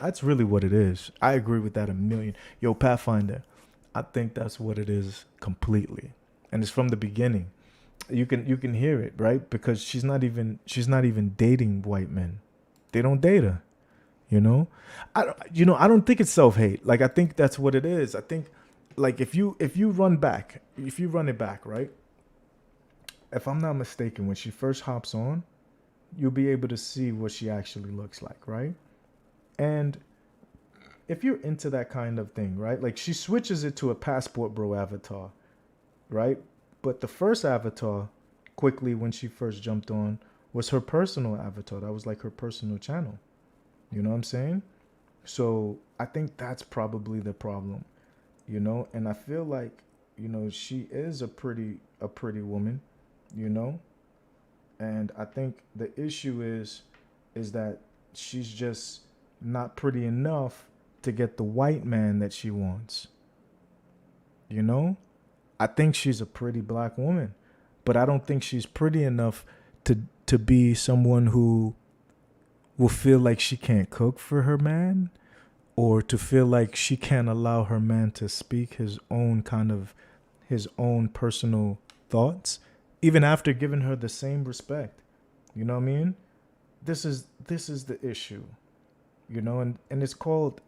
Speaker 2: That's really what it is. I agree with that a million. Yo, Pathfinder, I think that's what it is completely. And it's from the beginning. You can hear it, right? Because she's not even dating white men. They don't date her. You know? I don't think it's self-hate. Like, I think that's what it is. I think, like, if you run it back, right? If I'm not mistaken, when she first hops on, you'll be able to see what she actually looks like, right? And if you're into that kind of thing, right? Like, she switches it to a passport bro avatar, right? But the first avatar, quickly when she first jumped on, was her personal avatar. That was like her personal channel. You know what I'm saying? So I think that's probably the problem, you know? And I feel like, you know, she is a pretty woman, you know? And I think the issue is that she's just not pretty enough to get the white man that she wants. You know? I think she's a pretty black woman, but I don't think she's pretty enough to be someone who will feel like she can't cook for her man, or to feel like she can't allow her man to speak his own personal thoughts, even after giving her the same respect. You know what I mean? This is the issue. You know, and it's called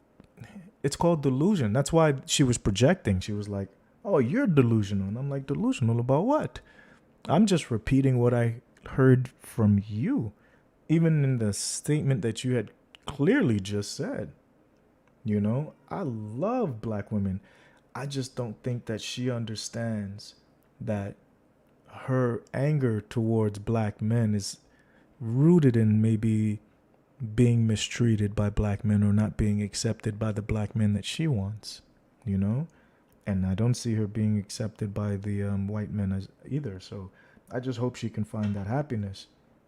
Speaker 2: delusion. That's why she was projecting. She was like, "Oh, you're delusional." And I'm like, "Delusional about what?" I'm just repeating what I heard from you, even in the statement that you had clearly just said. You know, I love black women. I just don't think that she understands that her anger towards black men is rooted in maybe being mistreated by black men or not being accepted by the black men that she wants, you know? And I don't see her being accepted by the white men as either. So I just hope she can find that happiness,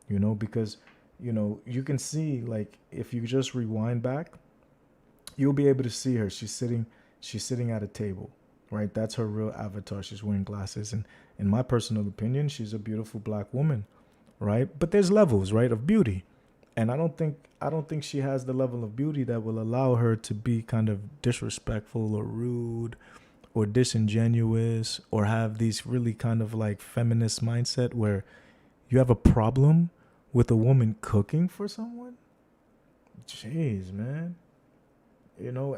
Speaker 2: you know, because, you know, you can see, like, if you just rewind back, you'll be able to see her. She's sitting at a table, right? That's her real avatar. She's wearing glasses. And in my personal opinion, she's a beautiful black woman, right? But there's levels, right, of beauty. And I don't think she has the level of beauty that will allow her to be kind of disrespectful or rude or disingenuous or have these really kind of like feminist mindset where you have a problem with a woman cooking for someone. Jeez, man. You know,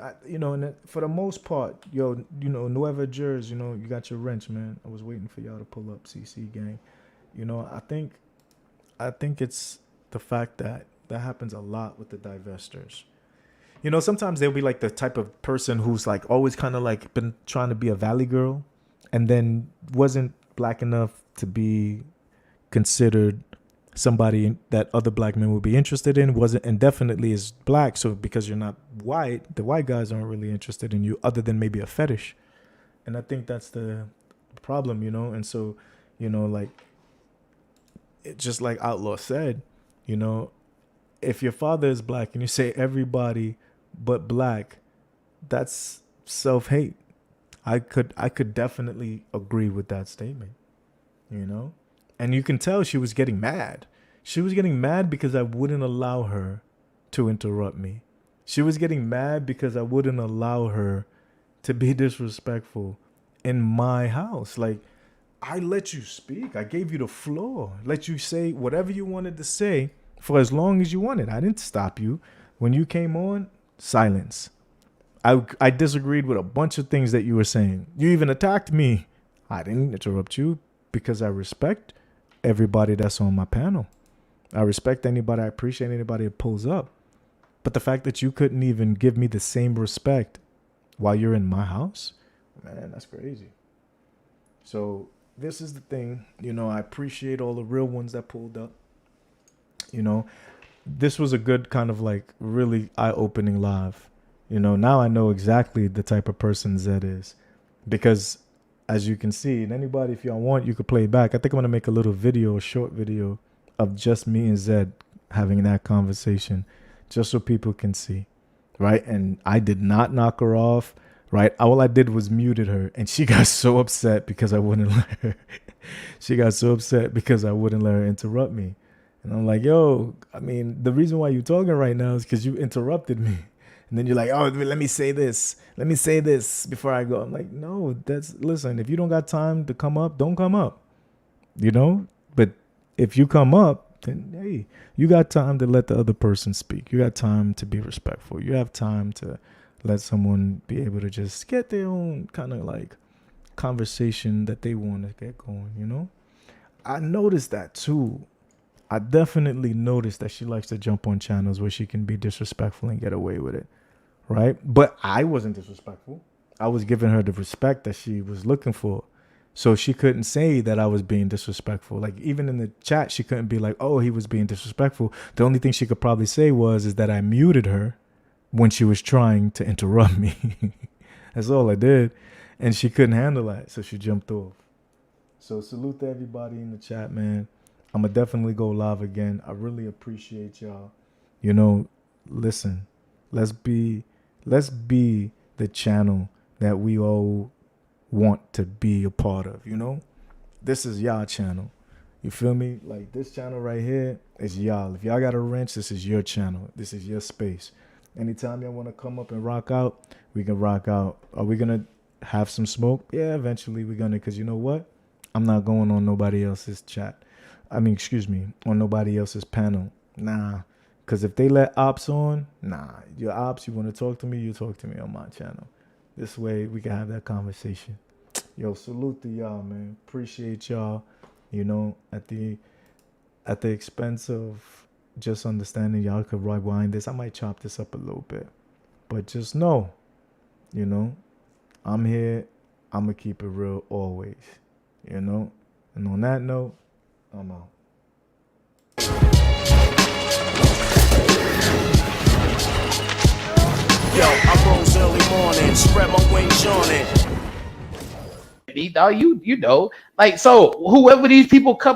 Speaker 2: and for the most part, yo, you know, Nueva Jersey, you know, you got your wrench, man. I was waiting for y'all to pull up, CC gang. You know, I think it's the fact that happens a lot with the divestors. You know, sometimes they'll be like the type of person who's like always kind of like been trying to be a valley girl and then wasn't black enough to be considered somebody that other black men would be interested in, wasn't, and definitely is black. So because you're not white, the white guys aren't really interested in you other than maybe a fetish. And I think that's the problem, you know? And so, you know, like, it just like Outlaw said, you know, if your father is black and you say everybody but black, that's self-hate. I could definitely agree with that statement, you know? And you can tell she was getting mad. She was getting mad because I wouldn't allow her to interrupt me. She was getting mad because I wouldn't allow her to be disrespectful in my house. Like, I let you speak. I gave you the floor. Let you say whatever you wanted to say for as long as you wanted. I didn't stop you. When you came on, silence. I disagreed with a bunch of things that you were saying. You even attacked me. I didn't interrupt you because I respect everybody that's on my panel. I respect anybody. I appreciate anybody that pulls up. But the fact that you couldn't even give me the same respect while you're in my house, man, that's crazy. So this is the thing. You know, I appreciate all the real ones that pulled up. You know, this was a good kind of like really eye-opening live. You know, now I know exactly the type of person Zed is. Because as you can see, and anybody, if y'all want, you could play back. I think I'm going to make a little video, a short video of just me and Zed having that conversation, just so people can see, right? And I did not knock her off, right? All I did was muted her, and she got so upset because I wouldn't let her. She got so upset because I wouldn't let her interrupt me. And I'm like, yo, I mean, the reason why you're talking right now is because you interrupted me. And then you're like, oh, let me say this. Let me say this before I go. I'm like, no, listen, if you don't got time to come up, don't come up. You know? But if you come up, then, hey, you got time to let the other person speak. You got time to be respectful. You have time to let someone be able to just get their own kind of like conversation that they want to get going, you know? I noticed that too. I definitely noticed that she likes to jump on channels where she can be disrespectful and get away with it, right? But I wasn't disrespectful. I was giving her the respect that she was looking for. So she couldn't say that I was being disrespectful. Like, even in the chat, she couldn't be like, oh, he was being disrespectful. The only thing she could probably say is that I muted her when she was trying to interrupt me. That's all I did. And she couldn't handle that, so she jumped off. So salute to everybody in the chat, man. I'm going to definitely go live again. I really appreciate y'all. You know, listen, let's be the channel that we all want to be a part of, you know? This is y'all channel. You feel me? Like, this channel right here is y'all. If y'all got a wrench, this is your channel. This is your space. Anytime y'all want to come up and rock out, we can rock out. Are we going to have some smoke? Yeah, eventually we're going to, because you know what? I'm not going on nobody else's chat. On nobody else's panel. Nah. Because if they let ops on, nah. Your ops, you want to talk to me, you talk to me on my channel. This way we can have that conversation. Yo, salute to y'all, man. Appreciate y'all. You know, at the expense of just understanding y'all could rewind this. I might chop this up a little bit. But just know, you know, I'm here. I'm going to keep it real always. You know? And on that note, I'm out.
Speaker 8: Yo, I rose early morning, spread my wings on it.
Speaker 22: You know, like, so whoever these people come out